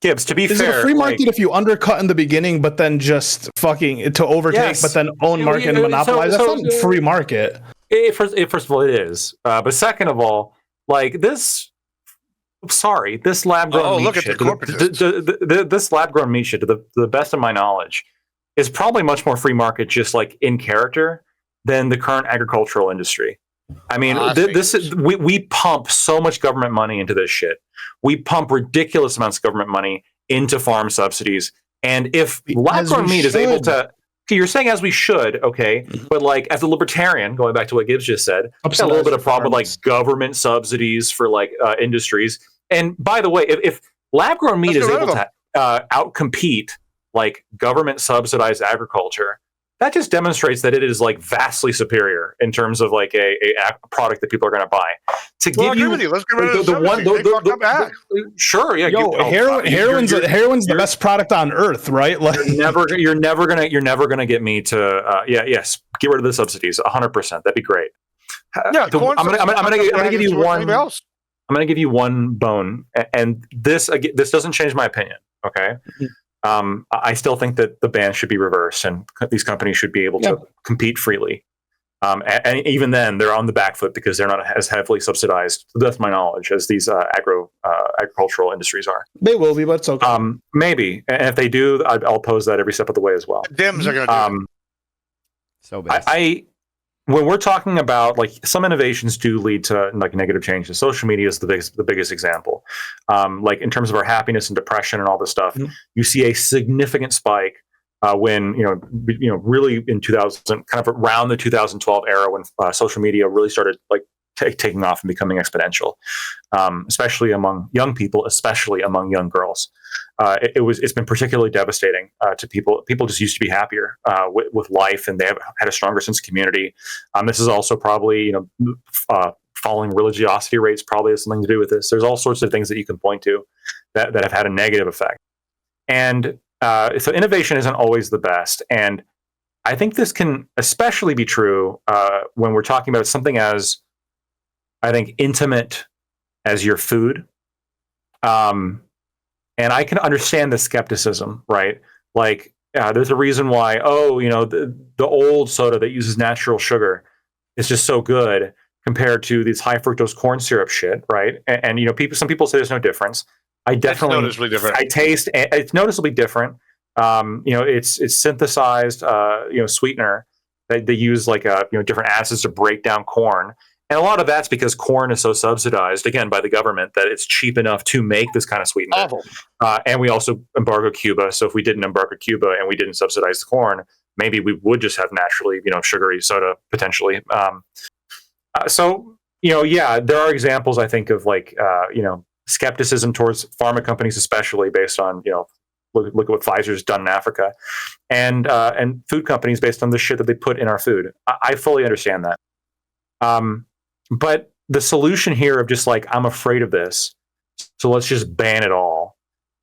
Gibbs, to be fair, is it a free market if you undercut in the beginning, but then just fucking to overtake, but then own market and monopolize? That's not a free market. First of all, it is. But second of all, like this lab-grown meat shit. This lab-grown meat shit, to the best of my knowledge, is probably much more free market, just like in character, than the current agricultural industry. I mean, we pump so much government money into this shit. We pump ridiculous amounts of government money into farm subsidies, and if lab-grown meat is able to. You're saying as we should, okay, but like as a libertarian, going back to what Gibbs just said, I've got a little bit of problem with like government subsidies for like industries. And by the way, if lab-grown meat is able to outcompete like government subsidized agriculture, that just demonstrates that it is like vastly superior in terms of like a product that people are going to buy. To give you, let's get rid of the sure, yeah. Yo, heroin's the best product on earth, right? Like, you're never gonna get me to yes, get rid of the subsidies, 100%. That'd be great. Yeah, I'm gonna give you one. I'm gonna give you one bone, and this doesn't change my opinion. Okay. I still think that the ban should be reversed, and these companies should be able to compete freely. And even then, they're on the back foot because they're not as heavily subsidized, to the best of my knowledge, as these agricultural industries are. They will be, but it's okay. Maybe, and if they do, I'll oppose that every step of the way as well. Dems are going to do it. So bad. When we're talking about, like, some innovations do lead to like negative changes. Social media is the biggest example. Like in terms of our happiness and depression and all this stuff, you see a significant spike when really in 2000, kind of around the 2012 era, when social media really started like taking off and becoming exponential, especially among young people, especially among young girls. It's been particularly devastating to people. People just used to be happier with life, and they have had a stronger sense of community. This is also probably, falling religiosity rates probably has something to do with this. There's all sorts of things that you can point to that have had a negative effect. And so innovation isn't always the best. And I think this can especially be true when we're talking about something as, I think, intimate as your food. And I can understand the skepticism, right? Like, there's a reason why, the old soda that uses natural sugar is just so good compared to these high fructose corn syrup shit, right? And some people say there's no difference. It's noticeably different. It's noticeably different. It's synthesized, sweetener. They use like different acids to break down corn. And a lot of that's because corn is so subsidized, again, by the government, that it's cheap enough to make this kind of sweetener. Awful. And we also embargo Cuba. So if we didn't embargo Cuba and we didn't subsidize the corn, maybe we would just have naturally, sugary soda potentially. There are examples, I think, of like, skepticism towards pharma companies, especially based on, look at what Pfizer's done in Africa, and food companies based on the shit that they put in our food. I fully understand that. But the solution here of just like, I'm afraid of this, so let's just ban it all,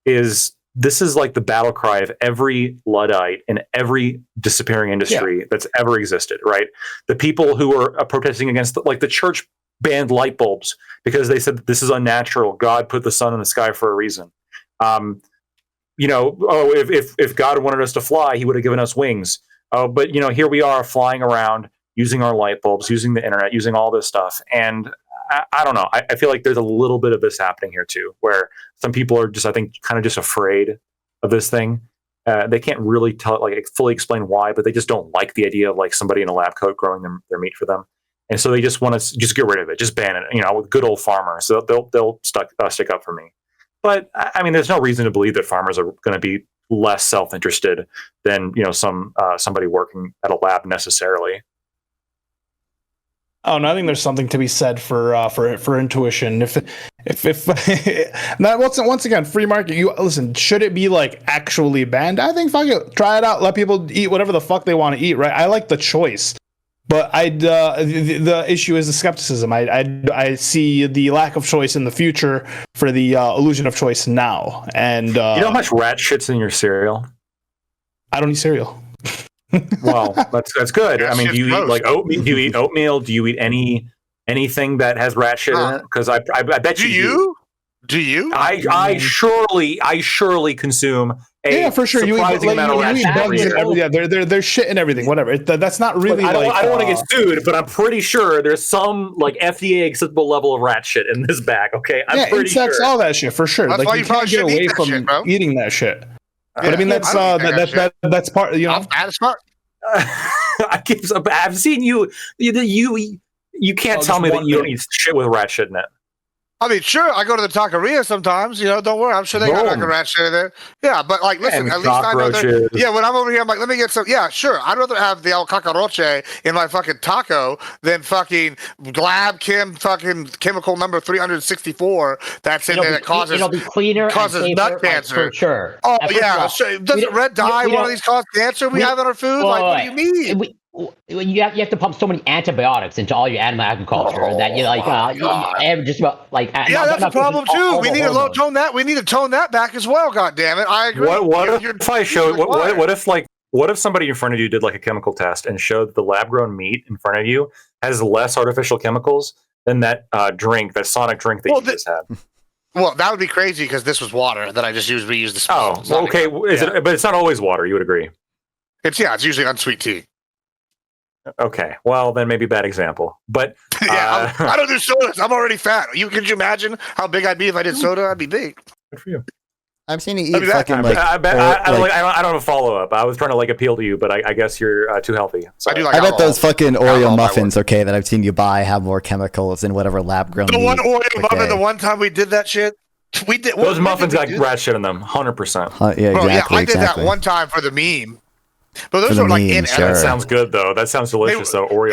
this is like the battle cry of every Luddite in every disappearing industry that's ever existed, right? The people who are protesting against, the church banned light bulbs because they said that this is unnatural. God put the sun in the sky for a reason. If God wanted us to fly, he would have given us wings. But here we are flying around, using our light bulbs, using the internet, using all this stuff. And I don't know. I feel like there's a little bit of this happening here too, where some people are just, I think, kind of just afraid of this thing. They can't really fully explain why, but they just don't like the idea of like somebody in a lab coat growing their meat for them. And so they just want to just get rid of it, just ban it, with good old farmers. So they'll stick up for me. But I mean, there's no reason to believe that farmers are going to be less self-interested than, somebody working at a lab necessarily. Oh, no, I think there's something to be said for intuition. If now, once again, free market. You listen. Should it be like actually banned? I think fuck it, try it out. Let people eat whatever the fuck they want to eat. Right? I like the choice, but the issue is the skepticism. I see the lack of choice in the future for the illusion of choice now. And you know how much rat shit's in your cereal? I don't eat cereal. Well, that's good. I mean, do you eat like oatmeal? Do you eat oatmeal? Do you eat anything that has rat shit in it? Because I bet you do. You? I surely consume a for sure. You eat bugs and everything. Yeah, there's shit in everything. Whatever. That's not really. Look, I don't want to get sued, but I'm pretty sure there's some like FDA acceptable level of rat shit in this bag. Okay, I'm pretty insects, sure. all that shit for sure. That's like you can't get away from eating that shit. But I mean, that's part. That's smart. I've seen you. You can't tell me that you don't eat shit with rat shit in it. I mean, sure, I go to the taqueria sometimes, don't worry. I'm sure they got like rat shit in there. Yeah, but like, listen, And at least I know that. cockroaches. Yeah, when I'm over here, I'm like, let me get some. Yeah, sure. I'd rather have the El Cacaroche in my fucking taco than fucking Glab Kim fucking chemical number 364 that's in there that causes. It'll be cleaner causes and safer, nut like, cancer. for sure. Oh, And yeah. Sure. Doesn't red dye one of these cause cancer we have in our food? Like, what do you mean? You have to pump so many antibiotics into all your animal agriculture that you just about like. Yeah, that's a problem too. We need to tone that. We need to tone that back as well. God damn it, I agree. What if I showed? What if somebody in front of you did like a chemical test and showed that the lab-grown meat in front of you has less artificial chemicals than that drink, that Sonic drink that you just had? Well, that would be crazy because this was water that I just reused the spoon. Oh, well, okay. But it's not always water. You would agree? It's usually unsweet tea. Okay, well then maybe bad example, but I don't do sodas. I'm already fat. Could you imagine how big I'd be if I did soda? I'd be big. Good for you. I've seen you eat fucking like. I don't have a follow up. I was trying to like appeal to you, but I guess you're too healthy. So. I bet those fucking Oreo muffins, that I've seen you buy, have more chemicals than whatever lab grown. The one Oreo muffin, the one time we did that shit, we did. Those muffins got rat shit in them, 100%. Yeah, exactly. I did that one time for the meme. But those were like sure. That sounds good though. That sounds delicious though. Oreo.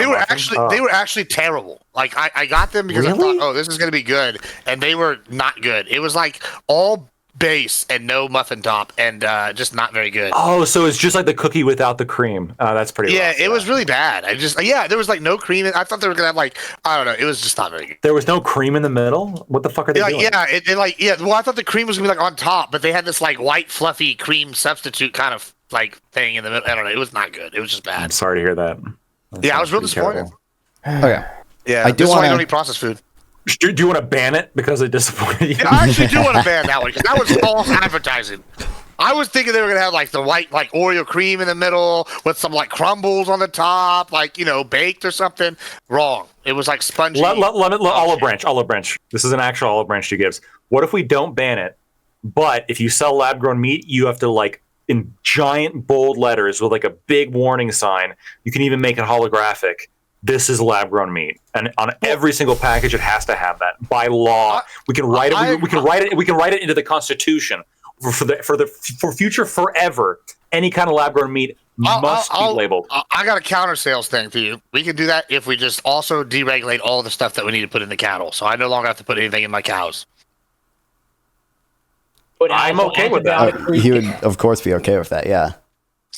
They were actually terrible. Like I got them because I thought, oh, this is gonna be good, and they were not good. It was like all base and no muffin top, and just not very good. Oh, so it's just like the cookie without the cream. That's pretty. Yeah, it was really bad. There was like no cream. I thought they were gonna have like, I don't know. It was just not very good. There was no cream in the middle. What the fuck are they doing? Well, I thought the cream was gonna be like on top, but they had this like white fluffy cream substitute kind of like thing in the middle. I don't know. It was not good. It was just bad. I'm sorry to hear that. I was real disappointed. Okay. Yeah, I don't eat processed food. Do you want to ban it because it disappointed you? Yeah, I actually do want to ban that one because that was false advertising. I was thinking they were gonna have like the white like Oreo cream in the middle with some like crumbles on the top, like baked or something. Wrong. It was like spongy. Olive branch. This is an actual olive branch she gives. What if we don't ban it, but if you sell lab-grown meat, you have to like in giant bold letters with like a big warning sign. You can even make it holographic. This is lab-grown meat, and on every single package, it has to have that by law. We can write it. We can write it. We can write it into the Constitution for future forever. Any kind of lab-grown meat must be labeled. I got a counter sales thing for you. We can do that if we just also deregulate all the stuff that we need to put in the cattle. So I no longer have to put anything in my cows. I'm okay with that. He would, of course, be okay with that. Yeah.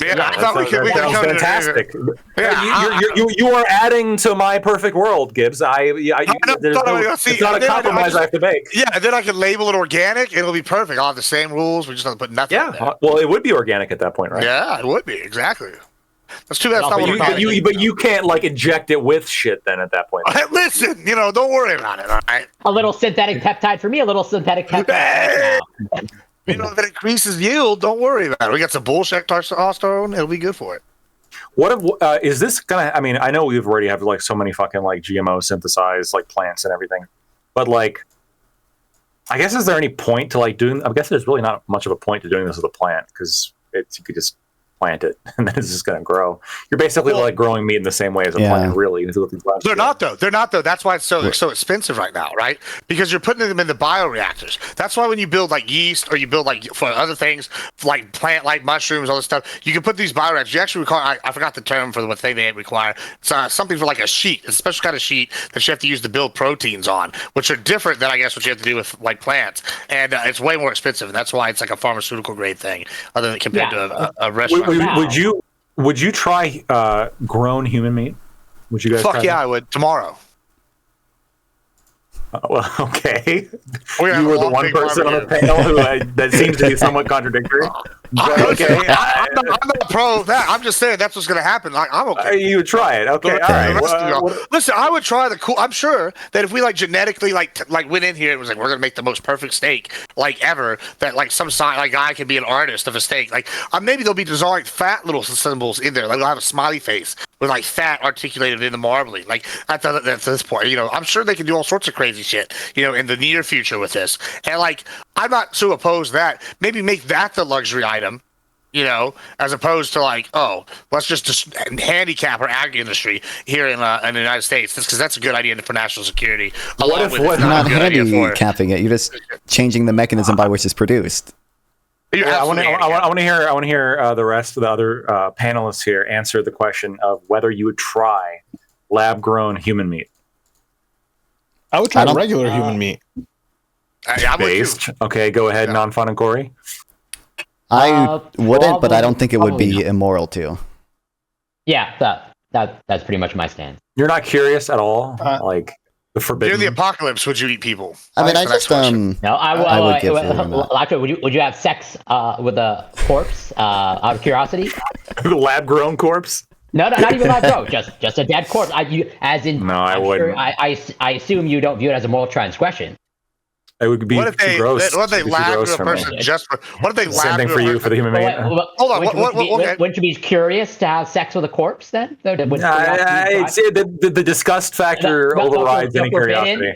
Yeah, I thought we could. Fantastic. You are adding to my perfect world, Gibbs. It's not a compromise I have to make. Yeah, and then I can label it organic. It'll be perfect. I'll have the same rules. We just have to put nothing. Yeah, well, it would be organic at that point, right? Yeah, it would be exactly. That's too bad. But you can't like inject it with shit then at that point. Listen, don't worry about it. All right. A little synthetic peptide for me. A little synthetic peptide. That increases yield. Don't worry about it. We got some bullshit testosterone. It'll be good for it. What if, is this gonna? I mean, I know we've already have like so many fucking like GMO synthesized like plants and everything, but like, I guess is there any point to like doing? I guess there's really not much of a point to doing this with a plant because you could just plant it and then it's just going to grow. You're basically like growing meat in the same way as a plant, really. They're not though. That's why it's so expensive right now, right? Because you're putting them in the bioreactors. That's why when you build like yeast or you build like for other things like plant like mushrooms, all this stuff, you can put these bioreactors. You actually require, I forgot the term for the thing they require. It's something for like a sheet. It's a special kind of sheet that you have to use to build proteins on, which are different than I guess what you have to do with like plants. And it's way more expensive. And that's why it's like a pharmaceutical grade thing other than compared to a restaurant. Would you try grown human meat? Would you guys? Fuck yeah, I would tomorrow. Well, okay. You were the one person on the panel who that seems to be somewhat contradictory. Okay, I'm not pro of that. I'm just saying that's what's going to happen. I'm okay. You would try it, okay? All right. Listen, I would try the cool. I'm sure that if we like genetically like went in here and was like, we're going to make the most perfect steak like ever. That like some guy could be an artist of a steak. Like maybe there'll be designed fat little symbols in there. Like they'll have a smiley face with like fat articulated in the marbling. Like I thought at this point, I'm sure they can do all sorts of crazy shit, in the near future with this. And like, I'm not so opposed to that. Maybe make that the luxury item, as opposed to like, oh, let's just handicap our ag industry here in the United States, because that's a good idea for national security. You're not handicapping it. You're just changing the mechanism by which it's produced. Yeah, I want to hear the rest of the other panelists here answer the question of whether you would try lab-grown human meat. I would try regular human meat. Based. Okay, go ahead, Nonfon and Cory. I wouldn't, but I don't think it would be immoral to. Yeah, that's pretty much my stance. You're not curious at all, like the forbidden. During the apocalypse, would you eat people? I mean, I just no. I would give Lactoid, would you have sex with a corpse out of curiosity? Lab-grown corpse? No, not even lab-grown. Just a dead corpse. I wouldn't. I assume you don't view it as a moral transgression. It would be too gross. What if they lab a person just for? What if they lab same thing for you for the human meat? Hold on. Wouldn't you be curious to have sex with a corpse then? The disgust factor overrides any curiosity.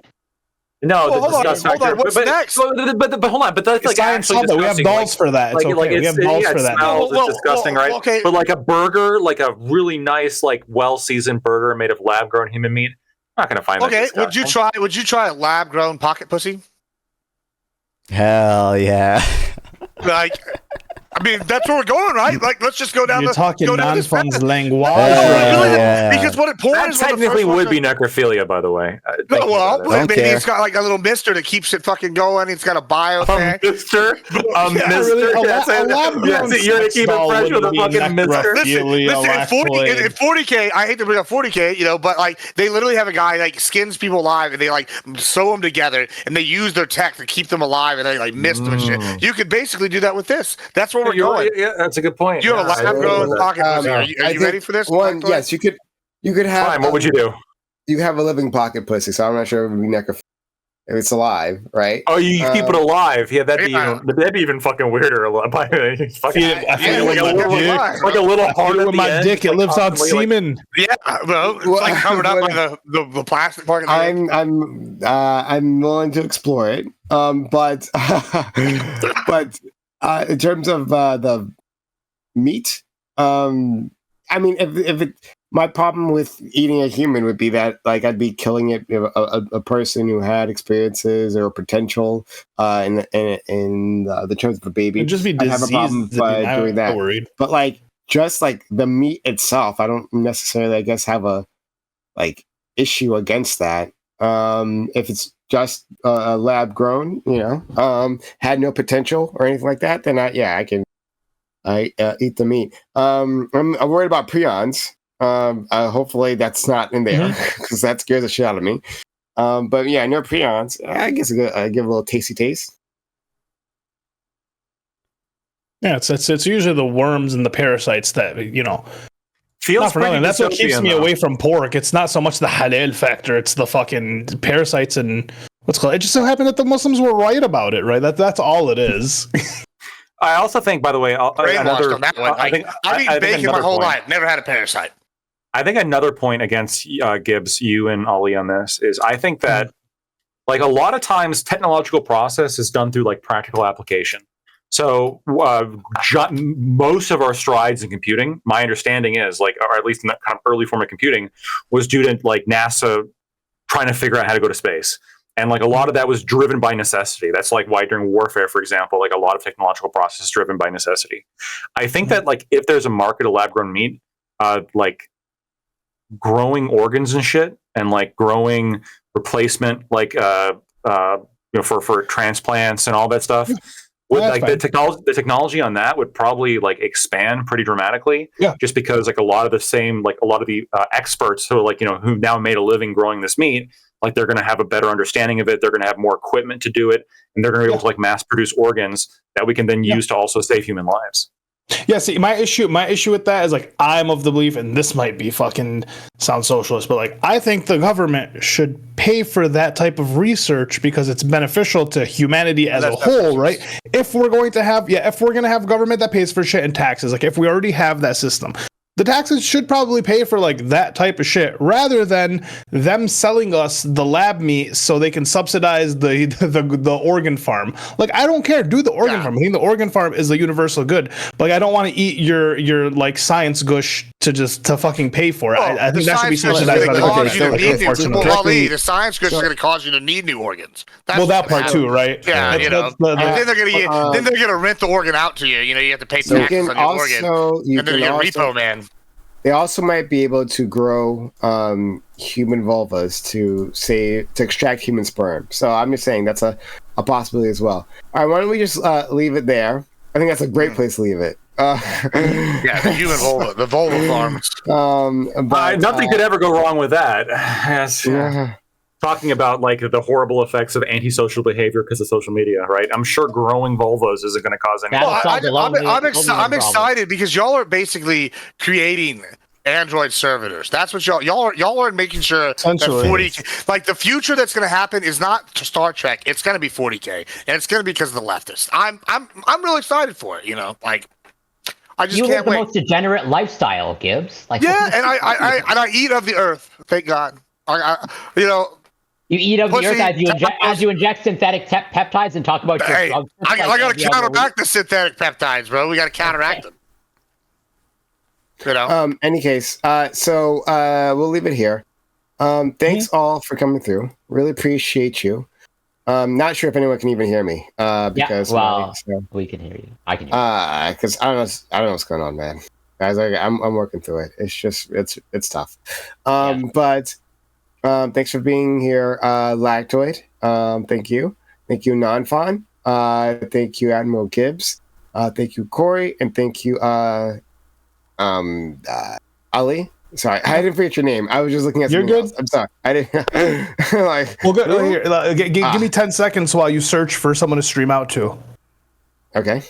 No, the disgust factor. What's next? But hold on. But that's like actually we have dolls for that. It's okay. We have dolls for that. It's disgusting, right? Okay. But like a burger, like a really nice, like well-seasoned burger made of lab-grown human meat, I'm not gonna find that. Okay. Would you try a lab-grown pocket pussy? Hell yeah. Like, I mean, that's where we're going, right? Like, let's just go down. You're talking Nonfon's language, because what it pours technically would be necrophilia, by the way. Maybe it's got like a little mister that keeps it fucking going. It's got a bio thing. Mister, you're gonna keep it fresh with a fucking mister. Listen, in 40K, I hate to bring up 40K, but like they literally have a guy like skins people alive and they like sew them together and they use their tech to keep them alive and they like mist them and shit. You could basically do that with this. That's where we're going. Yeah, that's a good point. You have a lab-grown pocket pussy. Are you ready for this? Yes, you could have. Fine, what would you do? You have a living pocket pussy, so I'm not sure it would be necrophilia if it's alive, right? Oh, you keep it alive? Yeah, that'd be even fucking weirder. Like a little hard with my dick. It lives on semen. Yeah, well, it's like covered up by the plastic part. I'm willing to explore it. But in terms of the meat, I mean, if it, my problem with eating a human would be that like I'd be killing it, a person who had experiences or potential in the terms of a baby. It'd just be I'd have a problem by doing that. Worried. But like just like the meat itself, I don't necessarily, I guess, have a like issue against that. If it's just lab grown, had no potential or anything like that, then I can eat the meat. I'm worried about prions. Hopefully that's not in there because that scares the shit out of me. But yeah, no prions. I guess I give a little tasty taste. Yeah, it's usually the worms and the parasites that feels pretty. That's what keeps me away from pork. It's not so much the halal factor; it's the fucking parasites and what's called. It just so happened that the Muslims were right about it, right? That's all it is. I also think, by the way, I've eaten bacon my whole life. Never had a parasite. I think another point against Gibbs, you and Ollie on this is I think that like a lot of times technological process is done through like practical application. So most of our strides in computing, my understanding is like, or at least in that kind of early form of computing, was due to like NASA trying to figure out how to go to space. And like a lot of that was driven by necessity. That's like why during warfare, for example, like a lot of technological process is driven by necessity. I think that like if there's a market of lab-grown meat, like growing organs and shit, and like growing replacement, like for transplants and all that stuff. Would like the technology on that would probably like expand pretty dramatically, just because like a lot of the experts who are like who now made a living growing this meat, like they're going to have a better understanding of it. They're going to have more equipment to do it, and they're going to be able to like mass produce organs that we can then use to also save human lives. Yeah, see, my issue with that is like I'm of the belief, and this might be fucking sound socialist, but like I think the government should pay for that type of research because it's beneficial to humanity as a whole, right? If we're going to have government that pays for shit and taxes, like if we already have that system, The taxes should probably pay for like that type of shit rather than them selling us the lab meat so they can subsidize the organ farm. Like, I don't care. Do the organ farm. I think the organ farm is a universal good. But like, I don't want to eat your like science gush to fucking pay for it. I think that should be subsidized by the government. The science gush is going to cause you to need new organs. Well, that part too, right? Yeah, you know. Then they're going to rent the organ out to you. You know, you have to pay taxes on your organ, and then you get repo man. They also might be able to grow human vulvas to extract human sperm. So I'm just saying that's a possibility as well. All right, why don't we just leave it there? I think that's a great place to leave it. Yeah, the human vulva, the vulva farms. Nothing could ever go wrong with that. Talking about like the horrible effects of antisocial behavior because of social media, right? I'm sure growing vulvas isn't going to cause any. I'm excited because y'all are basically creating Android servitors. That's what y'all are making sure that 40K, like the future that's going to happen is not Star Trek. It's going to be 40K, and it's going to be because of the leftists. I'm really excited for it. You know, like. I just can't wait. You live the most degenerate lifestyle, Gibbs. Like, yeah, and I eat of the earth. Thank God. You know. You eat of the earth as you inject synthetic peptides and talk about your drugs. I got to counteract the synthetic peptides, bro. We got to counteract them. You know. Any case, so we'll leave it here. Thanks all for coming through. Really appreciate you. Not sure if anyone can even hear me. Because we can hear you. I can hear you. Because I don't know what's going on, man. Guys, I'm working through it. It's just it's tough. But thanks for being here, Lactoid. Thank you, Nonfon. Thank you, AdmiralGibbs. Thank you, Cory, and thank you, Ali. Sorry, I didn't forget your name. I was just looking at. You're good. Else. I'm sorry. I didn't. Well, good. Here, give me 10 seconds while you search for someone to stream out to. Okay.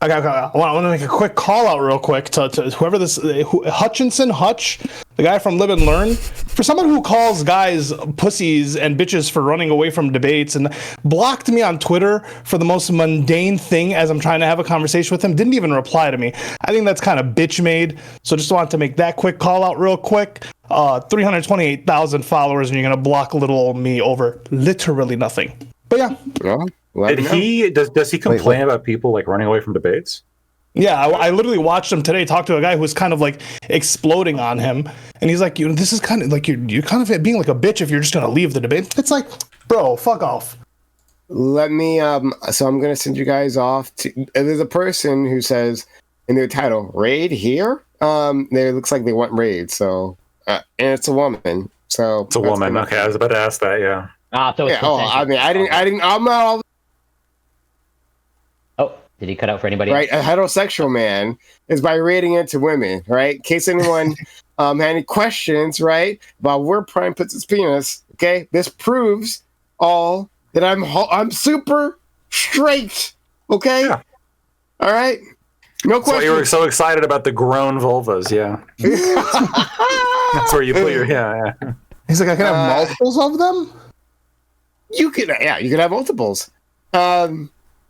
I want to make a quick call out real quick to whoever this Hutch, the guy from Live and Learn, for someone who calls guys pussies and bitches for running away from debates and blocked me on Twitter for the most mundane thing as I'm trying to have a conversation with him, didn't even reply to me. I think that's kind of bitch made. So just wanted to make that quick call out real quick. 328,000 followers and you're gonna block little old me over literally nothing. But yeah. Does he complain about people like running away from debates? Yeah, I literally watched him today talk to a guy who was kind of like exploding on him, and he's like, "This is kind of like you're kind of being like a bitch if you're just gonna leave the debate." It's like, bro, fuck off. Let me. So I'm gonna send you guys off to. There's a person who says in their title, "Raid here." There looks like they want raid. So, and it's a woman. So it's a woman. Okay, I was about to ask that. Yeah. So it's I didn't. I'm not. Did he cut out for anybody else? Right, a heterosexual man is by raiding into women, right? In case anyone had any questions, right, about where Prime puts his penis, okay? This proves all that I'm super straight, okay? Yeah. All right? No question. So you were so excited about the grown vulvas, yeah. That's where you put your, yeah. He's like, I can have multiples of them? You can have multiples.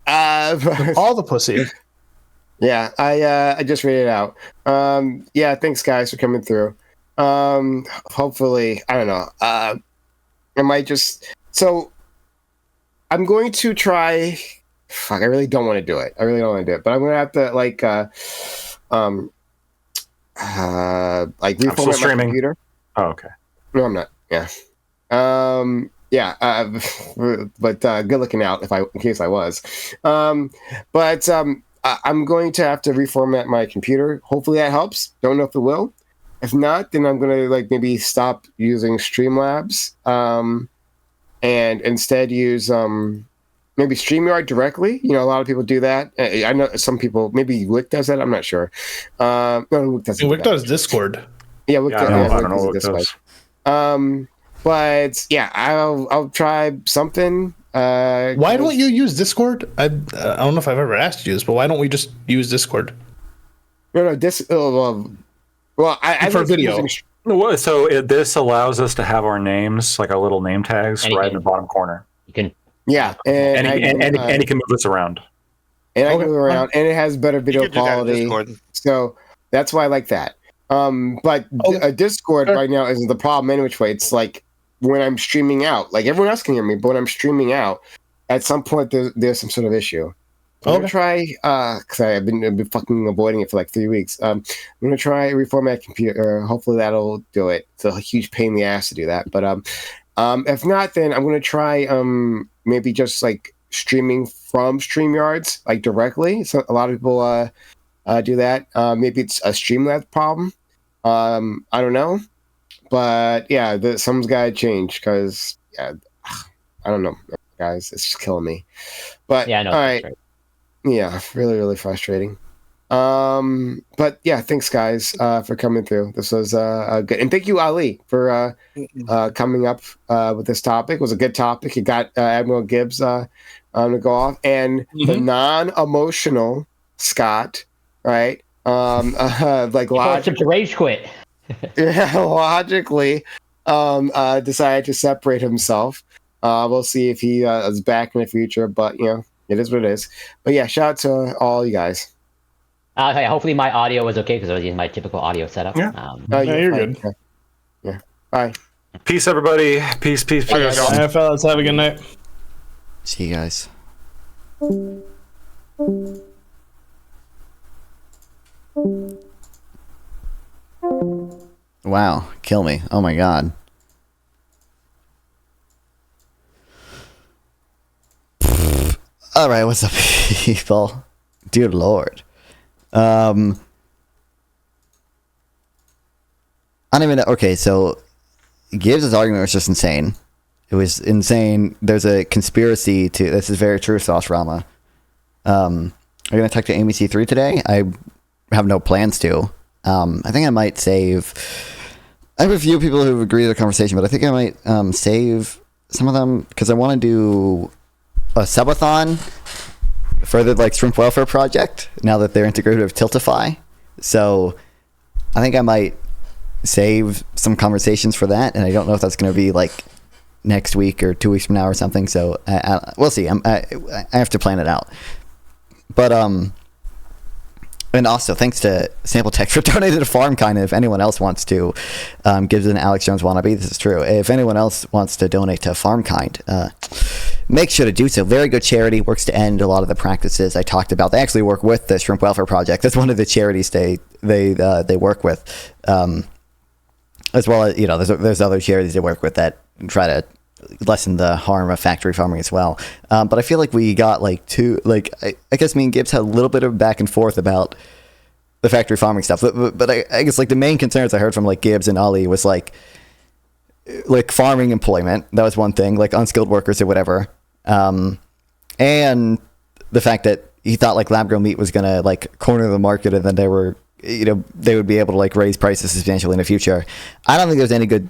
All the pussy. Yeah, I just read it out. Yeah, thanks guys for coming through. Hopefully, I don't know. I might just. So, I'm going to try. Fuck, I really don't want to do it. But I'm gonna have to like reformat my computer. Oh, okay. No, I'm not. Yeah. Yeah, but good looking out in case I was. I'm going to have to reformat my computer. Hopefully that helps. Don't know if it will. If not, then I'm going to maybe stop using Streamlabs and instead use maybe StreamYard directly. You know, a lot of people do that. I know some people, maybe Wick does that. I'm not sure. No, Wick doesn't. Wick does Discord. Yeah, Wick does. I don't know what Wick does. But yeah, I'll try something. Why don't you use Discord? I don't know if I've ever asked you this, but why don't we just use Discord? No, I for video. So this allows us to have our names, like our little name tags, right in the bottom corner. You can. Yeah, and he can move us around. And I can move around, and it has better video quality. So that's why I like that. But Discord right now isn't the problem anyway. It's like when I'm streaming out, like everyone else can hear me, but when I'm streaming out, at some point there's some sort of issue. So I'm gonna try, because I've been fucking avoiding it for like 3 weeks. I'm gonna try reformat computer. Hopefully that'll do it. It's a huge pain in the ass to do that, but if not, then I'm gonna try maybe just like streaming from StreamYards like directly. So a lot of people do that. Maybe it's a Streamlabs problem. I don't know, but yeah, someone's gotta change because I don't know, guys, it's just killing me. But yeah, I know. All right. Yeah, really, really frustrating. But yeah, thanks guys for coming through. This was good, and thank you, Ali, for coming up with this topic. It was a good topic. It got AdmiralGibbs to go off, and the non-emotional Scott, right? Like logically to rage quit. Yeah, logically, decided to separate himself. We'll see if he is back in the future, but you know. It is what it is. But yeah, shout out to all you guys. Hopefully my audio was okay because I was using my typical audio setup. Yeah, you're good. Yeah. Bye. Peace, everybody. Peace. Yeah, fellas, have a good night. See you guys. Wow, kill me. Oh my god. All right, what's up, people? Dear Lord. I don't even know. Okay, so Gibbs' argument was just insane. It was insane. There's a conspiracy to... This is very true, Sauce Rama. I'm going to talk to Amy C3 today. I have no plans to. I think I might save... I have a few people who agree to the conversation, but I think I might save some of them because I want to do a subathon for the like shrimp welfare project now that they're integrated with Tiltify. So I think I might save some conversations for that, and I don't know if that's going to be like next week or 2 weeks from now or something. So we'll see. I have to plan it out. But and also thanks to Sample Tech for donating to FarmKind. If anyone else wants to, Gibbs and Alex Jones wannabe, this is true. If anyone else wants to donate to FarmKind, make sure to do so. Very good charity, works to end a lot of the practices I talked about. They actually work with the Shrimp Welfare Project. That's one of the charities they work with, as well as, you know, there's other charities they work with that try to lessen the harm of factory farming as well. But I feel like we got like I guess me and Gibbs had a little bit of back and forth about the factory farming stuff. But I guess like the main concerns I heard from like Gibbs and Ali was like farming employment. That was one thing, like unskilled workers or whatever. And the fact that he thought like lab grown meat was going to like corner the market, and then they would be able to like raise prices substantially in the future. I don't think there's any good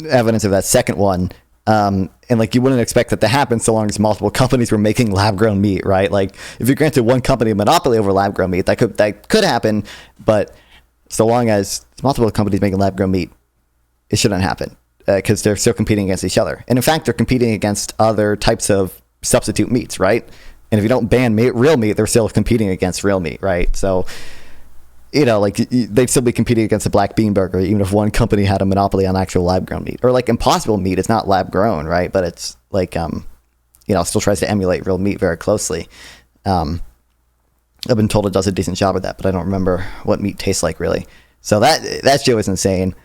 evidence of that second one. And like you wouldn't expect that to happen so long as multiple companies were making lab grown meat, right? Like if you granted one company a monopoly over lab grown meat, that could happen, but so long as multiple companies making lab grown meat, it shouldn't happen because they're still competing against each other. And in fact, they're competing against other types of substitute meats, right? And if you don't ban real meat, they're still competing against real meat, right? So, you know, like they'd still be competing against a black bean burger, even if one company had a monopoly on actual lab grown meat. Or like Impossible Meat is not lab grown, right? But it's like, still tries to emulate real meat very closely. I've been told it does a decent job of that, but I don't remember what meat tastes like really. So that shit was insane.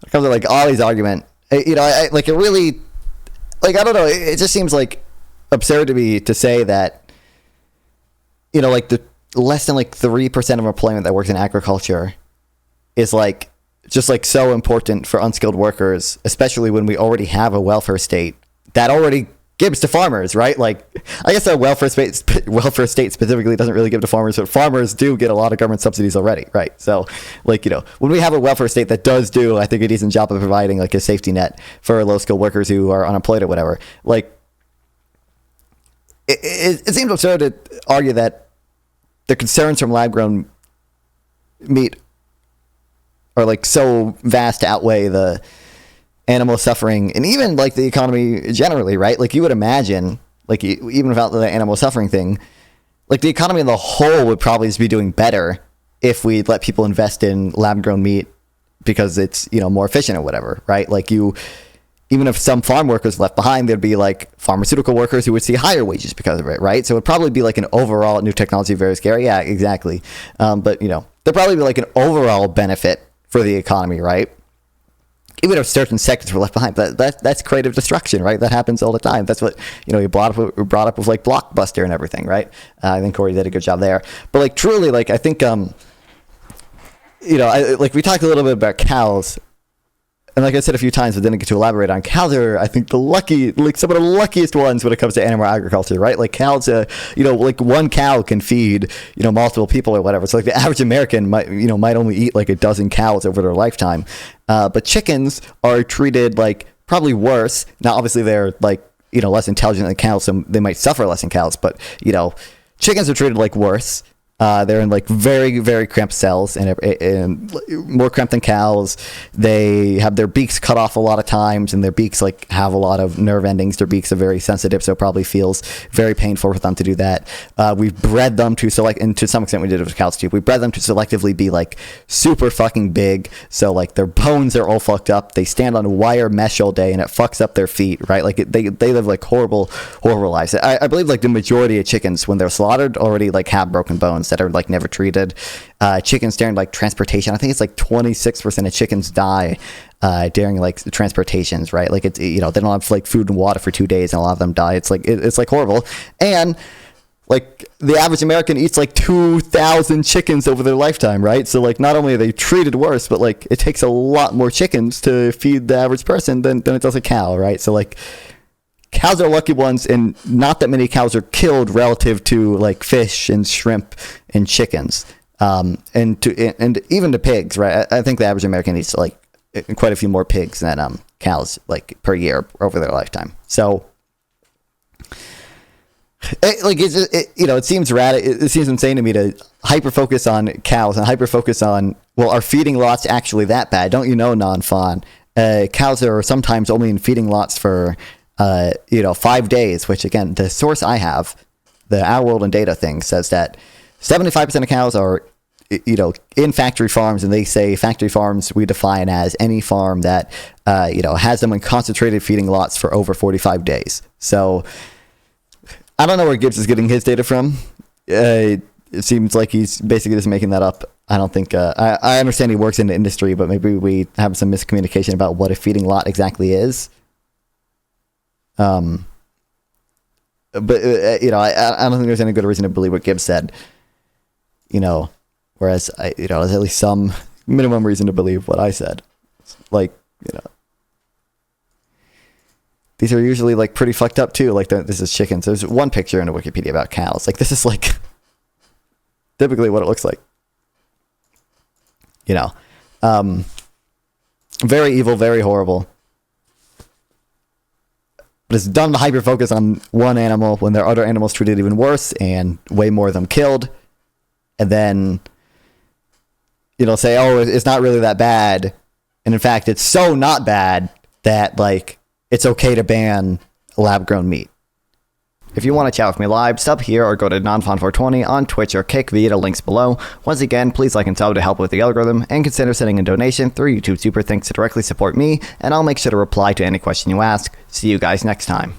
It comes to like Ollie's argument, you know, I don't know. It just seems like absurd to me to say that, you know, like the less than like 3% of employment that works in agriculture is like just like so important for unskilled workers, especially when we already have a welfare state that already gives to farmers, right? Like I guess a welfare state specifically doesn't really give to farmers, but farmers do get a lot of government subsidies already, right? So like, you know, when we have a welfare state that does do, I think, a decent job of providing like a safety net for low skilled workers who are unemployed or whatever, like it seems absurd to argue that the concerns from lab-grown meat are like so vast to outweigh the animal suffering and even like the economy generally, right? Like you would imagine, like even without the animal suffering thing, like the economy in the whole would probably just be doing better if we let people invest in lab-grown meat because it's, you know, more efficient or whatever, right? Like even if some farm workers left behind, there'd be like pharmaceutical workers who would see higher wages because of it, right? So it'd probably be like an overall new technology, very scary. Yeah, exactly. But, you know, there'd probably be like an overall benefit for the economy, right? Even if certain sectors were left behind, that's creative destruction, right? That happens all the time. That's what, you know, you brought up with like Blockbuster and everything, right? I think Cory did a good job there. But like truly, like I think, you know, like we talked a little bit about cows. And like I said a few times, but didn't get to elaborate on, cows are, I think, some of the luckiest ones when it comes to animal agriculture, right? Like cows, you know, like one cow can feed, you know, multiple people or whatever. So like the average American might only eat like a dozen cows over their lifetime. But chickens are treated like probably worse. Now, obviously they're like, you know, less intelligent than cows, so they might suffer less than cows, but, you know, chickens are treated like worse. They're in like very, very cramped cells and more cramped than cows. They have their beaks cut off a lot of times, and their beaks like have a lot of nerve endings. Their beaks are very sensitive, so it probably feels very painful for them to do that. We've bred them to select, and to some extent we did it with cows too. We bred them to selectively be like super fucking big. So like their bones are all fucked up. They stand on wire mesh all day, and it fucks up their feet, right? Like they live like horrible lives. I believe like the majority of chickens when they're slaughtered already like have broken bones that are like never treated. Chickens during like transportation, I think it's like 26% of chickens die during like transportations, right? Like it's, you know, they don't have like food and water for 2 days, and a lot of them die. It's like horrible. And like the average American eats like 2,000 chickens over their lifetime, right? So like not only are they treated worse, but like it takes a lot more chickens to feed the average person than it does a cow, right? So like cows are lucky ones, and not that many cows are killed relative to like fish and shrimp and chickens, and even to pigs, right? I think the average American eats like quite a few more pigs than cows like per year over their lifetime. So it seems it seems insane to me to hyper focus on cows and hyper focus on, well, are feeding lots actually that bad? Don't you know, Nonfon? Cows are sometimes only in feeding lots for 5 days, which again, the source I have, the Our World and Data thing, says that 75% of cows are, in factory farms, and they say factory farms we define as any farm that, has them in concentrated feeding lots for over 45 days. So I don't know where Gibbs is getting his data from. It seems like he's basically just making that up. I don't think, I understand he works in the industry, but maybe we have some miscommunication about what a feeding lot exactly is. But I don't think there's any good reason to believe what Gibbs said, whereas there's at least some minimum reason to believe what I said. Like, these are usually like pretty fucked up too. Like this is chickens. There's one picture in a Wikipedia about cows. Like this is like typically what it looks like, very evil, very horrible. But it's dumb to hyper focus on one animal when there are other animals treated even worse and way more of them killed. And then, say, oh, it's not really that bad. And in fact, it's so not bad that, like, it's okay to ban lab-grown meat. If you want to chat with me live, sub here or go to Nonfon420 on Twitch or Kick via the links below. Once again, please like and sub to help with the algorithm, and consider sending a donation through YouTube Super Thanks to directly support me, and I'll make sure to reply to any question you ask. See you guys next time.